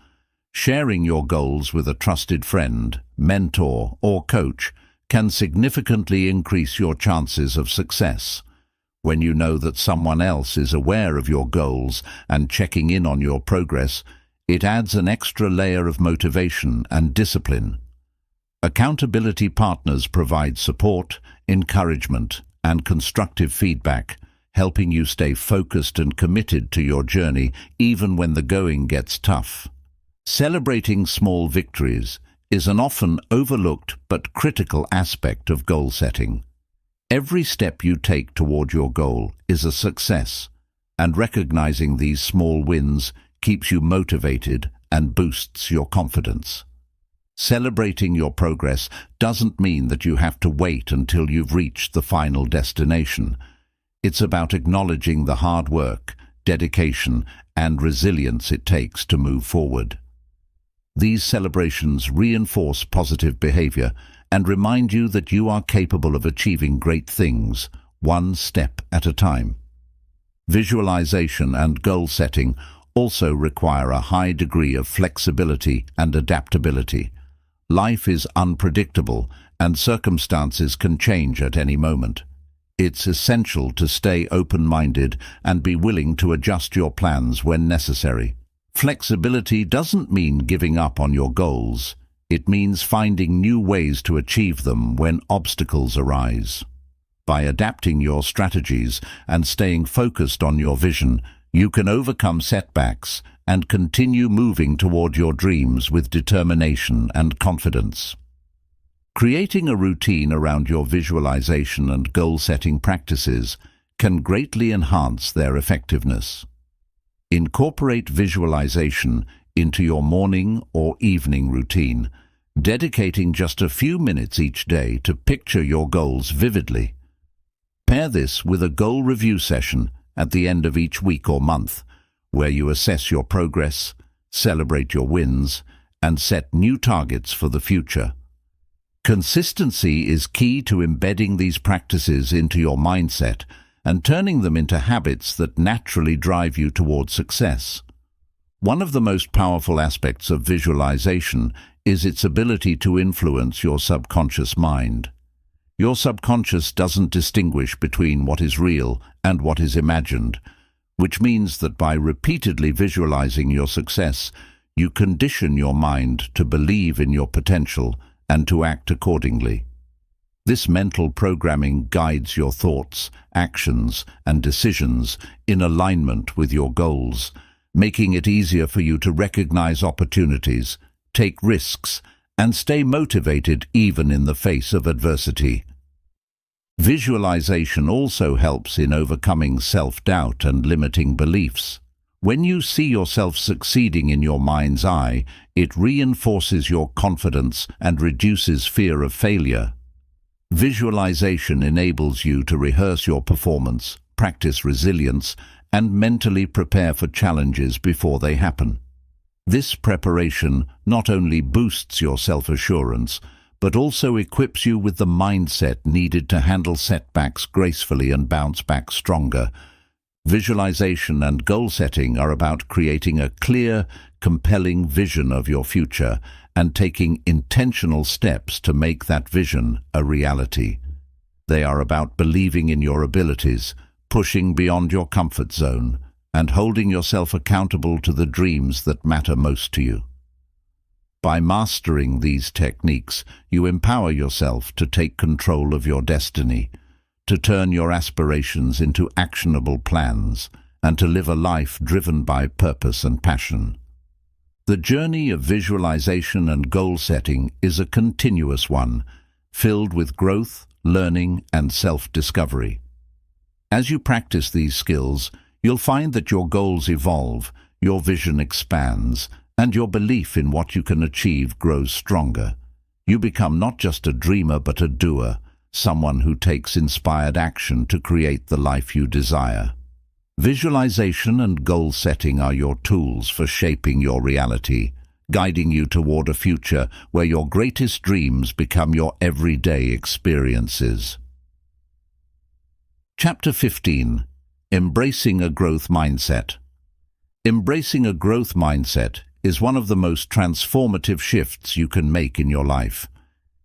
Sharing your goals with a trusted friend, mentor, or coach can significantly increase your chances of success. When you know that someone else is aware of your goals and checking in on your progress, it adds an extra layer of motivation and discipline. Accountability partners provide support, encouragement, and constructive feedback, helping you stay focused and committed to your journey even when the going gets tough. Celebrating small victories is an often overlooked but critical aspect of goal setting. Every step you take toward your goal is a success, and recognizing these small wins keeps you motivated and boosts your confidence. Celebrating your progress doesn't mean that you have to wait until you've reached the final destination. It's about acknowledging the hard work, dedication, and resilience it takes to move forward. These celebrations reinforce positive behavior and remind you that you are capable of achieving great things, one step at a time. Visualization and goal setting also require a high degree of flexibility and adaptability. Life is unpredictable, and circumstances can change at any moment. It's essential to stay open-minded and be willing to adjust your plans when necessary. Flexibility doesn't mean giving up on your goals. It means finding new ways to achieve them when obstacles arise. By adapting your strategies and staying focused on your vision, you can overcome setbacks and continue moving toward your dreams with determination and confidence. Creating a routine around your visualization and goal-setting practices can greatly enhance their effectiveness. Incorporate visualization into your morning or evening routine, dedicating just a few minutes each day to picture your goals vividly. Pair this with a goal review session at the end of each week or month, where you assess your progress, celebrate your wins, and set new targets for the future. Consistency is key to embedding these practices into your mindset and turning them into habits that naturally drive you toward success. One of the most powerful aspects of visualization is its ability to influence your subconscious mind. Your subconscious doesn't distinguish between what is real and what is imagined, which means that by repeatedly visualizing your success, you condition your mind to believe in your potential and to act accordingly. This mental programming guides your thoughts, actions, and decisions in alignment with your goals, making it easier for you to recognize opportunities, take risks, and stay motivated even in the face of adversity. Visualization also helps in overcoming self-doubt and limiting beliefs. When you see yourself succeeding in your mind's eye, it reinforces your confidence and reduces fear of failure. Visualization enables you to rehearse your performance, practice resilience, and mentally prepare for challenges before they happen. This preparation not only boosts your self-assurance, but also equips you with the mindset needed to handle setbacks gracefully and bounce back stronger. Visualization and goal setting are about creating a clear, compelling vision of your future and taking intentional steps to make that vision a reality. They are about believing in your abilities, pushing beyond your comfort zone, and holding yourself accountable to the dreams that matter most to you. By mastering these techniques, you empower yourself to take control of your destiny, to turn your aspirations into actionable plans, and to live a life driven by purpose and passion. The journey of visualization and goal setting is a continuous one, filled with growth, learning, and self-discovery. As you practice these skills, you'll find that your goals evolve, your vision expands, and your belief in what you can achieve grows stronger. You become not just a dreamer but a doer, someone who takes inspired action to create the life you desire. Visualization and goal setting are your tools for shaping your reality, guiding you toward a future where your greatest dreams become your everyday experiences. Chapter 15. Embracing a Growth Mindset. Embracing a growth mindset is one of the most transformative shifts you can make in your life.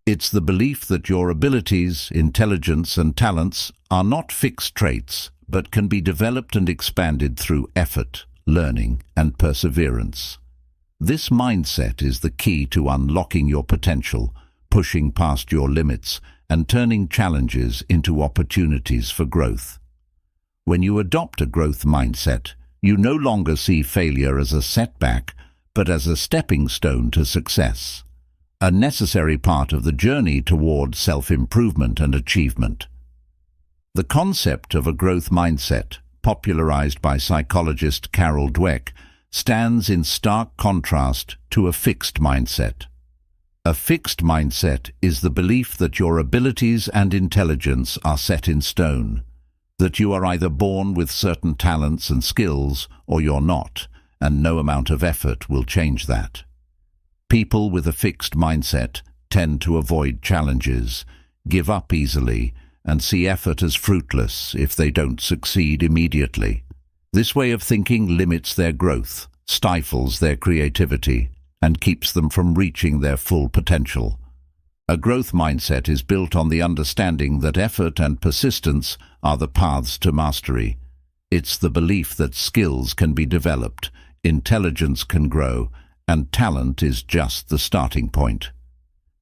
It's the belief that your abilities, intelligence, and talents are not fixed traits, but can be developed and expanded through effort, learning, and perseverance. This mindset is the key to unlocking your potential, pushing past your limits, and turning challenges into opportunities for growth. When you adopt a growth mindset, you no longer see failure as a setback, but as a stepping stone to success, a necessary part of the journey toward self-improvement and achievement. The concept of a growth mindset, popularized by psychologist Carol Dweck, stands in stark contrast to a fixed mindset. A fixed mindset is the belief that your abilities and intelligence are set in stone, that you are either born with certain talents and skills or you're not, and no amount of effort will change that. People with a fixed mindset tend to avoid challenges, give up easily, and see effort as fruitless if they don't succeed immediately. This way of thinking limits their growth, stifles their creativity, and keeps them from reaching their full potential. A growth mindset is built on the understanding that effort and persistence are the paths to mastery. It's the belief that skills can be developed, intelligence can grow, and talent is just the starting point.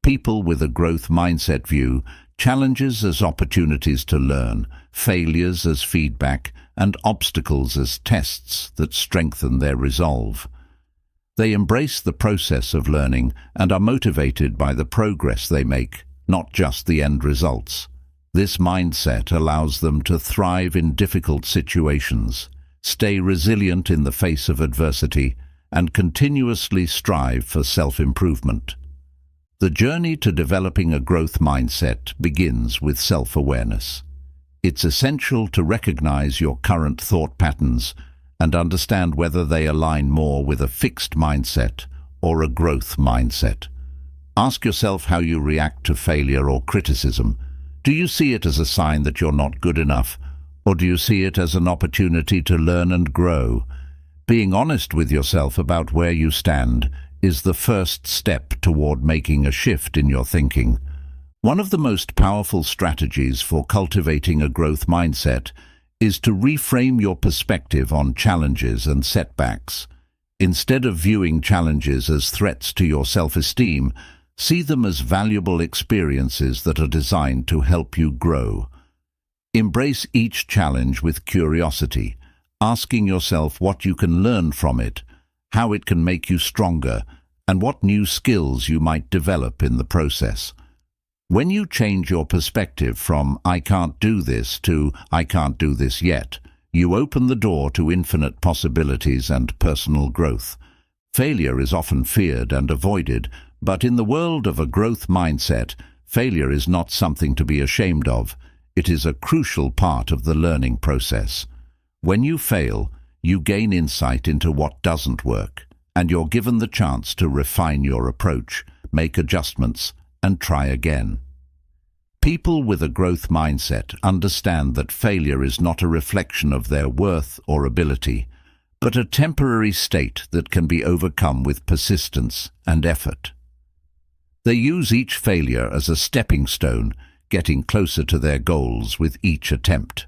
People with a growth mindset view challenges as opportunities to learn, failures as feedback, and obstacles as tests that strengthen their resolve. They embrace the process of learning and are motivated by the progress they make, not just the end results. This mindset allows them to thrive in difficult situations, stay resilient in the face of adversity, and continuously strive for self-improvement. The journey to developing a growth mindset begins with self-awareness. It's essential to recognize your current thought patterns and understand whether they align more with a fixed mindset or a growth mindset. Ask yourself how you react to failure or criticism. Do you see it as a sign that you're not good enough, or do you see it as an opportunity to learn and grow? Being honest with yourself about where you stand is the first step toward making a shift in your thinking. One of the most powerful strategies for cultivating a growth mindset is to reframe your perspective on challenges and setbacks. Instead of viewing challenges as threats to your self-esteem, see them as valuable experiences that are designed to help you grow. Embrace each challenge with curiosity, asking yourself what you can learn from it, how it can make you stronger, and what new skills you might develop in the process. When you change your perspective from "I can't do this" to "I can't do this yet," you open the door to infinite possibilities and personal growth. Failure is often feared and avoided, but in the world of a growth mindset, failure is not something to be ashamed of. It is a crucial part of the learning process. When you fail, you gain insight into what doesn't work, and you're given the chance to refine your approach, make adjustments, and try again. People with a growth mindset understand that failure is not a reflection of their worth or ability, but a temporary state that can be overcome with persistence and effort. They use each failure as a stepping stone, getting closer to their goals with each attempt.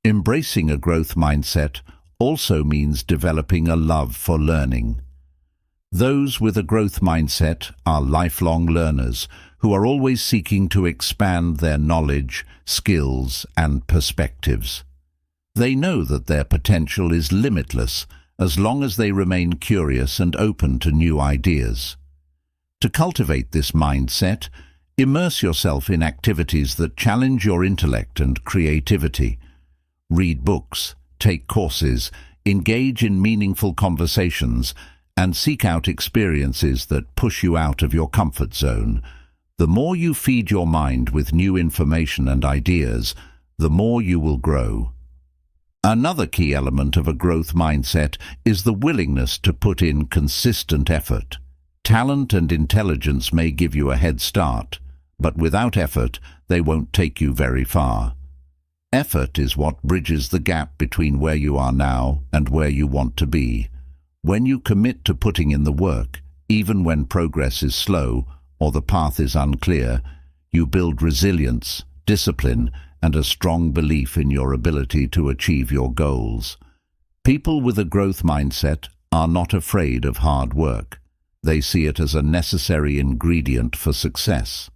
Embracing a growth mindset also means developing a love for learning. Those with a growth mindset are lifelong learners who are always seeking to expand their knowledge, skills, and perspectives. They know that their potential is limitless as long as they remain curious and open to new ideas. To cultivate this mindset, immerse yourself in activities that challenge your intellect and creativity. Read books, take courses, engage in meaningful conversations, and seek out experiences that push you out of your comfort zone. The more you feed your mind with new information and ideas, the more you will grow. Another key element of a growth mindset is the willingness to put in consistent effort. Talent and intelligence may give you a head start, but without effort, they won't take you very far. Effort is what bridges the gap between where you are now and where you want to be. When you commit to putting in the work, even when progress is slow or the path is unclear, you build resilience, discipline, and a strong belief in your ability to achieve your goals. People with a growth mindset are not afraid of hard work. They see it as a necessary ingredient for success.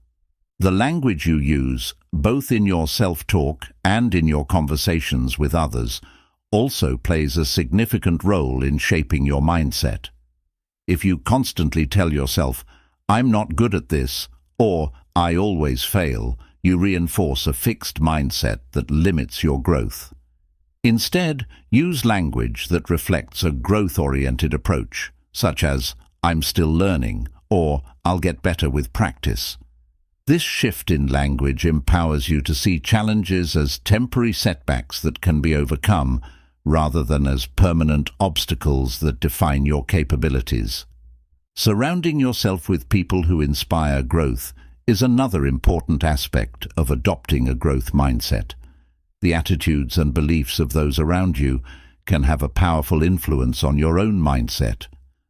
The language you use, both in your self-talk and in your conversations with others, also plays a significant role in shaping your mindset. If you constantly tell yourself, "I'm not good at this," or "I always fail," you reinforce a fixed mindset that limits your growth. Instead, use language that reflects a growth-oriented approach, such as "I'm still learning," or "I'll get better with practice." This shift in language empowers you to see challenges as temporary setbacks that can be overcome, rather than as permanent obstacles that define your capabilities. Surrounding yourself with people who inspire growth is another important aspect of adopting a growth mindset. The attitudes and beliefs of those around you can have a powerful influence on your own mindset.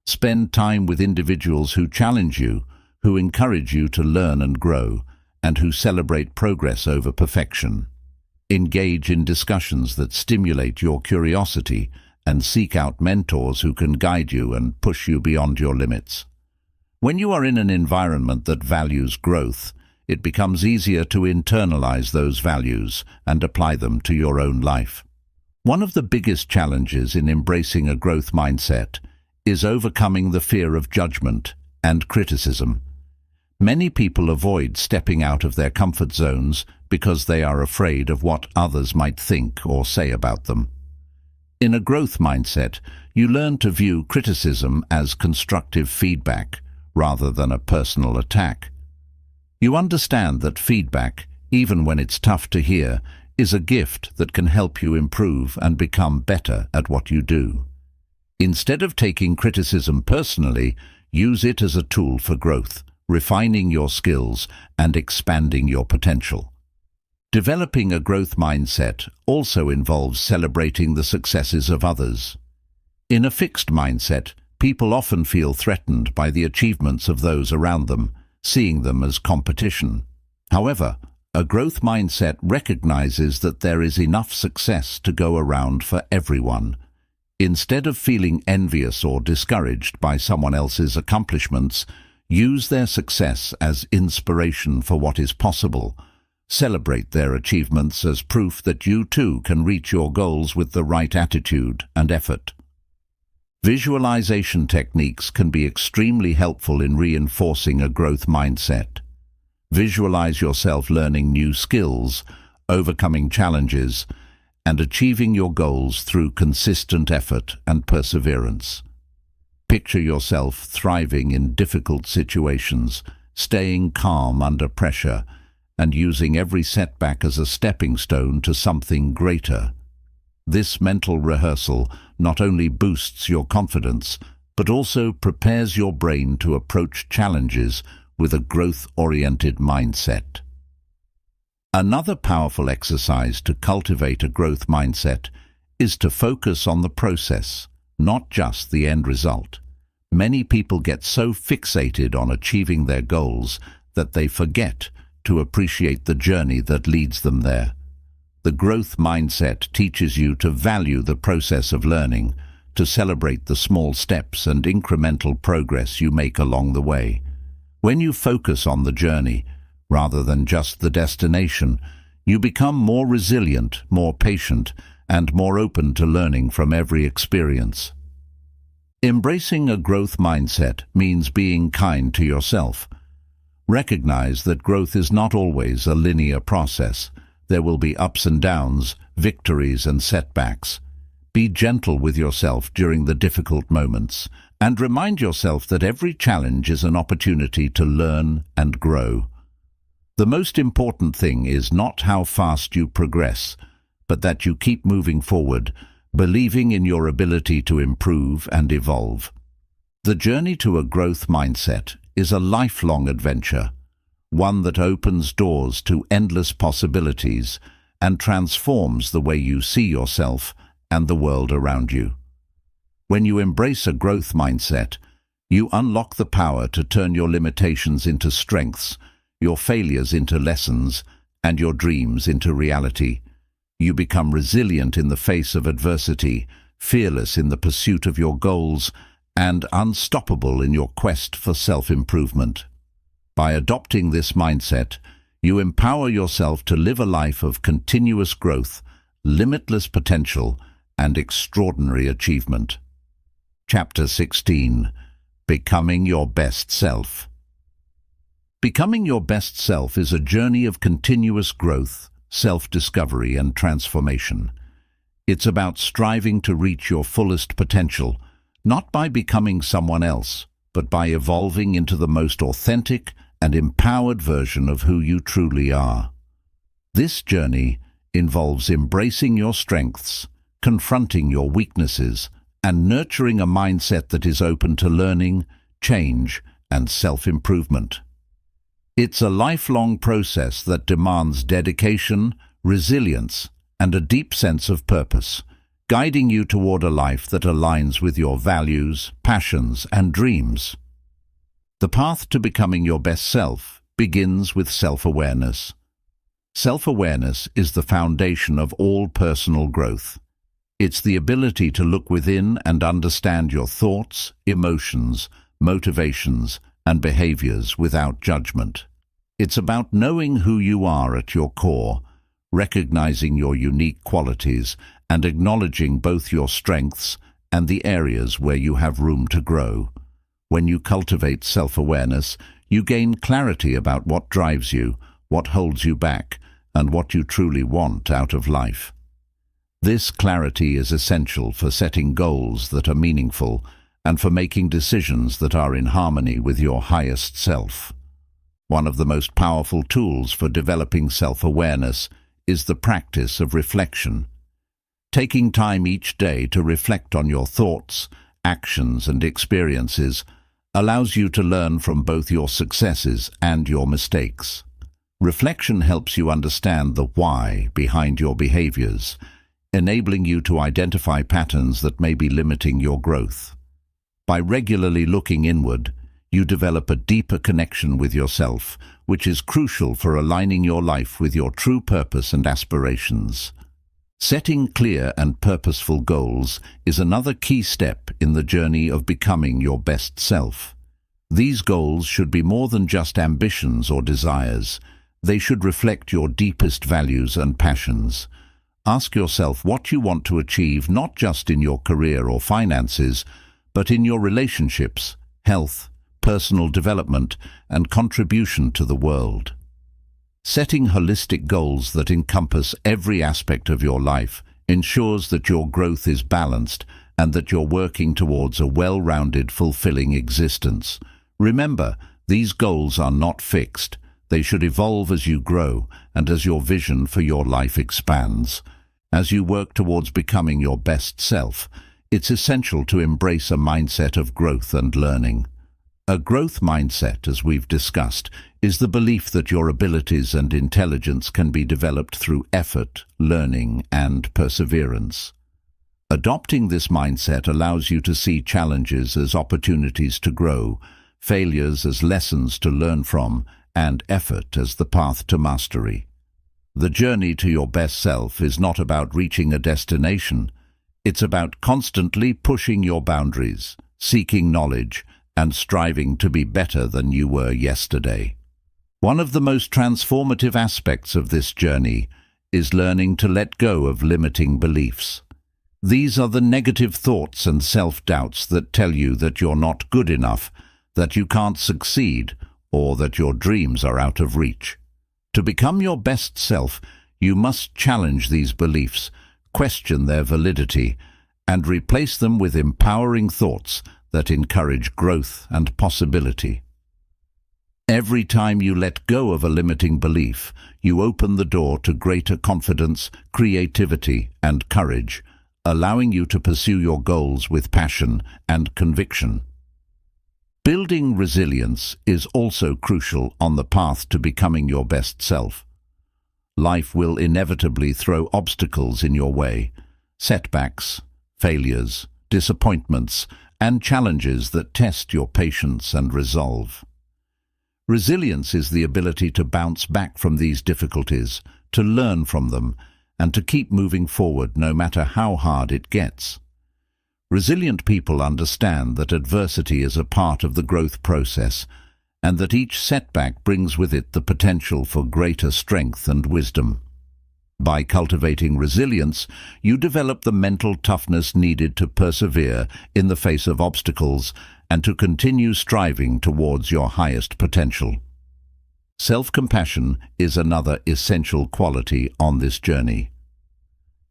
Spend time with individuals who challenge you, who encourage you to learn and grow, and who celebrate progress over perfection. Engage in discussions that stimulate your curiosity and seek out mentors who can guide you and push you beyond your limits. When you are in an environment that values growth, it becomes easier to internalize those values and apply them to your own life. One of the biggest challenges in embracing a growth mindset is overcoming the fear of judgment and criticism. Many people avoid stepping out of their comfort zones because they are afraid of what others might think or say about them. In a growth mindset, you learn to view criticism as constructive feedback rather than a personal attack. You understand that feedback, even when it's tough to hear, is a gift that can help you improve and become better at what you do. Instead of taking criticism personally, use it as a tool for growth, refining your skills and expanding your potential. Developing a growth mindset also involves celebrating the successes of others. In a fixed mindset, people often feel threatened by the achievements of those around them, seeing them as competition. However, a growth mindset recognizes that there is enough success to go around for everyone. Instead of feeling envious or discouraged by someone else's accomplishments, use their success as inspiration for what is possible. Celebrate their achievements as proof that you too can reach your goals with the right attitude and effort. Visualization techniques can be extremely helpful in reinforcing a growth mindset. Visualize yourself learning new skills, overcoming challenges, and achieving your goals through consistent effort and perseverance. Picture yourself thriving in difficult situations, staying calm under pressure, and using every setback as a stepping stone to something greater. This mental rehearsal not only boosts your confidence, but also prepares your brain to approach challenges with a growth-oriented mindset. Another powerful exercise to cultivate a growth mindset is to focus on the process, not just the end result. Many people get so fixated on achieving their goals that they forget to appreciate the journey that leads them there. The growth mindset teaches you to value the process of learning, to celebrate the small steps and incremental progress you make along the way. When you focus on the journey, rather than just the destination, you become more resilient, more patient, and more open to learning from every experience. Embracing a growth mindset means being kind to yourself. Recognize that growth is not always a linear process. There will be ups and downs, victories and setbacks. Be gentle with yourself during the difficult moments, and remind yourself that every challenge is an opportunity to learn and grow. The most important thing is not how fast you progress, but that you keep moving forward, believing in your ability to improve and evolve. The journey to a growth mindset is a lifelong adventure, one that opens doors to endless possibilities and transforms the way you see yourself and the world around you. When you embrace a growth mindset, you unlock the power to turn your limitations into strengths, your failures into lessons, and your dreams into reality. You become resilient in the face of adversity, fearless in the pursuit of your goals, and unstoppable in your quest for self-improvement. By adopting this mindset, you empower yourself to live a life of continuous growth, limitless potential, and extraordinary achievement. Chapter 16. Becoming Your Best Self. Becoming your best self is a journey of continuous growth, self-discovery, and transformation. It's about striving to reach your fullest potential, not by becoming someone else, but by evolving into the most authentic and empowered version of who you truly are. This journey involves embracing your strengths, confronting your weaknesses, and nurturing a mindset that is open to learning, change, and self-improvement. It's a lifelong process that demands dedication, resilience, and a deep sense of purpose, guiding you toward a life that aligns with your values, passions, and dreams. The path to becoming your best self begins with self-awareness. Self-awareness is the foundation of all personal growth. It's the ability to look within and understand your thoughts, emotions, motivations, and behaviors without judgment. It's about knowing who you are at your core, recognizing your unique qualities, and acknowledging both your strengths and the areas where you have room to grow. When you cultivate self-awareness, you gain clarity about what drives you, what holds you back, and what you truly want out of life. This clarity is essential for setting goals that are meaningful and for making decisions that are in harmony with your highest self. One of the most powerful tools for developing self-awareness is the practice of reflection. Taking time each day to reflect on your thoughts, actions, and experiences allows you to learn from both your successes and your mistakes. Reflection helps you understand the why behind your behaviors, enabling you to identify patterns that may be limiting your growth. By regularly looking inward, you develop a deeper connection with yourself, which is crucial for aligning your life with your true purpose and aspirations. Setting clear and purposeful goals is another key step in the journey of becoming your best self. These goals should be more than just ambitions or desires. They should reflect your deepest values and passions. Ask yourself what you want to achieve not just in your career or finances, but in your relationships, health, personal development, and contribution to the world. Setting holistic goals that encompass every aspect of your life ensures that your growth is balanced and that you're working towards a well-rounded, fulfilling existence. Remember, these goals are not fixed. They should evolve as you grow and as your vision for your life expands. As you work towards becoming your best self, it's essential to embrace a mindset of growth and learning. A growth mindset, as we've discussed, is the belief that your abilities and intelligence can be developed through effort, learning, and perseverance. Adopting this mindset allows you to see challenges as opportunities to grow, failures as lessons to learn from, and effort as the path to mastery. The journey to your best self is not about reaching a destination. It's about constantly pushing your boundaries, seeking knowledge, and striving to be better than you were yesterday. One of the most transformative aspects of this journey is learning to let go of limiting beliefs. These are the negative thoughts and self-doubts that tell you that you're not good enough, that you can't succeed, or that your dreams are out of reach. To become your best self, you must challenge these beliefs, question their validity, and replace them with empowering thoughts that encourage growth and possibility. Every time you let go of a limiting belief, you open the door to greater confidence, creativity, and courage, allowing you to pursue your goals with passion and conviction. Building resilience is also crucial on the path to becoming your best self. Life will inevitably throw obstacles in your way, setbacks, failures, disappointments, and challenges that test your patience and resolve. Resilience is the ability to bounce back from these difficulties, to learn from them, and to keep moving forward no matter how hard it gets. Resilient people understand that adversity is a part of the growth process, and that each setback brings with it the potential for greater strength and wisdom. By cultivating resilience, you develop the mental toughness needed to persevere in the face of obstacles and to continue striving towards your highest potential. Self-compassion is another essential quality on this journey.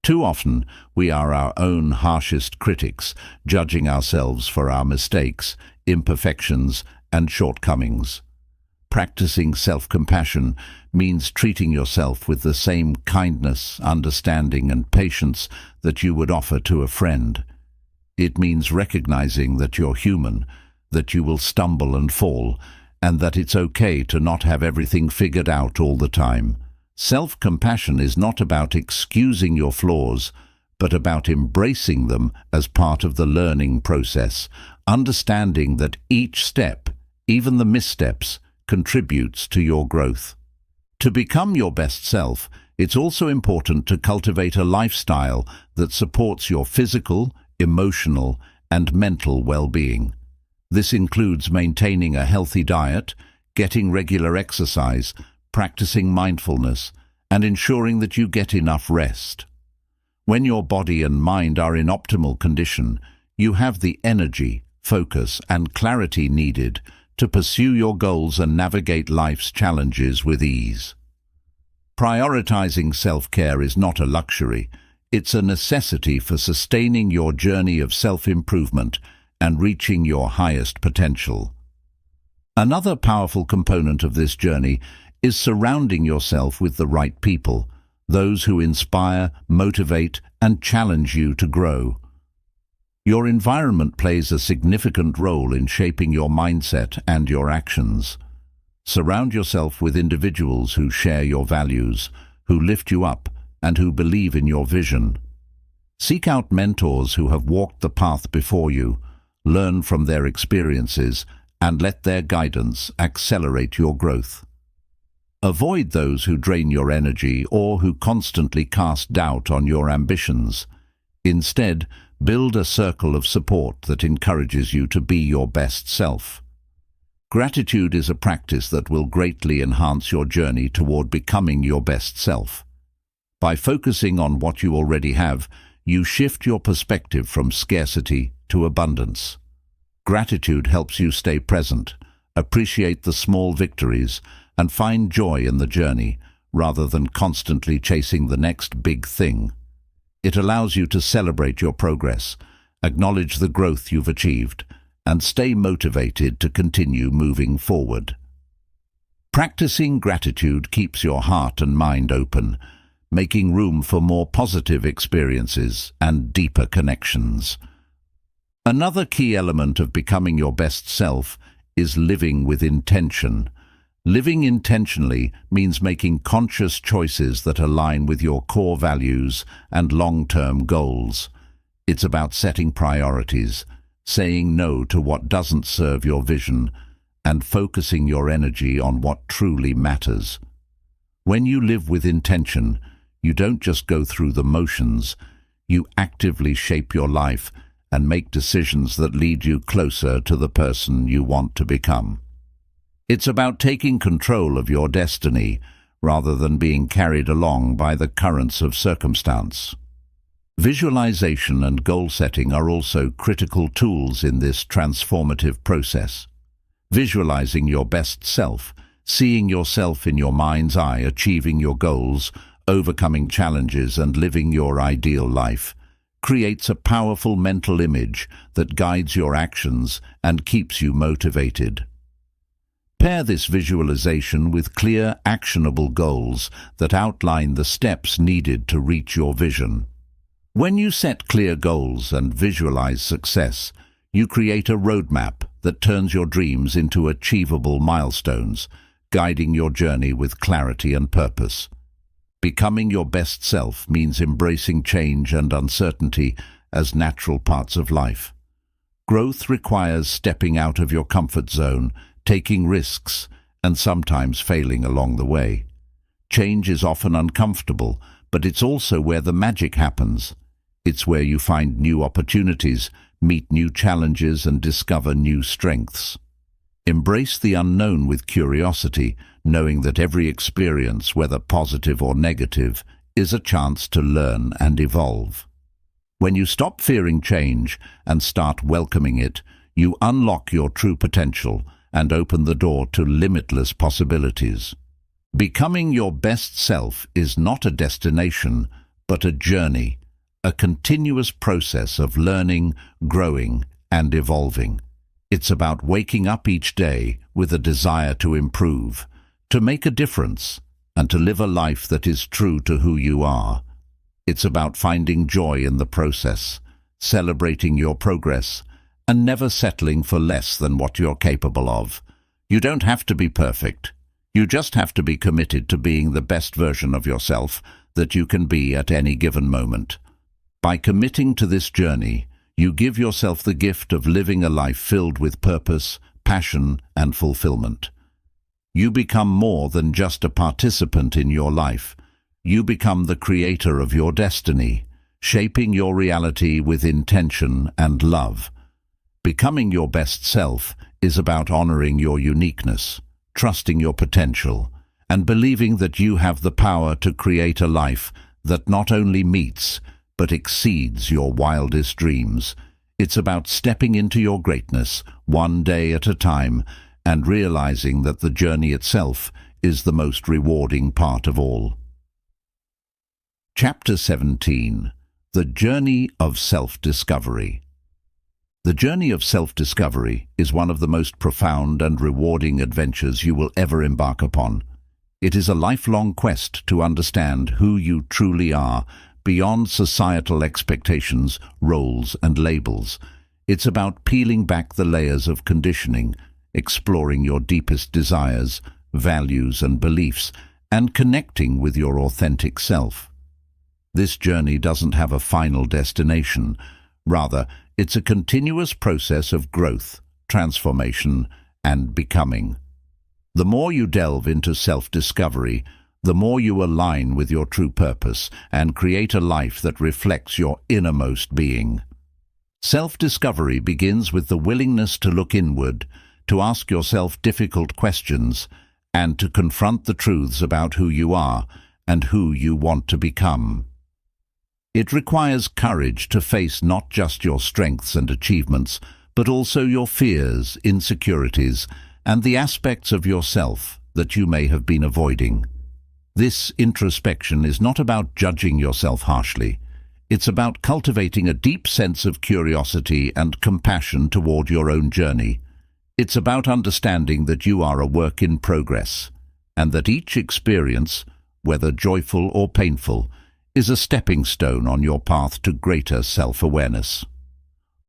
Too often, we are our own harshest critics, judging ourselves for our mistakes, imperfections, and shortcomings. Practicing self-compassion means treating yourself with the same kindness, understanding, and patience that you would offer to a friend. It means recognizing that you're human, that you will stumble and fall, and that it's okay to not have everything figured out all the time. Self-compassion is not about excusing your flaws, but about embracing them as part of the learning process, understanding that each step, even the missteps, contributes to your growth. To become your best self, it's also important to cultivate a lifestyle that supports your physical, emotional, and mental well-being. This includes maintaining a healthy diet, getting regular exercise, practicing mindfulness, and ensuring that you get enough rest. When your body and mind are in optimal condition, you have the energy, focus, and clarity needed to pursue your goals and navigate life's challenges with ease. Prioritizing self-care is not a luxury, it's a necessity for sustaining your journey of self-improvement and reaching your highest potential. Another powerful component of this journey is surrounding yourself with the right people, those who inspire, motivate, and challenge you to grow. Your environment plays a significant role in shaping your mindset and your actions. Surround yourself with individuals who share your values, who lift you up, and who believe in your vision. Seek out mentors who have walked the path before you, learn from their experiences, and let their guidance accelerate your growth. Avoid those who drain your energy or who constantly cast doubt on your ambitions. Instead, build a circle of support that encourages you to be your best self. Gratitude is a practice that will greatly enhance your journey toward becoming your best self. By focusing on what you already have, you shift your perspective from scarcity to abundance. Gratitude helps you stay present, appreciate the small victories, and find joy in the journey, rather than constantly chasing the next big thing. It allows you to celebrate your progress, acknowledge the growth you've achieved, and stay motivated to continue moving forward. Practicing gratitude keeps your heart and mind open, making room for more positive experiences and deeper connections. Another key element of becoming your best self is living with intention. Living intentionally means making conscious choices that align with your core values and long-term goals. It's about setting priorities, saying no to what doesn't serve your vision, and focusing your energy on what truly matters. When you live with intention, you don't just go through the motions, you actively shape your life and make decisions that lead you closer to the person you want to become. It's about taking control of your destiny rather than being carried along by the currents of circumstance. Visualization and goal setting are also critical tools in this transformative process. Visualizing your best self, seeing yourself in your mind's eye, achieving your goals, overcoming challenges, and living your ideal life, creates a powerful mental image that guides your actions and keeps you motivated. Pair this visualization with clear, actionable goals that outline the steps needed to reach your vision. When you set clear goals and visualize success, you create a roadmap that turns your dreams into achievable milestones, guiding your journey with clarity and purpose. Becoming your best self means embracing change and uncertainty as natural parts of life. Growth requires stepping out of your comfort zone, taking risks, and sometimes failing along the way. Change is often uncomfortable, but it's also where the magic happens. It's where you find new opportunities, meet new challenges, and discover new strengths. Embrace the unknown with curiosity, knowing that every experience, whether positive or negative, is a chance to learn and evolve. When you stop fearing change and start welcoming it, you unlock your true potential and open the door to limitless possibilities. Becoming your best self is not a destination, but a journey, a continuous process of learning, growing, and evolving. It's about waking up each day with a desire to improve, to make a difference, and to live a life that is true to who you are. It's about finding joy in the process, celebrating your progress, and never settling for less than what you're capable of. You don't have to be perfect. You just have to be committed to being the best version of yourself that you can be at any given moment. By committing to this journey, you give yourself the gift of living a life filled with purpose, passion, and fulfillment. You become more than just a participant in your life. You become the creator of your destiny, shaping your reality with intention and love. Becoming your best self is about honoring your uniqueness, trusting your potential, and believing that you have the power to create a life that not only meets, but exceeds your wildest dreams. It's about stepping into your greatness, one day at a time, and realizing that the journey itself is the most rewarding part of all. Chapter 17. The Journey of Self-Discovery. The journey of self-discovery is one of the most profound and rewarding adventures you will ever embark upon. It is a lifelong quest to understand who you truly are, beyond societal expectations, roles, and labels. It's about peeling back the layers of conditioning, exploring your deepest desires, values, and beliefs, and connecting with your authentic self. This journey doesn't have a final destination. Rather, it's a continuous process of growth, transformation, and becoming. The more you delve into self-discovery, the more you align with your true purpose and create a life that reflects your innermost being. Self-discovery begins with the willingness to look inward, to ask yourself difficult questions, and to confront the truths about who you are and who you want to become. It requires courage to face not just your strengths and achievements, but also your fears, insecurities, and the aspects of yourself that you may have been avoiding. This introspection is not about judging yourself harshly. It's about cultivating a deep sense of curiosity and compassion toward your own journey. It's about understanding that you are a work in progress, and that each experience, whether joyful or painful, is a stepping stone on your path to greater self-awareness.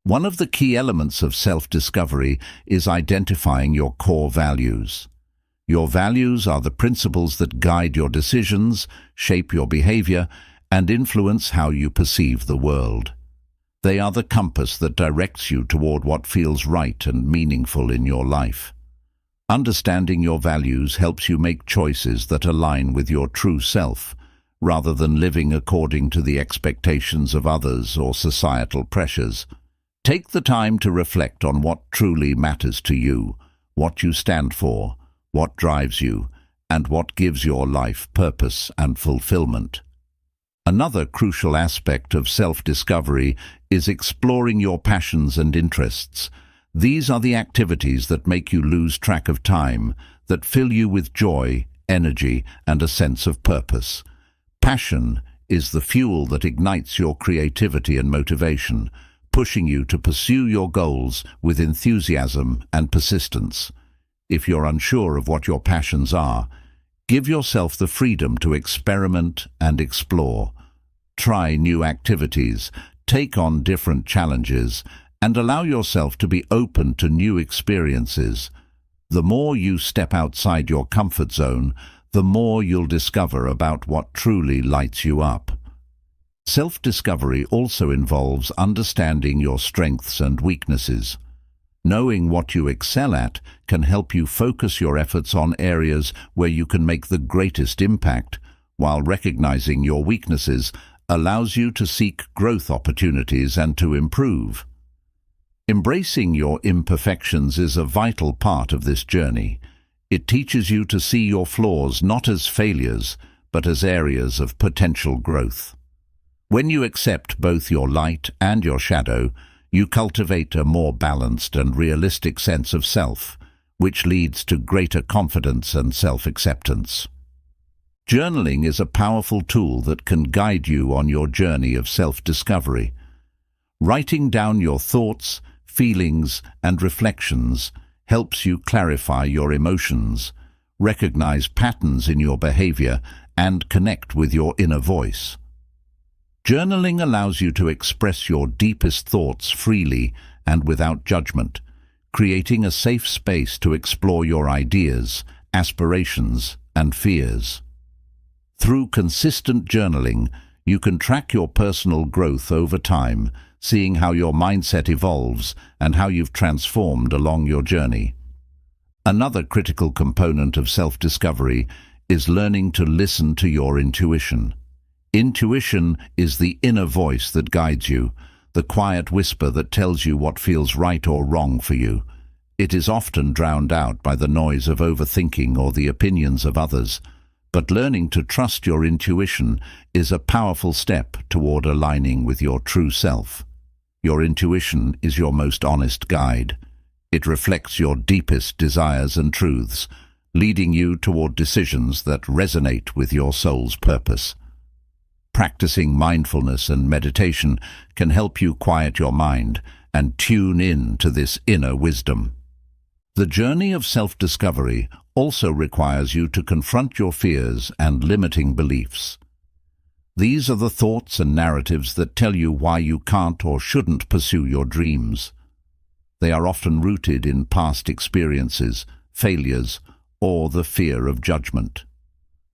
One of the key elements of self-discovery is identifying your core values. Your values are the principles that guide your decisions, shape your behavior, and influence how you perceive the world. They are the compass that directs you toward what feels right and meaningful in your life. Understanding your values helps you make choices that align with your true self, rather than living according to the expectations of others or societal pressures. Take the time to reflect on what truly matters to you, what you stand for, what drives you, and what gives your life purpose and fulfillment. Another crucial aspect of self-discovery is exploring your passions and interests. These are the activities that make you lose track of time, that fill you with joy, energy, and a sense of purpose. Passion is the fuel that ignites your creativity and motivation, pushing you to pursue your goals with enthusiasm and persistence. If you're unsure of what your passions are, give yourself the freedom to experiment and explore. Try new activities, take on different challenges, and allow yourself to be open to new experiences. The more you step outside your comfort zone, the more you'll discover about what truly lights you up. Self-discovery also involves understanding your strengths and weaknesses. Knowing what you excel at can help you focus your efforts on areas where you can make the greatest impact, while recognizing your weaknesses allows you to seek growth opportunities and to improve. Embracing your imperfections is a vital part of this journey. It teaches you to see your flaws not as failures, but as areas of potential growth. When you accept both your light and your shadow, you cultivate a more balanced and realistic sense of self, which leads to greater confidence and self-acceptance. Journaling is a powerful tool that can guide you on your journey of self-discovery. Writing down your thoughts, feelings, and reflections helps you clarify your emotions, recognize patterns in your behavior, and connect with your inner voice. Journaling allows you to express your deepest thoughts freely and without judgment, creating a safe space to explore your ideas, aspirations, and fears. Through consistent journaling, you can track your personal growth over time, seeing how your mindset evolves and how you've transformed along your journey. Another critical component of self-discovery is learning to listen to your intuition. Intuition is the inner voice that guides you, the quiet whisper that tells you what feels right or wrong for you. It is often drowned out by the noise of overthinking or the opinions of others, but learning to trust your intuition is a powerful step toward aligning with your true self. Your intuition is your most honest guide. It reflects your deepest desires and truths, leading you toward decisions that resonate with your soul's purpose. Practicing mindfulness and meditation can help you quiet your mind and tune in to this inner wisdom. The journey of self-discovery also requires you to confront your fears and limiting beliefs. These are the thoughts and narratives that tell you why you can't or shouldn't pursue your dreams. They are often rooted in past experiences, failures, or the fear of judgment.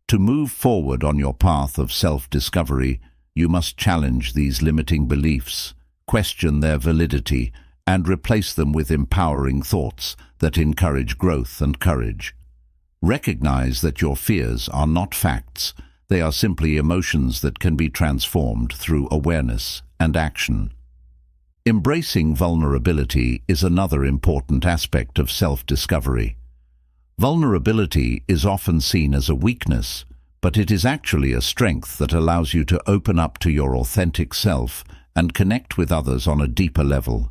To move forward on your path of self-discovery, you must challenge these limiting beliefs, question their validity, and replace them with empowering thoughts that encourage growth and courage. Recognize that your fears are not facts. They are simply emotions that can be transformed through awareness and action. Embracing vulnerability is another important aspect of self-discovery. Vulnerability is often seen as a weakness, but it is actually a strength that allows you to open up to your authentic self and connect with others on a deeper level.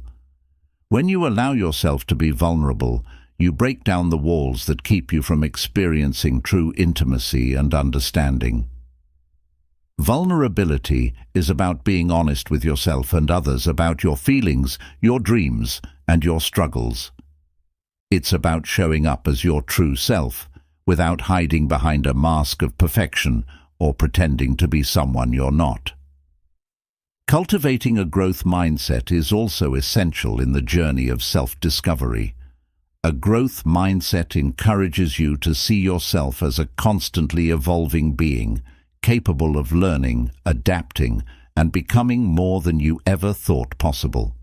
When you allow yourself to be vulnerable, you break down the walls that keep you from experiencing true intimacy and understanding. Vulnerability is about being honest with yourself and others about your feelings, your dreams, and your struggles. It's about showing up as your true self, without hiding behind a mask of perfection or pretending to be someone you're not. Cultivating a growth mindset is also essential in the journey of self-discovery. A growth mindset encourages you to see yourself as a constantly evolving being, capable of learning, adapting, and becoming more than you ever thought possible.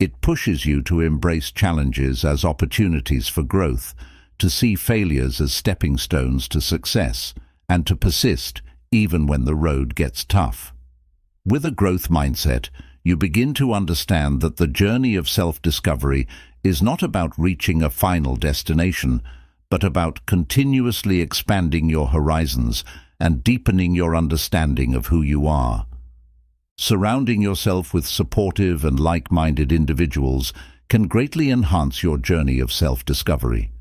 It pushes you to embrace challenges as opportunities for growth, to see failures as stepping stones to success, and to persist even when the road gets tough. With a growth mindset, you begin to understand that the journey of self-discovery is not about reaching a final destination, but about continuously expanding your horizons and deepening your understanding of who you are. Surrounding yourself with supportive and like-minded individuals can greatly enhance your journey of self-discovery.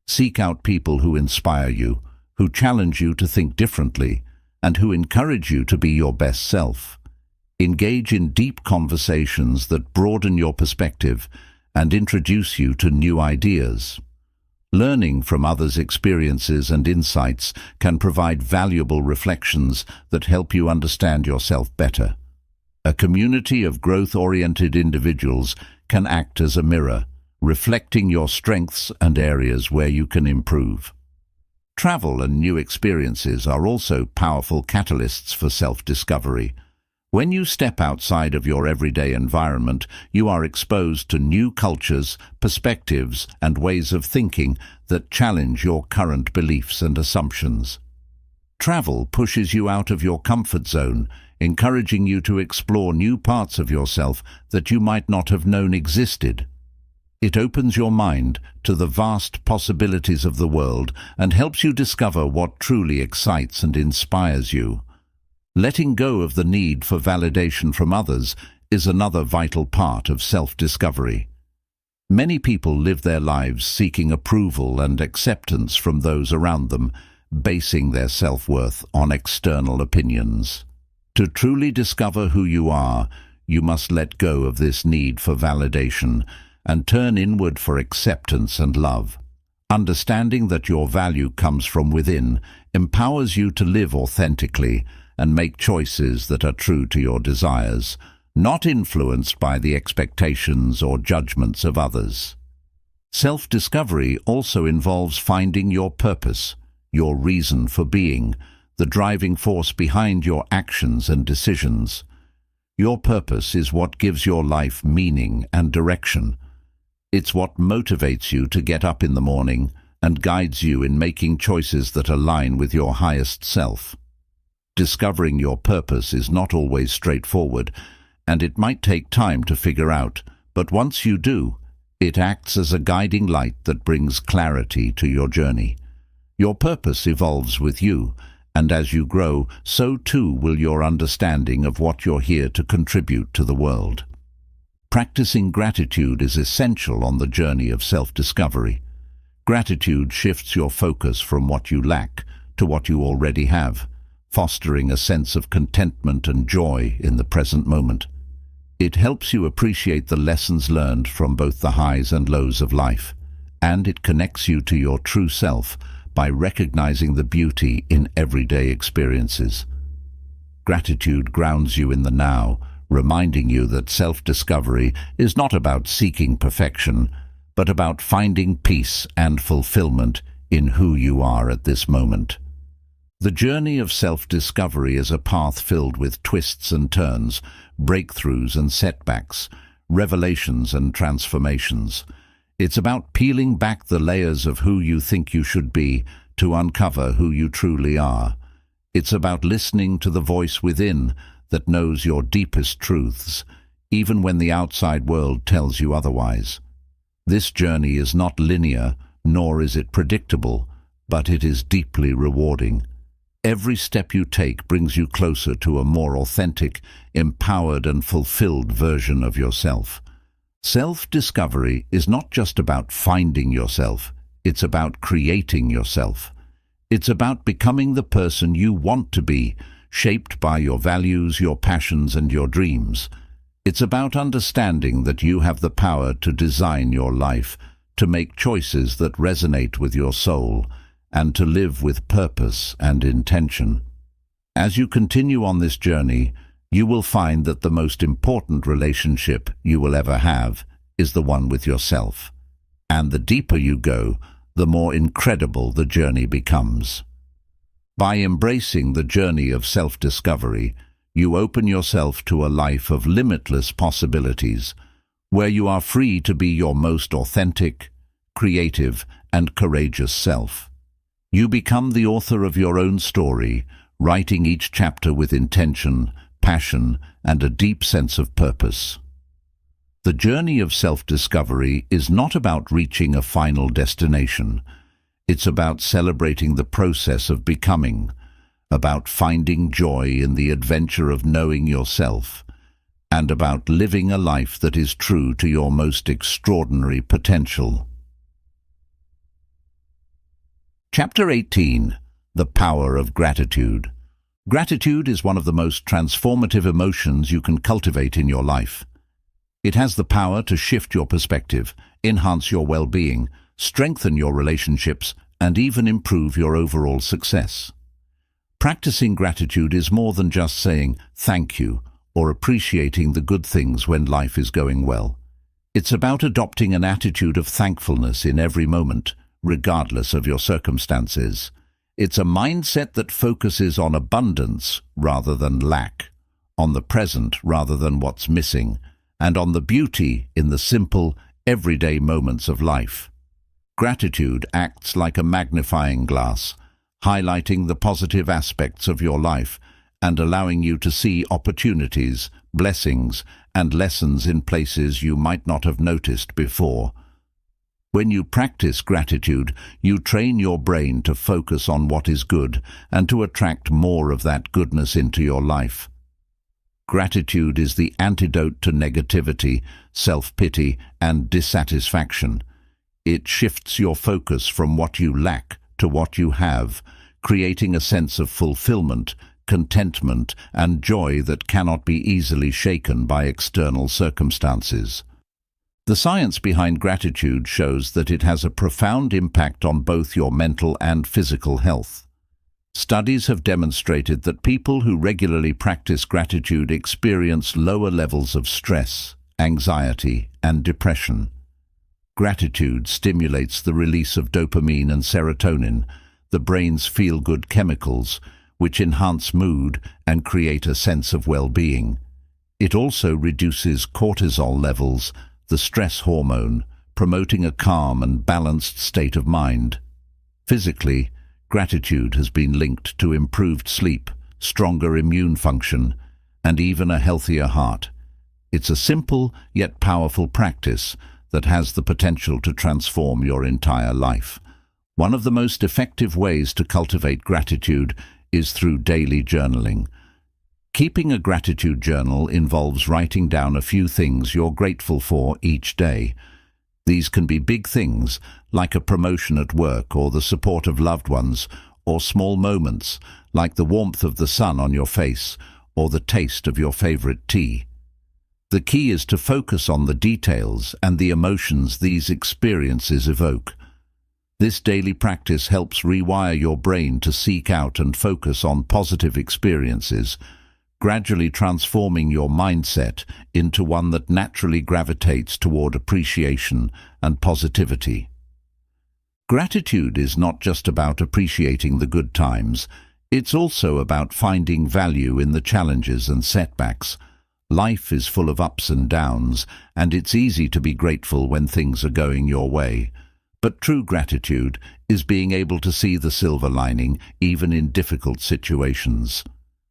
Seek out people who inspire you, who challenge you to think differently, and who encourage you to be your best self. Engage in deep conversations that broaden your perspective and introduce you to new ideas. Learning from others' experiences and insights can provide valuable reflections that help you understand yourself better. A community of growth-oriented individuals can act as a mirror, reflecting your strengths and areas where you can improve. Travel and new experiences are also powerful catalysts for self-discovery. When you step outside of your everyday environment, you are exposed to new cultures, perspectives, and ways of thinking that challenge your current beliefs and assumptions. Travel pushes you out of your comfort zone, encouraging you to explore new parts of yourself that you might not have known existed. It opens your mind to the vast possibilities of the world and helps you discover what truly excites and inspires you. Letting go of the need for validation from others is another vital part of self-discovery. Many people live their lives seeking approval and acceptance from those around them, basing their self-worth on external opinions. To truly discover who you are, you must let go of this need for validation and turn inward for acceptance and love. Understanding that your value comes from within empowers you to live authentically and make choices that are true to your desires, not influenced by the expectations or judgments of others. Self-discovery also involves finding your purpose, your reason for being, the driving force behind your actions and decisions. Your purpose is what gives your life meaning and direction. It's what motivates you to get up in the morning and guides you in making choices that align with your highest self. Discovering your purpose is not always straightforward, and it might take time to figure out, but once you do, it acts as a guiding light that brings clarity to your journey. Your purpose evolves with you, and as you grow, so too will your understanding of what you're here to contribute to the world. Practicing gratitude is essential on the journey of self-discovery. Gratitude shifts your focus from what you lack to what you already have, fostering a sense of contentment and joy in the present moment. It helps you appreciate the lessons learned from both the highs and lows of life, and it connects you to your true self by recognizing the beauty in everyday experiences. Gratitude grounds you in the now, reminding you that self-discovery is not about seeking perfection, but about finding peace and fulfillment in who you are at this moment. The journey of self-discovery is a path filled with twists and turns, breakthroughs and setbacks, revelations and transformations. It's about peeling back the layers of who you think you should be to uncover who you truly are. It's about listening to the voice within that knows your deepest truths, even when the outside world tells you otherwise. This journey is not linear, nor is it predictable, but it is deeply rewarding. Every step you take brings you closer to a more authentic, empowered and fulfilled version of yourself. Self-discovery is not just about finding yourself, it's about creating yourself. It's about becoming the person you want to be, shaped by your values, your passions and your dreams. It's about understanding that you have the power to design your life, to make choices that resonate with your soul, and to live with purpose and intention. As you continue on this journey, you will find that the most important relationship you will ever have is the one with yourself. And the deeper you go, the more incredible the journey becomes. By embracing the journey of self-discovery, you open yourself to a life of limitless possibilities, where you are free to be your most authentic, creative, and courageous self. You become the author of your own story, writing each chapter with intention, passion, and a deep sense of purpose. The journey of self-discovery is not about reaching a final destination. It's about celebrating the process of becoming, about finding joy in the adventure of knowing yourself, and about living a life that is true to your most extraordinary potential. Chapter 18. The Power of Gratitude. Gratitude is one of the most transformative emotions you can cultivate in your life. It has the power to shift your perspective, enhance your well-being, strengthen your relationships, and even improve your overall success. Practicing gratitude is more than just saying thank you or appreciating the good things when life is going well. It's about adopting an attitude of thankfulness in every moment, regardless of your circumstances. It's a mindset that focuses on abundance rather than lack, on the present rather than what's missing, and on the beauty in the simple, everyday moments of life. Gratitude acts like a magnifying glass, highlighting the positive aspects of your life and allowing you to see opportunities, blessings, and lessons in places you might not have noticed before. When you practice gratitude, you train your brain to focus on what is good and to attract more of that goodness into your life. Gratitude is the antidote to negativity, self-pity, and dissatisfaction. It shifts your focus from what you lack to what you have, creating a sense of fulfillment, contentment, and joy that cannot be easily shaken by external circumstances. The science behind gratitude shows that it has a profound impact on both your mental and physical health. Studies have demonstrated that people who regularly practice gratitude experience lower levels of stress, anxiety, and depression. Gratitude stimulates the release of dopamine and serotonin, the brain's feel-good chemicals, which enhance mood and create a sense of well-being. It also reduces cortisol levels, the stress hormone, promoting a calm and balanced state of mind. Physically, gratitude has been linked to improved sleep, stronger immune function, and even a healthier heart. It's a simple yet powerful practice that has the potential to transform your entire life. One of the most effective ways to cultivate gratitude is through daily journaling. Keeping a gratitude journal involves writing down a few things you're grateful for each day. These can be big things, like a promotion at work or the support of loved ones, or small moments, like the warmth of the sun on your face or the taste of your favorite tea. The key is to focus on the details and the emotions these experiences evoke. This daily practice helps rewire your brain to seek out and focus on positive experiences, gradually transforming your mindset into one that naturally gravitates toward appreciation and positivity. Gratitude is not just about appreciating the good times, it's also about finding value in the challenges and setbacks. Life is full of ups and downs, and it's easy to be grateful when things are going your way. But true gratitude is being able to see the silver lining even in difficult situations.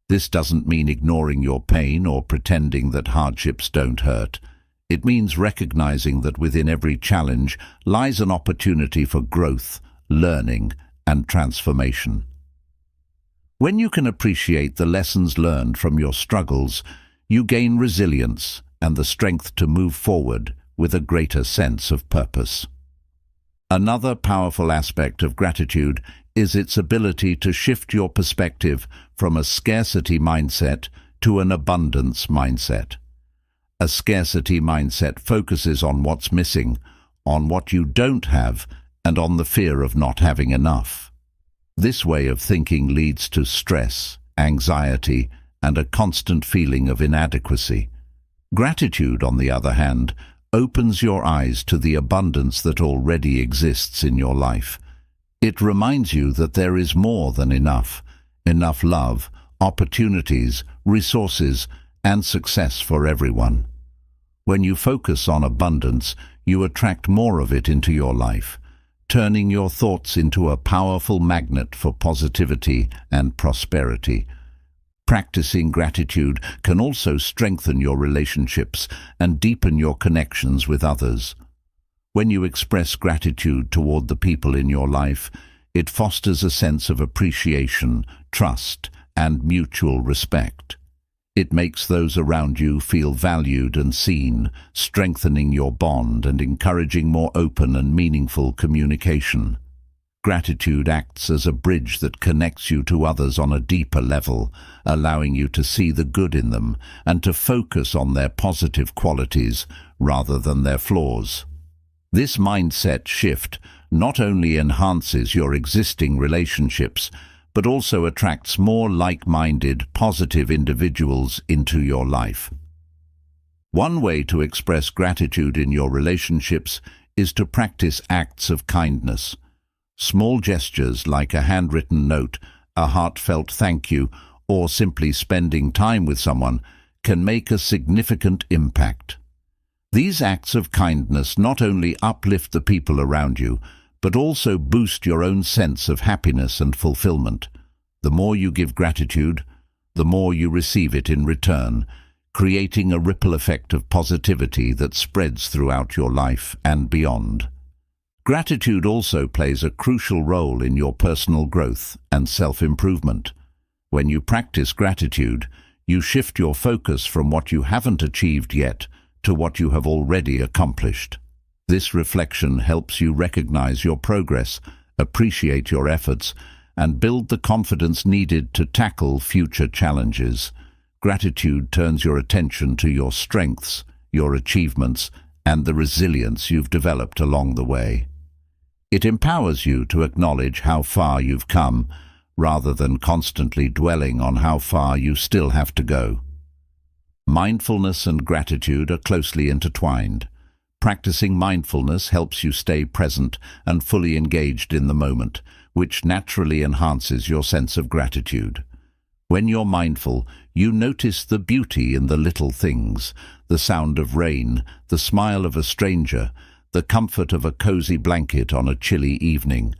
This doesn't mean ignoring your pain or pretending that hardships don't hurt. It means recognizing that within every challenge lies an opportunity for growth, learning, and transformation. When you can appreciate the lessons learned from your struggles, you gain resilience and the strength to move forward with a greater sense of purpose. Another powerful aspect of gratitude is its ability to shift your perspective from a scarcity mindset to an abundance mindset. A scarcity mindset focuses on what's missing, on what you don't have, and on the fear of not having enough. This way of thinking leads to stress, anxiety, and a constant feeling of inadequacy. Gratitude, on the other hand, opens your eyes to the abundance that already exists in your life. It reminds you that there is more than enough love, opportunities, resources, and success for everyone. When you focus on abundance, you attract more of it into your life, turning your thoughts into a powerful magnet for positivity and prosperity. Practicing gratitude can also strengthen your relationships and deepen your connections with others. When you express gratitude toward the people in your life, it fosters a sense of appreciation, trust, and mutual respect. It makes those around you feel valued and seen, strengthening your bond and encouraging more open and meaningful communication. Gratitude acts as a bridge that connects you to others on a deeper level, allowing you to see the good in them and to focus on their positive qualities rather than their flaws. This mindset shift not only enhances your existing relationships, but also attracts more like-minded, positive individuals into your life. One way to express gratitude in your relationships is to practice acts of kindness. Small gestures like a handwritten note, a heartfelt thank you, or simply spending time with someone can make a significant impact. These acts of kindness not only uplift the people around you, but also boost your own sense of happiness and fulfillment. The more you give gratitude, the more you receive it in return, creating a ripple effect of positivity that spreads throughout your life and beyond. Gratitude also plays a crucial role in your personal growth and self-improvement. When you practice gratitude, you shift your focus from what you haven't achieved yet to what you have already accomplished. This reflection helps you recognize your progress, appreciate your efforts, and build the confidence needed to tackle future challenges. Gratitude turns your attention to your strengths, your achievements, and the resilience you've developed along the way. It empowers you to acknowledge how far you've come, rather than constantly dwelling on how far you still have to go. Mindfulness and gratitude are closely intertwined. Practicing mindfulness helps you stay present and fully engaged in the moment, which naturally enhances your sense of gratitude. When you're mindful, you notice the beauty in the little things, the sound of rain, the smile of a stranger, the comfort of a cozy blanket on a chilly evening.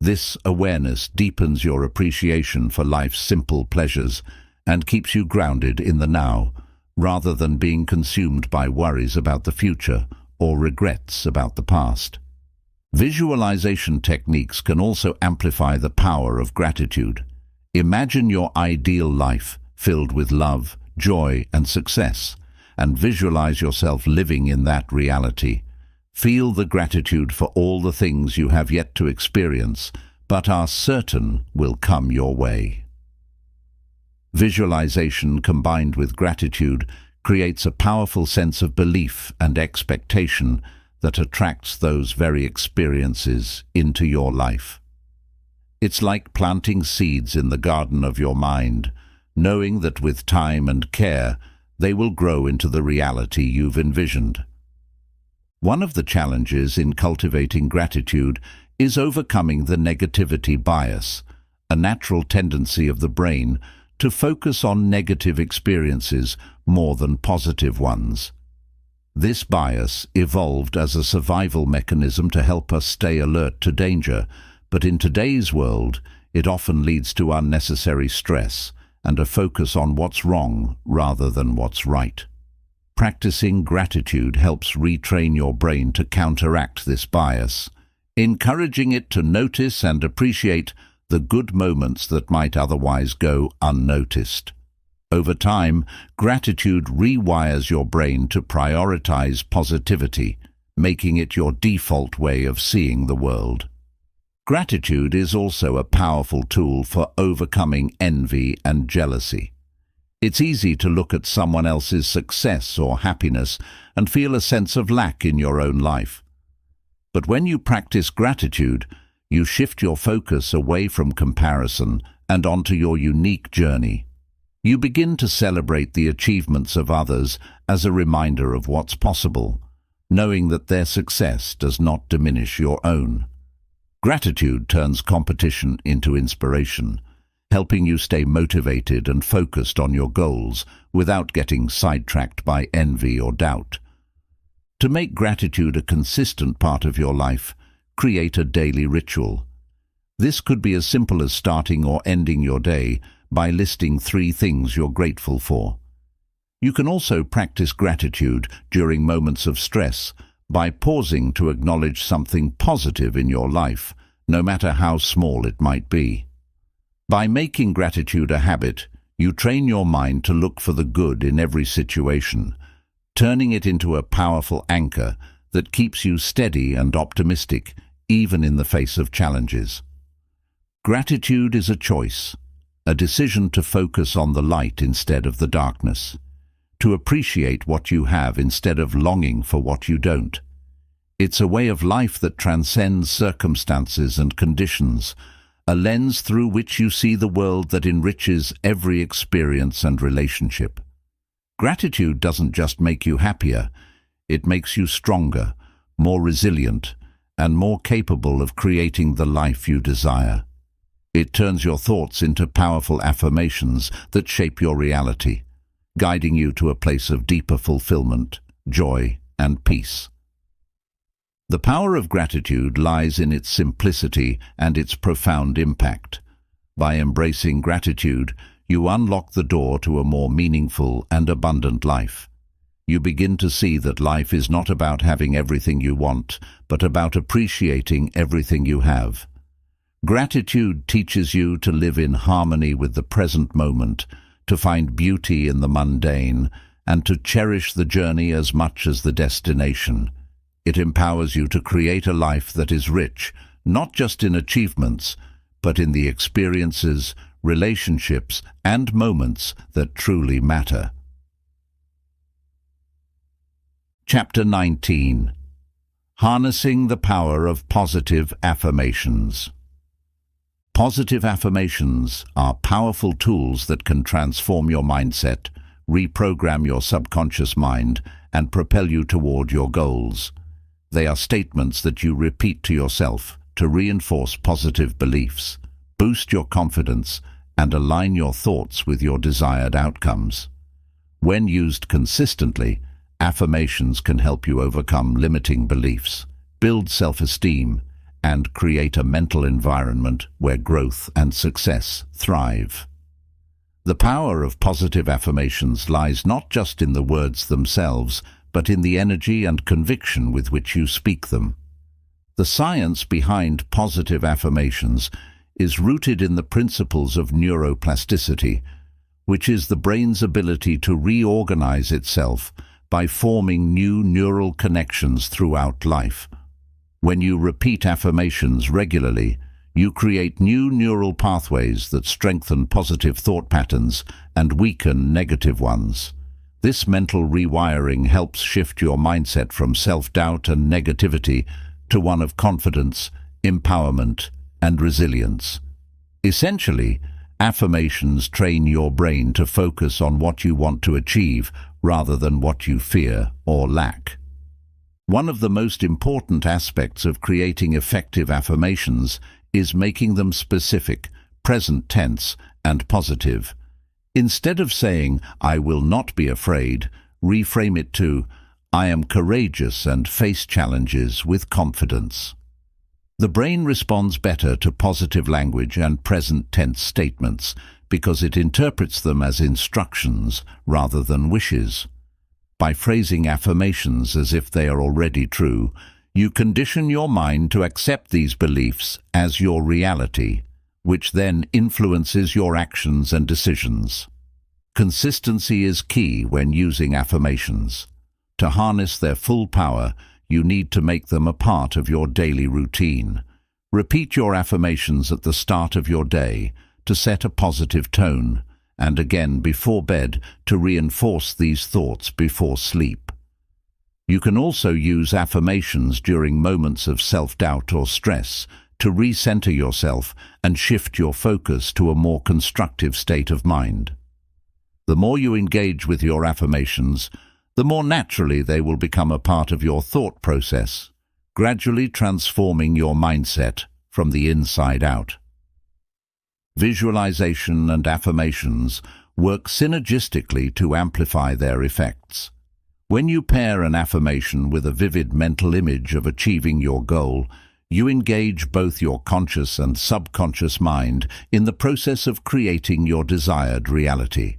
This awareness deepens your appreciation for life's simple pleasures and keeps you grounded in the now, rather than being consumed by worries about the future or regrets about the past. Visualization techniques can also amplify the power of gratitude. Imagine your ideal life filled with love, joy, and success, and visualize yourself living in that reality. Feel the gratitude for all the things you have yet to experience, but are certain will come your way. Visualization combined with gratitude creates a powerful sense of belief and expectation that attracts those very experiences into your life. It's like planting seeds in the garden of your mind, knowing that with time and care, they will grow into the reality you've envisioned. One of the challenges in cultivating gratitude is overcoming the negativity bias, a natural tendency of the brain to focus on negative experiences more than positive ones. This bias evolved as a survival mechanism to help us stay alert to danger, but in today's world, it often leads to unnecessary stress and a focus on what's wrong rather than what's right. Practicing gratitude helps retrain your brain to counteract this bias, encouraging it to notice and appreciate the good moments that might otherwise go unnoticed. Over time, gratitude rewires your brain to prioritize positivity, making it your default way of seeing the world. Gratitude is also a powerful tool for overcoming envy and jealousy. It's easy to look at someone else's success or happiness and feel a sense of lack in your own life. But when you practice gratitude, you shift your focus away from comparison and onto your unique journey. You begin to celebrate the achievements of others as a reminder of what's possible, knowing that their success does not diminish your own. Gratitude turns competition into inspiration, helping you stay motivated and focused on your goals without getting sidetracked by envy or doubt. To make gratitude a consistent part of your life, create a daily ritual. This could be as simple as starting or ending your day by listing 3 things you're grateful for. You can also practice gratitude during moments of stress by pausing to acknowledge something positive in your life, no matter how small it might be. By making gratitude a habit, you train your mind to look for the good in every situation, turning it into a powerful anchor that keeps you steady and optimistic even in the face of challenges. Gratitude is a choice, a decision to focus on the light instead of the darkness, to appreciate what you have instead of longing for what you don't. It's a way of life that transcends circumstances and conditions, a lens through which you see the world that enriches every experience and relationship. Gratitude doesn't just make you happier, it makes you stronger, more resilient, and more capable of creating the life you desire. It turns your thoughts into powerful affirmations that shape your reality, guiding you to a place of deeper fulfillment, joy, and peace. The power of gratitude lies in its simplicity and its profound impact. By embracing gratitude, you unlock the door to a more meaningful and abundant life. You begin to see that life is not about having everything you want, but about appreciating everything you have. Gratitude teaches you to live in harmony with the present moment, to find beauty in the mundane, and to cherish the journey as much as the destination. It empowers you to create a life that is rich, not just in achievements, but in the experiences, relationships, and moments that truly matter. Chapter 19. Harnessing the Power of Positive Affirmations. Positive affirmations are powerful tools that can transform your mindset, reprogram your subconscious mind, and propel you toward your goals. They are statements that you repeat to yourself to reinforce positive beliefs, boost your confidence, and align your thoughts with your desired outcomes. When used consistently, affirmations can help you overcome limiting beliefs, build self-esteem, and create a mental environment where growth and success thrive. The power of positive affirmations lies not just in the words themselves, but in the energy and conviction with which you speak them. The science behind positive affirmations is rooted in the principles of neuroplasticity, which is the brain's ability to reorganize itself by forming new neural connections throughout life. When you repeat affirmations regularly, you create new neural pathways that strengthen positive thought patterns and weaken negative ones. This mental rewiring helps shift your mindset from self-doubt and negativity to one of confidence, empowerment, and resilience. Essentially, affirmations train your brain to focus on what you want to achieve rather than what you fear or lack. One of the most important aspects of creating effective affirmations is making them specific, present tense, and positive. Instead of saying, "I will not be afraid," reframe it to, "I am courageous and face challenges with confidence." The brain responds better to positive language and present tense statements because it interprets them as instructions rather than wishes. By phrasing affirmations as if they are already true, you condition your mind to accept these beliefs as your reality, which then influences your actions and decisions. Consistency is key when using affirmations. To harness their full power, you need to make them a part of your daily routine. Repeat your affirmations at the start of your day to set a positive tone, and again before bed to reinforce these thoughts before sleep. You can also use affirmations during moments of self-doubt or stress to recenter yourself and shift your focus to a more constructive state of mind. The more you engage with your affirmations, the more naturally they will become a part of your thought process, gradually transforming your mindset from the inside out. Visualization and affirmations work synergistically to amplify their effects. When you pair an affirmation with a vivid mental image of achieving your goal, you engage both your conscious and subconscious mind in the process of creating your desired reality.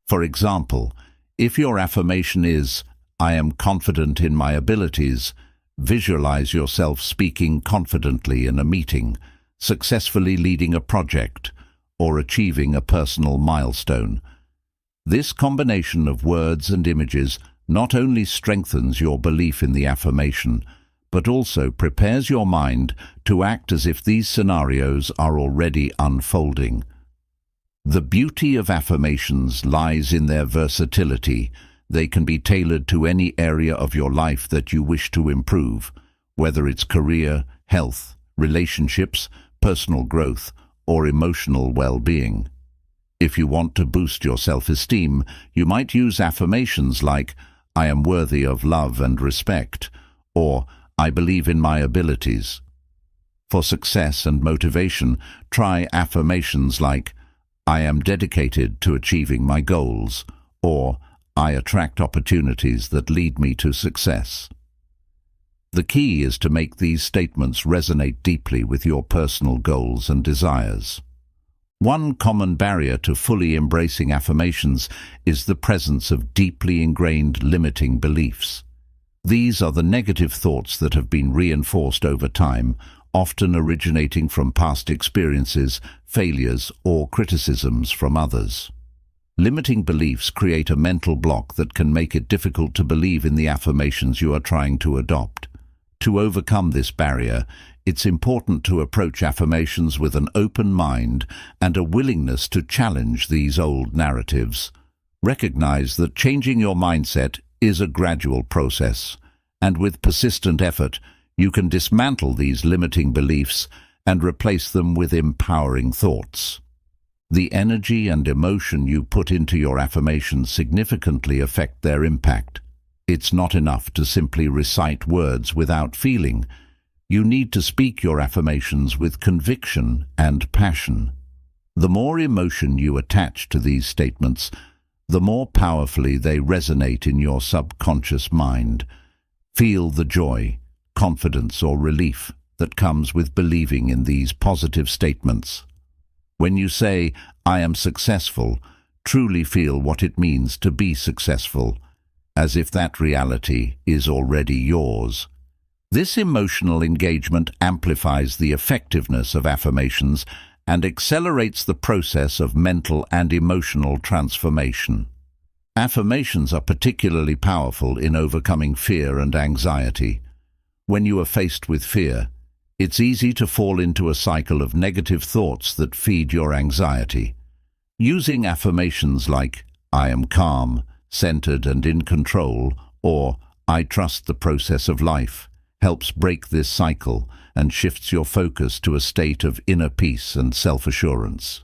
For example, if your affirmation is, "I am confident in my abilities," visualize yourself speaking confidently in a meeting, successfully leading a project, or achieving a personal milestone. This combination of words and images not only strengthens your belief in the affirmation, but also prepares your mind to act as if these scenarios are already unfolding. The beauty of affirmations lies in their versatility. They can be tailored to any area of your life that you wish to improve, whether it's career, health, relationships, personal growth, or emotional well-being. If you want to boost your self-esteem, you might use affirmations like, "I am worthy of love and respect," or "I believe in my abilities." For success and motivation, try affirmations like, "I am dedicated to achieving my goals," or "I attract opportunities that lead me to success." The key is to make these statements resonate deeply with your personal goals and desires. One common barrier to fully embracing affirmations is the presence of deeply ingrained limiting beliefs. These are the negative thoughts that have been reinforced over time, often originating from past experiences, failures, or criticisms from others. Limiting beliefs create a mental block that can make it difficult to believe in the affirmations you are trying to adopt. To overcome this barrier, it's important to approach affirmations with an open mind and a willingness to challenge these old narratives. Recognize that changing your mindset is a gradual process, and with persistent effort, you can dismantle these limiting beliefs and replace them with empowering thoughts. The energy and emotion you put into your affirmations significantly affect their impact. It's not enough to simply recite words without feeling. You need to speak your affirmations with conviction and passion. The more emotion you attach to these statements, the more powerfully they resonate in your subconscious mind. Feel the joy, confidence, or relief that comes with believing in these positive statements. When you say, "I am successful," truly feel what it means to be successful, as if that reality is already yours. This emotional engagement amplifies the effectiveness of affirmations and accelerates the process of mental and emotional transformation. Affirmations are particularly powerful in overcoming fear and anxiety. When you are faced with fear, it's easy to fall into a cycle of negative thoughts that feed your anxiety. Using affirmations like, "I am calm, centered and in control," or "I trust the process of life," helps break this cycle and shifts your focus to a state of inner peace and self-assurance.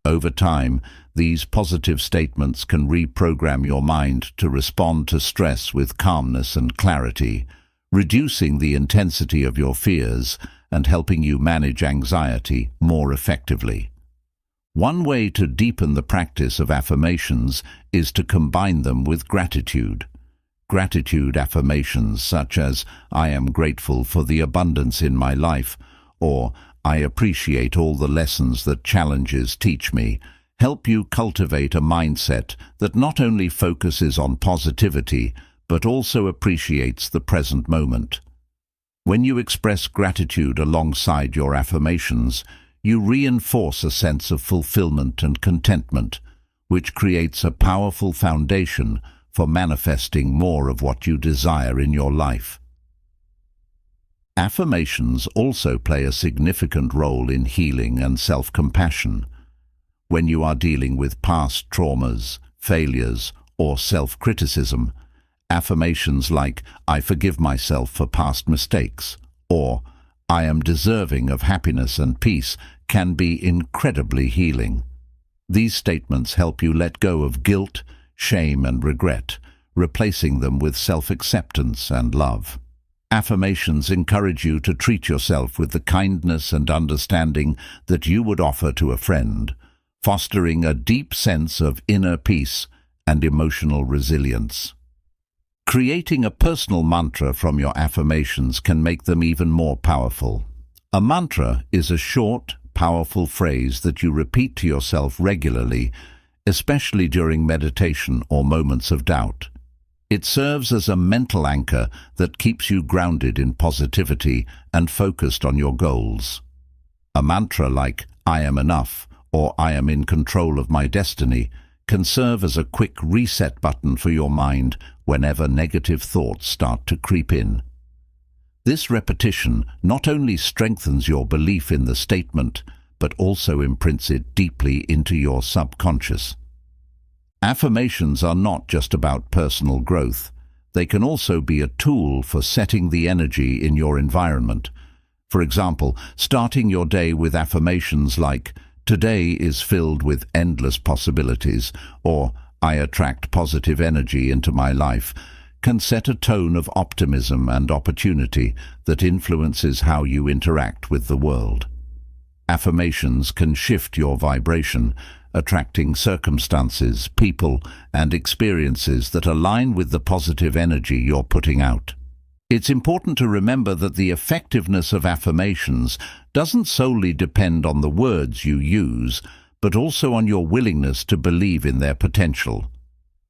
Over time, these positive statements can reprogram your mind to respond to stress with calmness and clarity, reducing the intensity of your fears and helping you manage anxiety more effectively. One way to deepen the practice of affirmations is to combine them with gratitude. Gratitude affirmations such as, "I am grateful for the abundance in my life," or "I appreciate all the lessons that challenges teach me," help you cultivate a mindset that not only focuses on positivity, but also appreciates the present moment. When you express gratitude alongside your affirmations, you reinforce a sense of fulfillment and contentment, which creates a powerful foundation for manifesting more of what you desire in your life. Affirmations also play a significant role in healing and self-compassion. When you are dealing with past traumas, failures, or self-criticism, affirmations like, "I forgive myself for past mistakes," or "I am deserving of happiness and peace," can be incredibly healing. These statements help you let go of guilt, shame, and regret, replacing them with self-acceptance and love. Affirmations encourage you to treat yourself with the kindness and understanding that you would offer to a friend, fostering a deep sense of inner peace and emotional resilience. Creating a personal mantra from your affirmations can make them even more powerful. A mantra is a short, powerful phrase that you repeat to yourself regularly, especially during meditation or moments of doubt. It serves as a mental anchor that keeps you grounded in positivity and focused on your goals. A mantra like, "I am enough," or "I am in control of my destiny," can serve as a quick reset button for your mind whenever negative thoughts start to creep in. This repetition not only strengthens your belief in the statement, but also imprints it deeply into your subconscious. Affirmations are not just about personal growth. They can also be a tool for setting the energy in your environment. For example, starting your day with affirmations like, "Today is filled with endless possibilities," or "I attract positive energy into my life," can set a tone of optimism and opportunity that influences how you interact with the world. Affirmations can shift your vibration, attracting circumstances, people, and experiences that align with the positive energy you're putting out. It's important to remember that the effectiveness of affirmations doesn't solely depend on the words you use, but also on your willingness to believe in their potential.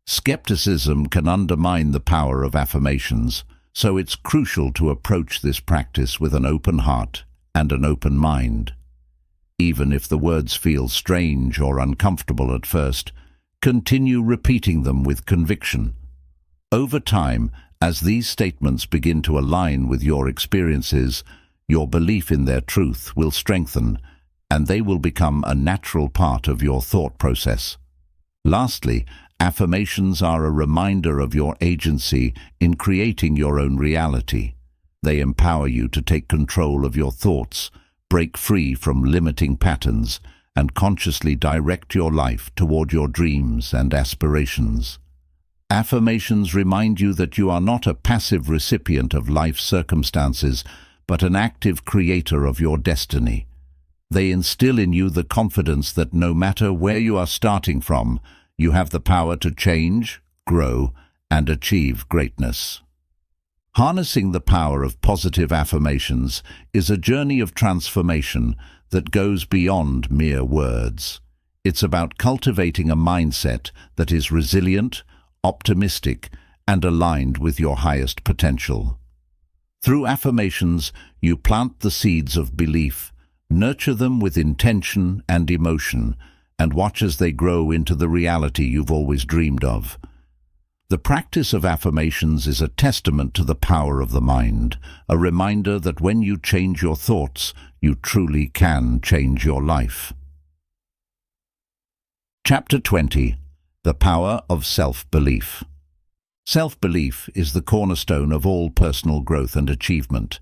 Skepticism can undermine the power of affirmations, so it's crucial to approach this practice with an open heart and an open mind. Even if the words feel strange or uncomfortable at first, continue repeating them with conviction. Over time, as these statements begin to align with your experiences, your belief in their truth will strengthen, and they will become a natural part of your thought process. Lastly, affirmations are a reminder of your agency in creating your own reality. They empower you to take control of your thoughts, break free from limiting patterns, and consciously direct your life toward your dreams and aspirations. Affirmations remind you that you are not a passive recipient of life's circumstances, but an active creator of your destiny. They instill in you the confidence that no matter where you are starting from, you have the power to change, grow, and achieve greatness. Harnessing the power of positive affirmations is a journey of transformation that goes beyond mere words. It's about cultivating a mindset that is resilient, optimistic, and aligned with your highest potential. Through affirmations, you plant the seeds of belief, nurture them with intention and emotion, and watch as they grow into the reality you've always dreamed of. The practice of affirmations is a testament to the power of the mind, a reminder that when you change your thoughts, you truly can change your life. Chapter 20. The Power of Self-Belief. Self-belief is the cornerstone of all personal growth and achievement.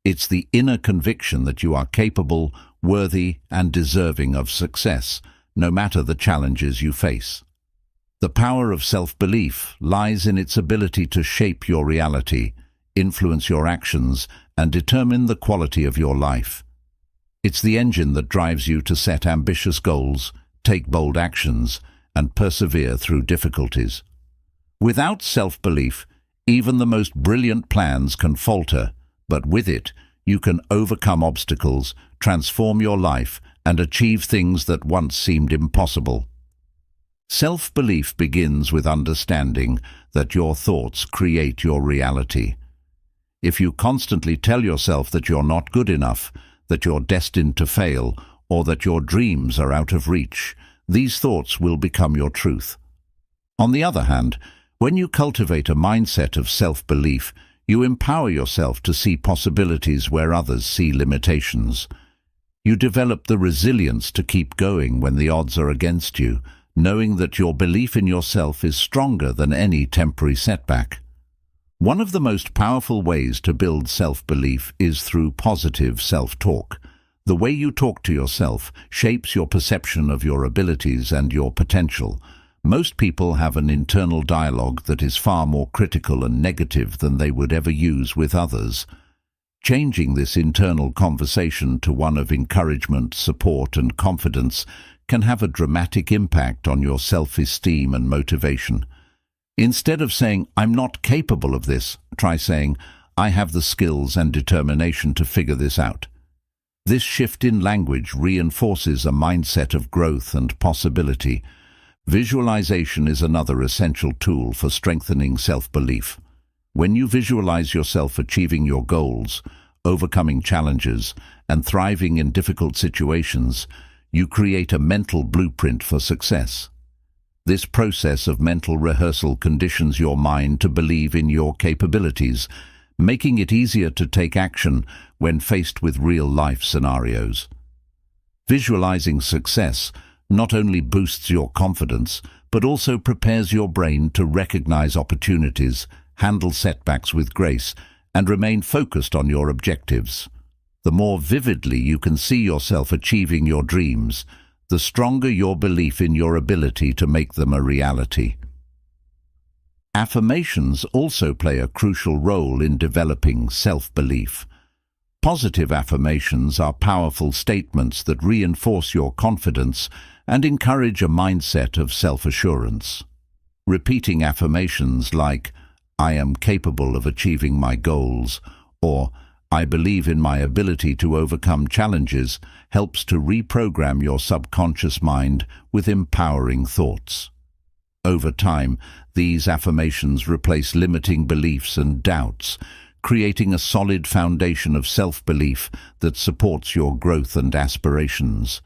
It's the inner conviction that you are capable, worthy, and deserving of success, no matter the challenges you face. The power of self-belief lies in its ability to shape your reality, influence your actions, and determine the quality of your life. It's the engine that drives you to set ambitious goals, take bold actions, and persevere through difficulties. Without self-belief, even the most brilliant plans can falter, but with it, you can overcome obstacles, transform your life, and achieve things that once seemed impossible. Self-belief begins with understanding that your thoughts create your reality. If you constantly tell yourself that you're not good enough, that you're destined to fail, or that your dreams are out of reach, these thoughts will become your truth. On the other hand, when you cultivate a mindset of self-belief, you empower yourself to see possibilities where others see limitations. You develop the resilience to keep going when the odds are against you, knowing that your belief in yourself is stronger than any temporary setback. One of the most powerful ways to build self-belief is through positive self-talk. The way you talk to yourself shapes your perception of your abilities and your potential. Most people have an internal dialogue that is far more critical and negative than they would ever use with others. Changing this internal conversation to one of encouragement, support, and confidence can have a dramatic impact on your self-esteem and motivation. Instead of saying, "I'm not capable of this," try saying, "I have the skills and determination to figure this out." This shift in language reinforces a mindset of growth and possibility. Visualization is another essential tool for strengthening self-belief. When you visualize yourself achieving your goals, overcoming challenges, and thriving in difficult situations, you create a mental blueprint for success. This process of mental rehearsal conditions your mind to believe in your capabilities, making it easier to take action when faced with real-life scenarios. Visualizing success not only boosts your confidence, but also prepares your brain to recognize opportunities, handle setbacks with grace, and remain focused on your objectives. The more vividly you can see yourself achieving your dreams, the stronger your belief in your ability to make them a reality. Affirmations also play a crucial role in developing self-belief. Positive affirmations are powerful statements that reinforce your confidence and encourage a mindset of self-assurance. Repeating affirmations like, "I am capable of achieving my goals," or "I believe in my ability to overcome challenges," helps to reprogram your subconscious mind with empowering thoughts. Over time, these affirmations replace limiting beliefs and doubts, creating a solid foundation of self-belief that supports your growth and aspirations.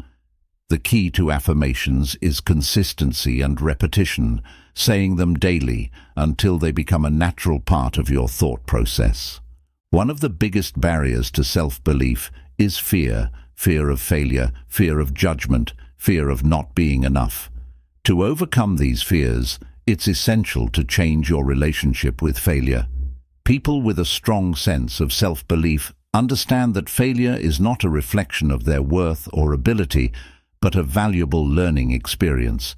The key to affirmations is consistency and repetition, saying them daily until they become a natural part of your thought process. One of the biggest barriers to self-belief is fear of failure, fear of judgment, fear of not being enough. To overcome these fears, it's essential to change your relationship with failure. People with a strong sense of self-belief understand that failure is not a reflection of their worth or ability, but a valuable learning experience.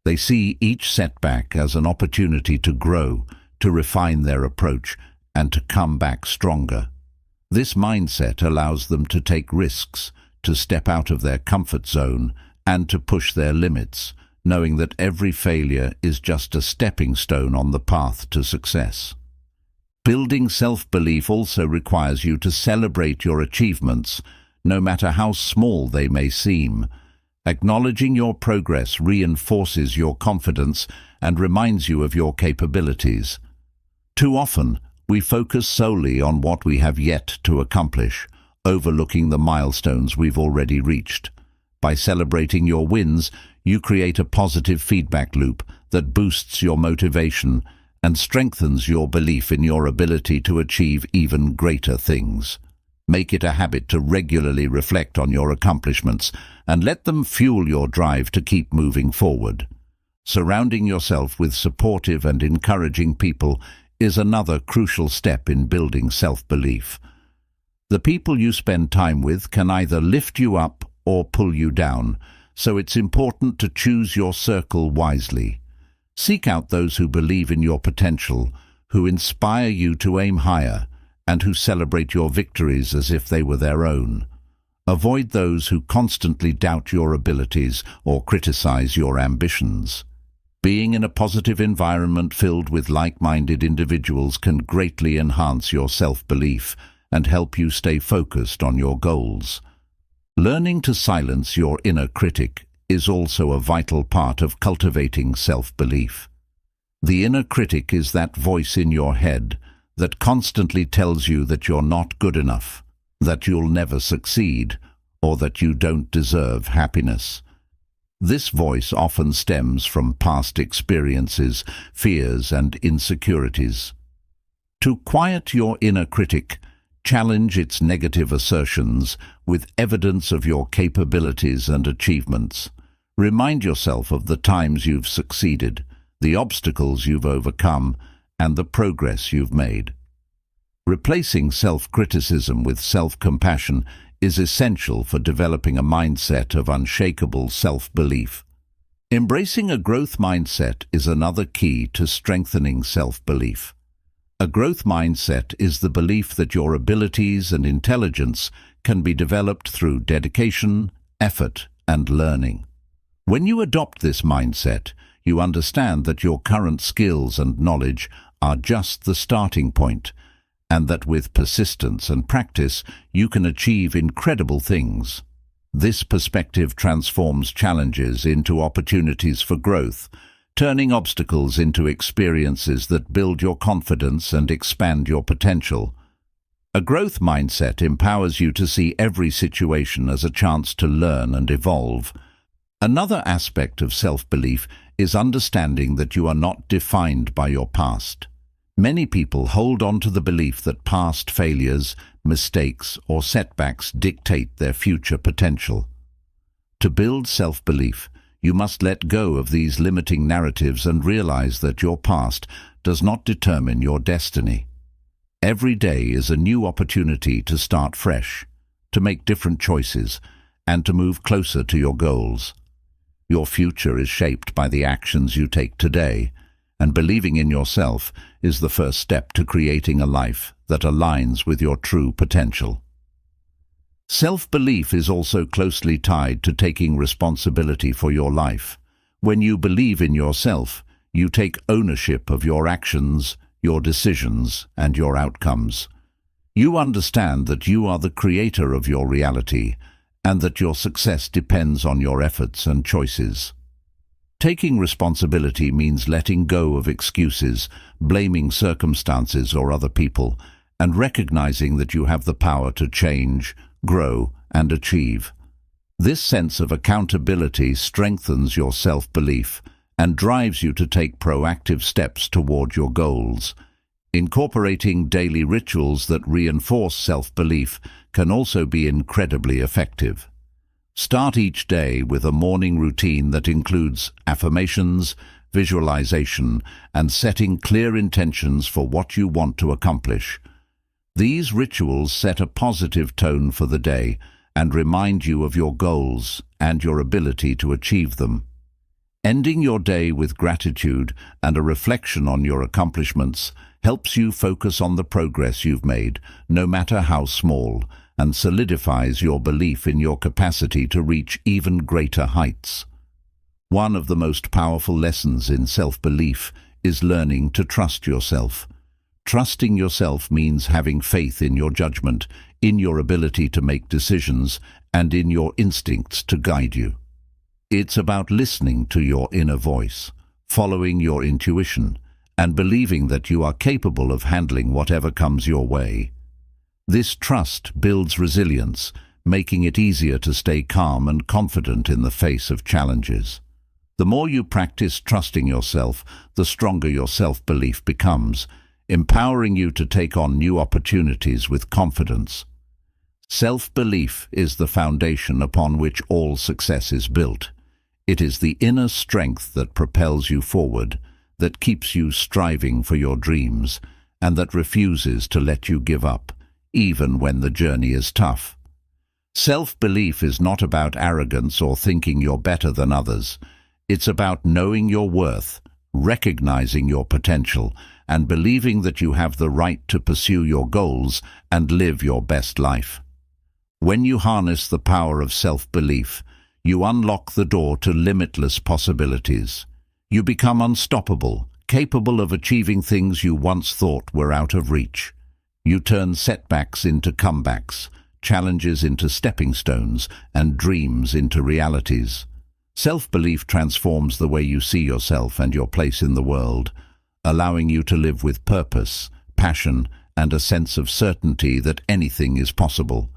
They see each setback as an opportunity to grow, to refine their approach, and to come back stronger. This mindset allows them to take risks, to step out of their comfort zone, and to push their limits, knowing that every failure is just a stepping stone on the path to success. Building self-belief also requires you to celebrate your achievements, no matter how small they may seem. Acknowledging your progress reinforces your confidence and reminds you of your capabilities. Too often, we focus solely on what we have yet to accomplish, overlooking the milestones we've already reached. By celebrating your wins, you create a positive feedback loop that boosts your motivation and strengthens your belief in your ability to achieve even greater things. Make it a habit to regularly reflect on your accomplishments and let them fuel your drive to keep moving forward. Surrounding yourself with supportive and encouraging people is another crucial step in building self-belief. The people you spend time with can either lift you up or pull you down, so it's important to choose your circle wisely. Seek out those who believe in your potential, who inspire you to aim higher, and who celebrate your victories as if they were their own. Avoid those who constantly doubt your abilities or criticize your ambitions. Being in a positive environment filled with like-minded individuals can greatly enhance your self-belief and help you stay focused on your goals. Learning to silence your inner critic is also a vital part of cultivating self-belief. The inner critic is that voice in your head that constantly tells you that you're not good enough, that you'll never succeed, or that you don't deserve happiness. This voice often stems from past experiences, fears, and insecurities. To quiet your inner critic, challenge its negative assertions with evidence of your capabilities and achievements. Remind yourself of the times you've succeeded, the obstacles you've overcome, and the progress you've made. Replacing self-criticism with self-compassion is essential for developing a mindset of unshakable self-belief. Embracing a growth mindset is another key to strengthening self-belief. A growth mindset is the belief that your abilities and intelligence can be developed through dedication, effort, and learning. When you adopt this mindset, you understand that your current skills and knowledge are just the starting point, and that with persistence and practice, you can achieve incredible things. This perspective transforms challenges into opportunities for growth, turning obstacles into experiences that build your confidence and expand your potential. A growth mindset empowers you to see every situation as a chance to learn and evolve. Another aspect of self-belief is understanding that you are not defined by your past. Many people hold on to the belief that past failures, mistakes, or setbacks dictate their future potential. To build self-belief, you must let go of these limiting narratives and realize that your past does not determine your destiny. Every day is a new opportunity to start fresh, to make different choices, and to move closer to your goals. Your future is shaped by the actions you take today, and believing in yourself is the first step to creating a life that aligns with your true potential. Self-belief is also closely tied to taking responsibility for your life. When you believe in yourself, you take ownership of your actions, your decisions, and your outcomes. You understand that you are the creator of your reality, and that your success depends on your efforts and choices. Taking responsibility means letting go of excuses, blaming circumstances or other people, and recognizing that you have the power to change, grow, and achieve. This sense of accountability strengthens your self-belief and drives you to take proactive steps toward your goals. Incorporating daily rituals that reinforce self-belief can also be incredibly effective. Start each day with a morning routine that includes affirmations, visualization, and setting clear intentions for what you want to accomplish. These rituals set a positive tone for the day and remind you of your goals and your ability to achieve them. Ending your day with gratitude and a reflection on your accomplishments helps you focus on the progress you've made, no matter how small, and solidifies your belief in your capacity to reach even greater heights. One of the most powerful lessons in self-belief is learning to trust yourself. Trusting yourself means having faith in your judgment, in your ability to make decisions, and in your instincts to guide you. It's about listening to your inner voice, following your intuition, and believing that you are capable of handling whatever comes your way. This trust builds resilience, making it easier to stay calm and confident in the face of challenges. The more you practice trusting yourself, the stronger your self-belief becomes, empowering you to take on new opportunities with confidence. Self-belief is the foundation upon which all success is built. It is the inner strength that propels you forward, that keeps you striving for your dreams, and that refuses to let you give up, even when the journey is tough. Self-belief is not about arrogance or thinking you're better than others. It's about knowing your worth, recognizing your potential, and believing that you have the right to pursue your goals and live your best life. When you harness the power of self-belief, you unlock the door to limitless possibilities. You become unstoppable, capable of achieving things you once thought were out of reach. You turn setbacks into comebacks, challenges into stepping stones, and dreams into realities. Self-belief transforms the way you see yourself and your place in the world, allowing you to live with purpose, passion, and a sense of certainty that anything is possible.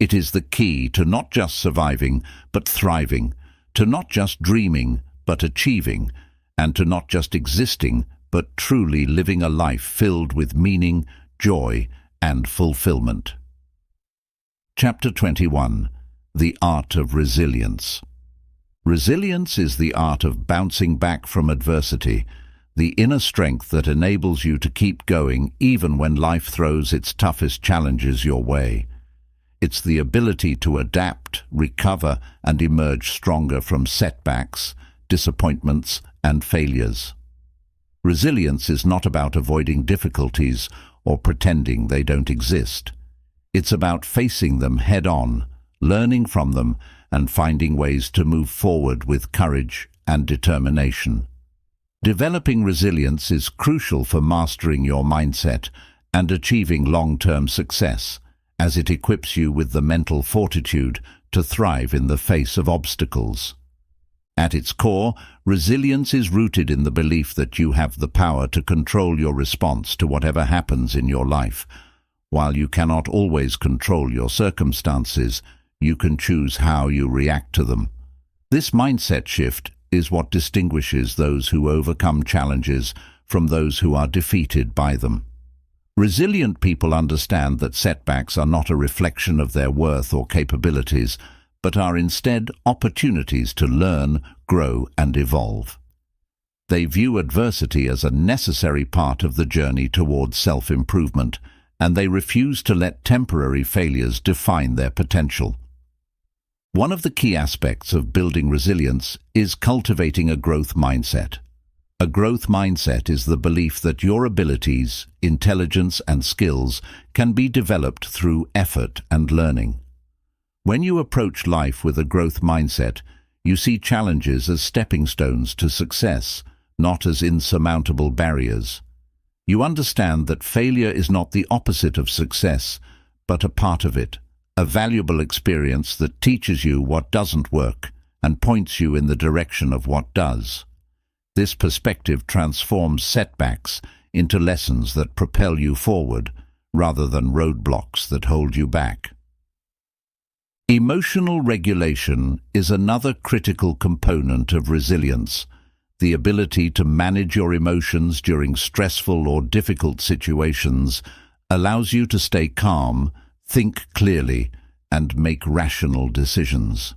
It is the key to not just surviving, but thriving, to not just dreaming, but achieving, and to not just existing, but truly living a life filled with meaning, joy, and fulfillment. Chapter 21. The Art of Resilience. Resilience is the art of bouncing back from adversity, the inner strength that enables you to keep going even when life throws its toughest challenges your way. It's the ability to adapt, recover, and emerge stronger from setbacks, disappointments, and failures. Resilience is not about avoiding difficulties or pretending they don't exist. It's about facing them head-on, learning from them, and finding ways to move forward with courage and determination. Developing resilience is crucial for mastering your mindset and achieving long-term success, as it equips you with the mental fortitude to thrive in the face of obstacles. At its core, resilience is rooted in the belief that you have the power to control your response to whatever happens in your life. While you cannot always control your circumstances, you can choose how you react to them. This mindset shift is what distinguishes those who overcome challenges from those who are defeated by them. Resilient people understand that setbacks are not a reflection of their worth or capabilities, but are instead opportunities to learn, grow, and evolve. They view adversity as a necessary part of the journey towards self-improvement, and they refuse to let temporary failures define their potential. One of the key aspects of building resilience is cultivating a growth mindset. A growth mindset is the belief that your abilities, intelligence, and skills can be developed through effort and learning. When you approach life with a growth mindset, you see challenges as stepping stones to success, not as insurmountable barriers. You understand that failure is not the opposite of success, but a part of it, a valuable experience that teaches you what doesn't work and points you in the direction of what does. This perspective transforms setbacks into lessons that propel you forward, rather than roadblocks that hold you back. Emotional regulation is another critical component of resilience. The ability to manage your emotions during stressful or difficult situations allows you to stay calm, think clearly, and make rational decisions.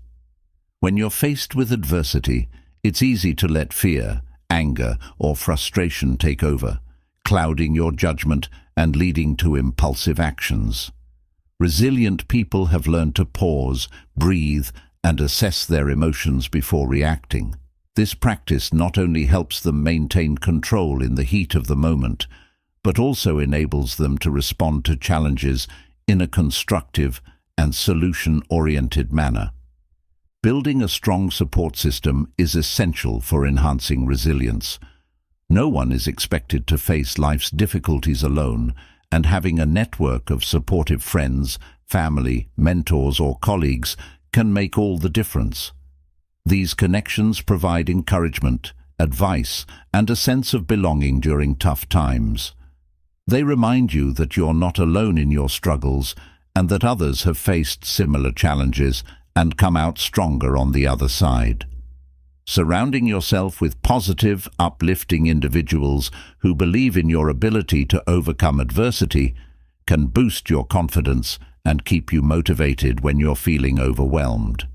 When you're faced with adversity, it's easy to let fear, anger, or frustration take over, clouding your judgment and leading to impulsive actions. Resilient people have learned to pause, breathe, and assess their emotions before reacting. This practice not only helps them maintain control in the heat of the moment, but also enables them to respond to challenges in a constructive and solution-oriented manner. Building a strong support system is essential for enhancing resilience. No one is expected to face life's difficulties alone, and having a network of supportive friends, family, mentors, or colleagues can make all the difference. These connections provide encouragement, advice, and a sense of belonging during tough times. They remind you that you're not alone in your struggles and that others have faced similar challenges and come out stronger on the other side. Surrounding yourself with positive, uplifting individuals who believe in your ability to overcome adversity can boost your confidence and keep you motivated when you're feeling overwhelmed.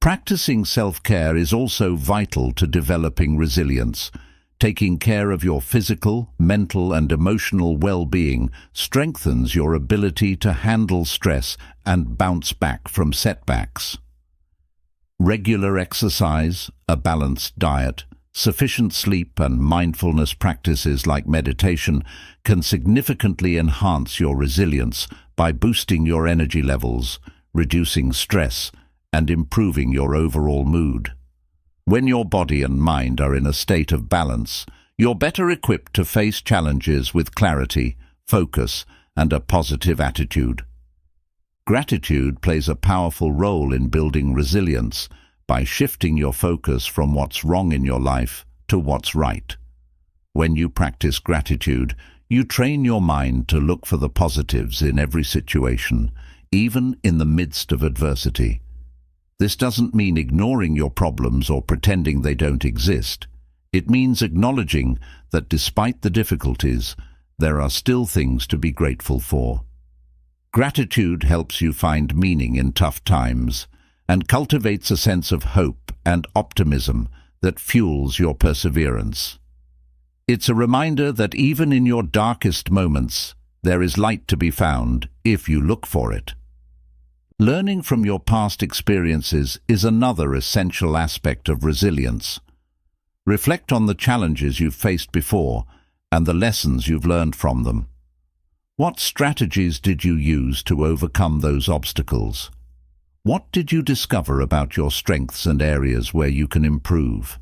Practicing self-care is also vital to developing resilience. Taking care of your physical, mental, and emotional well-being strengthens your ability to handle stress and bounce back from setbacks. Regular exercise, a balanced diet, sufficient sleep, and mindfulness practices like meditation can significantly enhance your resilience by boosting your energy levels, reducing stress, and improving your overall mood. When your body and mind are in a state of balance, you're better equipped to face challenges with clarity, focus, and a positive attitude. Gratitude plays a powerful role in building resilience by shifting your focus from what's wrong in your life to what's right. When you practice gratitude, you train your mind to look for the positives in every situation, even in the midst of adversity. This doesn't mean ignoring your problems or pretending they don't exist. It means acknowledging that despite the difficulties, there are still things to be grateful for. Gratitude helps you find meaning in tough times and cultivates a sense of hope and optimism that fuels your perseverance. It's a reminder that even in your darkest moments, there is light to be found if you look for it. Learning from your past experiences is another essential aspect of resilience. Reflect on the challenges you've faced before and the lessons you've learned from them. What strategies did you use to overcome those obstacles? What did you discover about your strengths and areas where you can improve?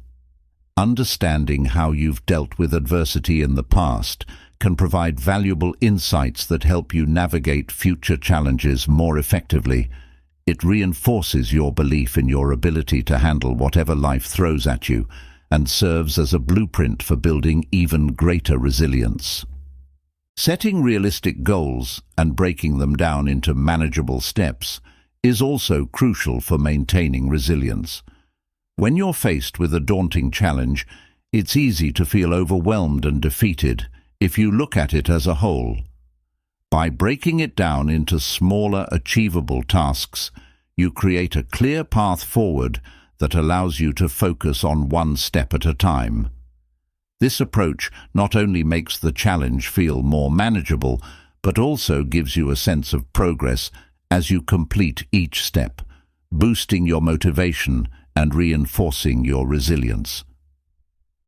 Understanding how you've dealt with adversity in the past can provide valuable insights that help you navigate future challenges more effectively. It reinforces your belief in your ability to handle whatever life throws at you and serves as a blueprint for building even greater resilience. Setting realistic goals and breaking them down into manageable steps is also crucial for maintaining resilience. When you're faced with a daunting challenge, it's easy to feel overwhelmed and defeated if you look at it as a whole. By breaking it down into smaller, achievable tasks, you create a clear path forward that allows you to focus on one step at a time. This approach not only makes the challenge feel more manageable, but also gives you a sense of progress as you complete each step, boosting your motivation and reinforcing your resilience.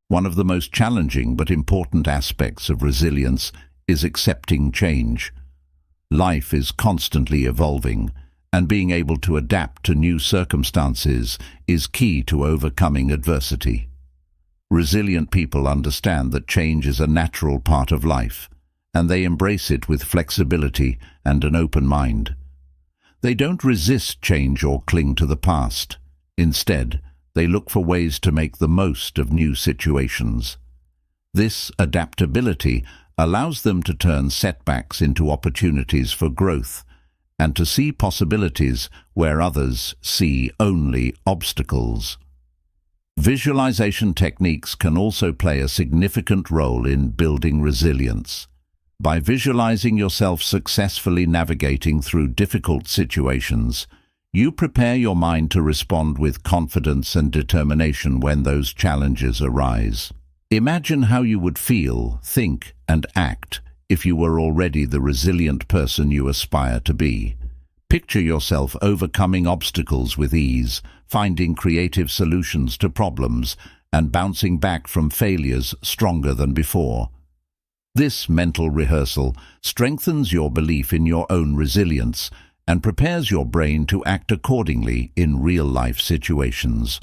One of the most challenging but important aspects of resilience is accepting change. Life is constantly evolving, and being able to adapt to new circumstances is key to overcoming adversity. Resilient people understand that change is a natural part of life, and they embrace it with flexibility and an open mind. They don't resist change or cling to the past. Instead, they look for ways to make the most of new situations. This adaptability allows them to turn setbacks into opportunities for growth and to see possibilities where others see only obstacles. Visualization techniques can also play a significant role in building resilience. By visualizing yourself successfully navigating through difficult situations, you prepare your mind to respond with confidence and determination when those challenges arise. Imagine how you would feel, think, and act if you were already the resilient person you aspire to be. Picture yourself overcoming obstacles with ease, finding creative solutions to problems, and bouncing back from failures stronger than before. This mental rehearsal strengthens your belief in your own resilience and prepares your brain to act accordingly in real-life situations.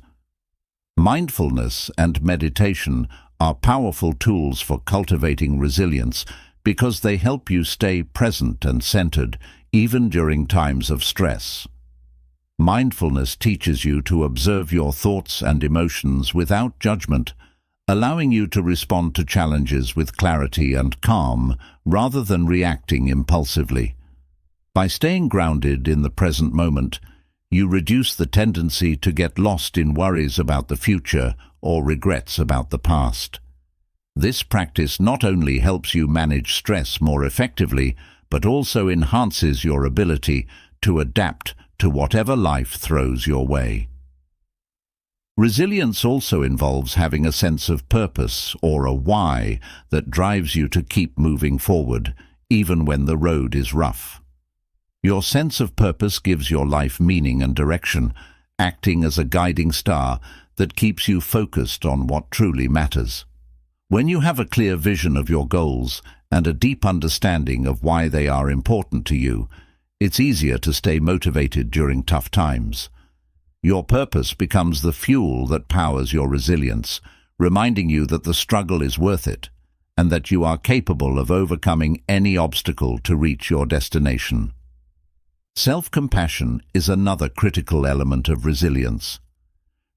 Mindfulness and meditation are powerful tools for cultivating resilience because they help you stay present and centered even during times of stress. Mindfulness teaches you to observe your thoughts and emotions without judgment, allowing you to respond to challenges with clarity and calm rather than reacting impulsively. By staying grounded in the present moment, you reduce the tendency to get lost in worries about the future or regrets about the past. This practice not only helps you manage stress more effectively, but also enhances your ability to adapt to whatever life throws your way. Resilience also involves having a sense of purpose or a why that drives you to keep moving forward, even when the road is rough. Your sense of purpose gives your life meaning and direction, acting as a guiding star that keeps you focused on what truly matters. When you have a clear vision of your goals and a deep understanding of why they are important to you, it's easier to stay motivated during tough times. Your purpose becomes the fuel that powers your resilience, reminding you that the struggle is worth it and that you are capable of overcoming any obstacle to reach your destination. Self-compassion is another critical element of resilience.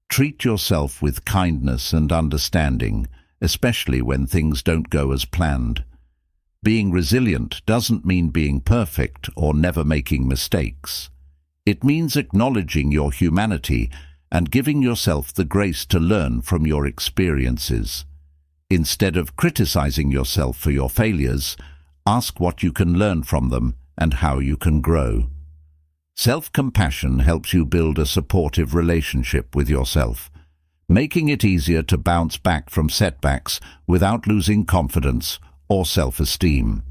Treat yourself with kindness and understanding, especially when things don't go as planned. Being resilient doesn't mean being perfect or never making mistakes. It means acknowledging your humanity and giving yourself the grace to learn from your experiences. Instead of criticizing yourself for your failures, ask what you can learn from them and how you can grow. Self-compassion helps you build a supportive relationship with yourself, making it easier to bounce back from setbacks without losing confidence or self-esteem.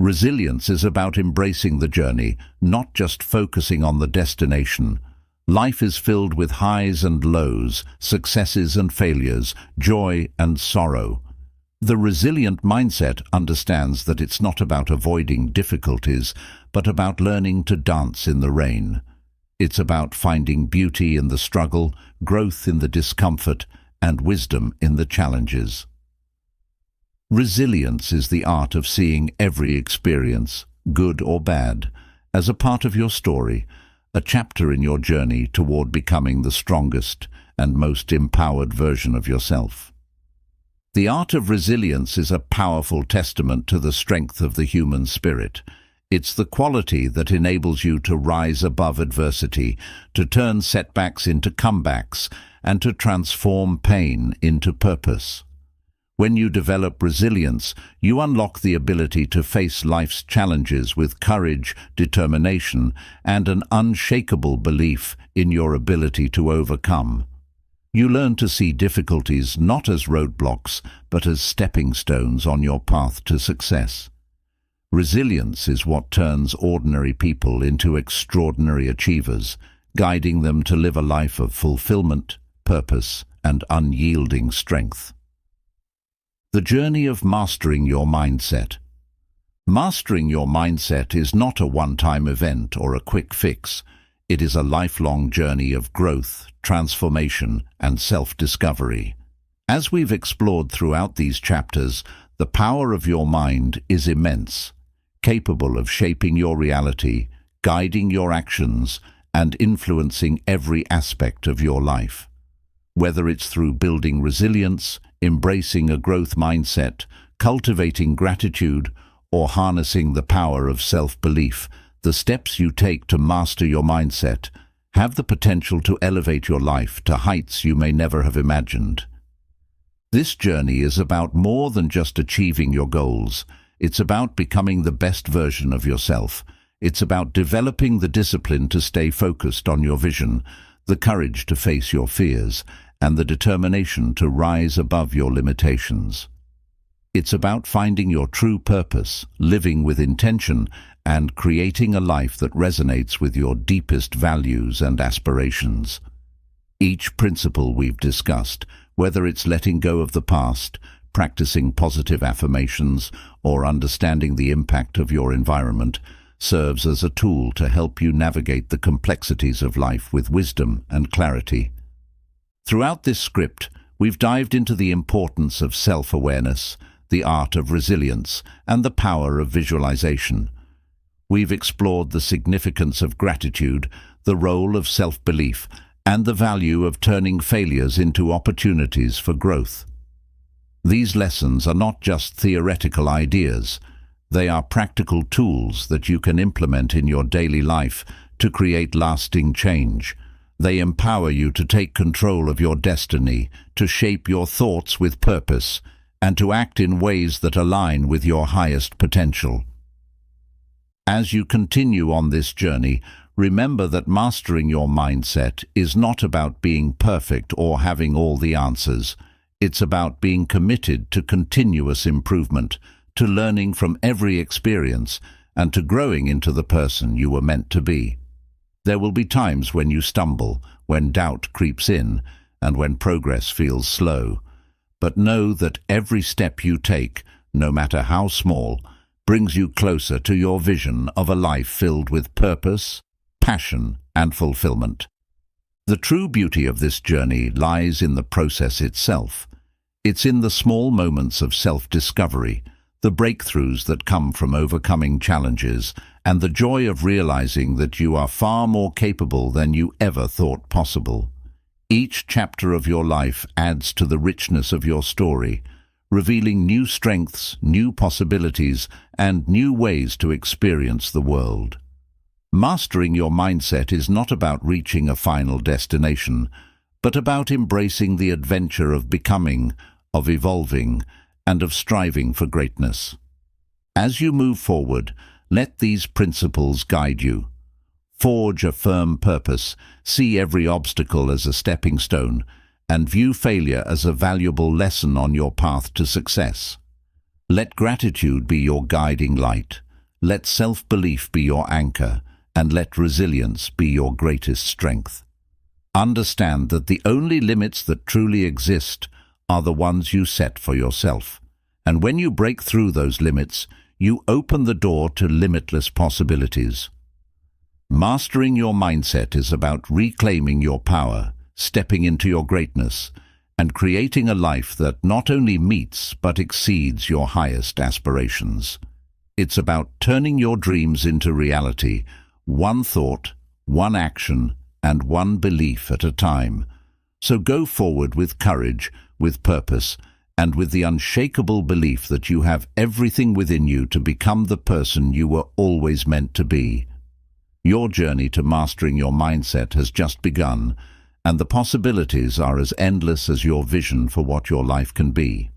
Resilience is about embracing the journey, not just focusing on the destination. Life is filled with highs and lows, successes and failures, joy and sorrow. The resilient mindset understands that it's not about avoiding difficulties, but about learning to dance in the rain. It's about finding beauty in the struggle, growth in the discomfort, and wisdom in the challenges. Resilience is the art of seeing every experience, good or bad, as a part of your story, a chapter in your journey toward becoming the strongest and most empowered version of yourself. The art of resilience is a powerful testament to the strength of the human spirit. It's the quality that enables you to rise above adversity, to turn setbacks into comebacks, and to transform pain into purpose. When you develop resilience, you unlock the ability to face life's challenges with courage, determination, and an unshakable belief in your ability to overcome. You learn to see difficulties not as roadblocks, but as stepping stones on your path to success. Resilience is what turns ordinary people into extraordinary achievers, guiding them to live a life of fulfillment, purpose, and unyielding strength. The journey of mastering your mindset. Mastering your mindset is not a one-time event or a quick fix. It is a lifelong journey of growth, transformation, and self-discovery. As we've explored throughout these chapters, the power of your mind is immense, capable of shaping your reality, guiding your actions, and influencing every aspect of your life. Whether it's through building resilience, embracing a growth mindset, cultivating gratitude, or harnessing the power of self-belief, the steps you take to master your mindset have the potential to elevate your life to heights you may never have imagined. This journey is about more than just achieving your goals. It's about becoming the best version of yourself. It's about developing the discipline to stay focused on your vision, the courage to face your fears, and the determination to rise above your limitations. It's about finding your true purpose, living with intention, and creating a life that resonates with your deepest values and aspirations. Each principle we've discussed, whether it's letting go of the past, practicing positive affirmations, or understanding the impact of your environment, serves as a tool to help you navigate the complexities of life with wisdom and clarity. Throughout this script, we've dived into the importance of self-awareness, the art of resilience, and the power of visualization. We've explored the significance of gratitude, the role of self-belief, and the value of turning failures into opportunities for growth. These lessons are not just theoretical ideas. They are practical tools that you can implement in your daily life to create lasting change. They empower you to take control of your destiny, to shape your thoughts with purpose, and to act in ways that align with your highest potential. As you continue on this journey, remember that mastering your mindset is not about being perfect or having all the answers. It's about being committed to continuous improvement, to learning from every experience, and to growing into the person you were meant to be. There will be times when you stumble, when doubt creeps in, and when progress feels slow. But know that every step you take, no matter how small, brings you closer to your vision of a life filled with purpose, passion, and fulfillment. The true beauty of this journey lies in the process itself. It's in the small moments of self-discovery, the breakthroughs that come from overcoming challenges, and the joy of realizing that you are far more capable than you ever thought possible. Each chapter of your life adds to the richness of your story, revealing new strengths, new possibilities, and new ways to experience the world. Mastering your mindset is not about reaching a final destination, but about embracing the adventure of becoming, of evolving, and of striving for greatness. As you move forward, let these principles guide you. Forge a firm purpose, see every obstacle as a stepping stone, and view failure as a valuable lesson on your path to success. Let gratitude be your guiding light, let self-belief be your anchor, and let resilience be your greatest strength. Understand that the only limits that truly exist are the ones you set for yourself, and when you break through those limits, you open the door to limitless possibilities. Mastering your mindset is about reclaiming your power, stepping into your greatness, and creating a life that not only meets but exceeds your highest aspirations. It's about turning your dreams into reality, one thought, one action, and one belief at a time. So go forward with courage, with purpose, and with the unshakable belief that you have everything within you to become the person you were always meant to be. Your journey to mastering your mindset has just begun, and the possibilities are as endless as your vision for what your life can be.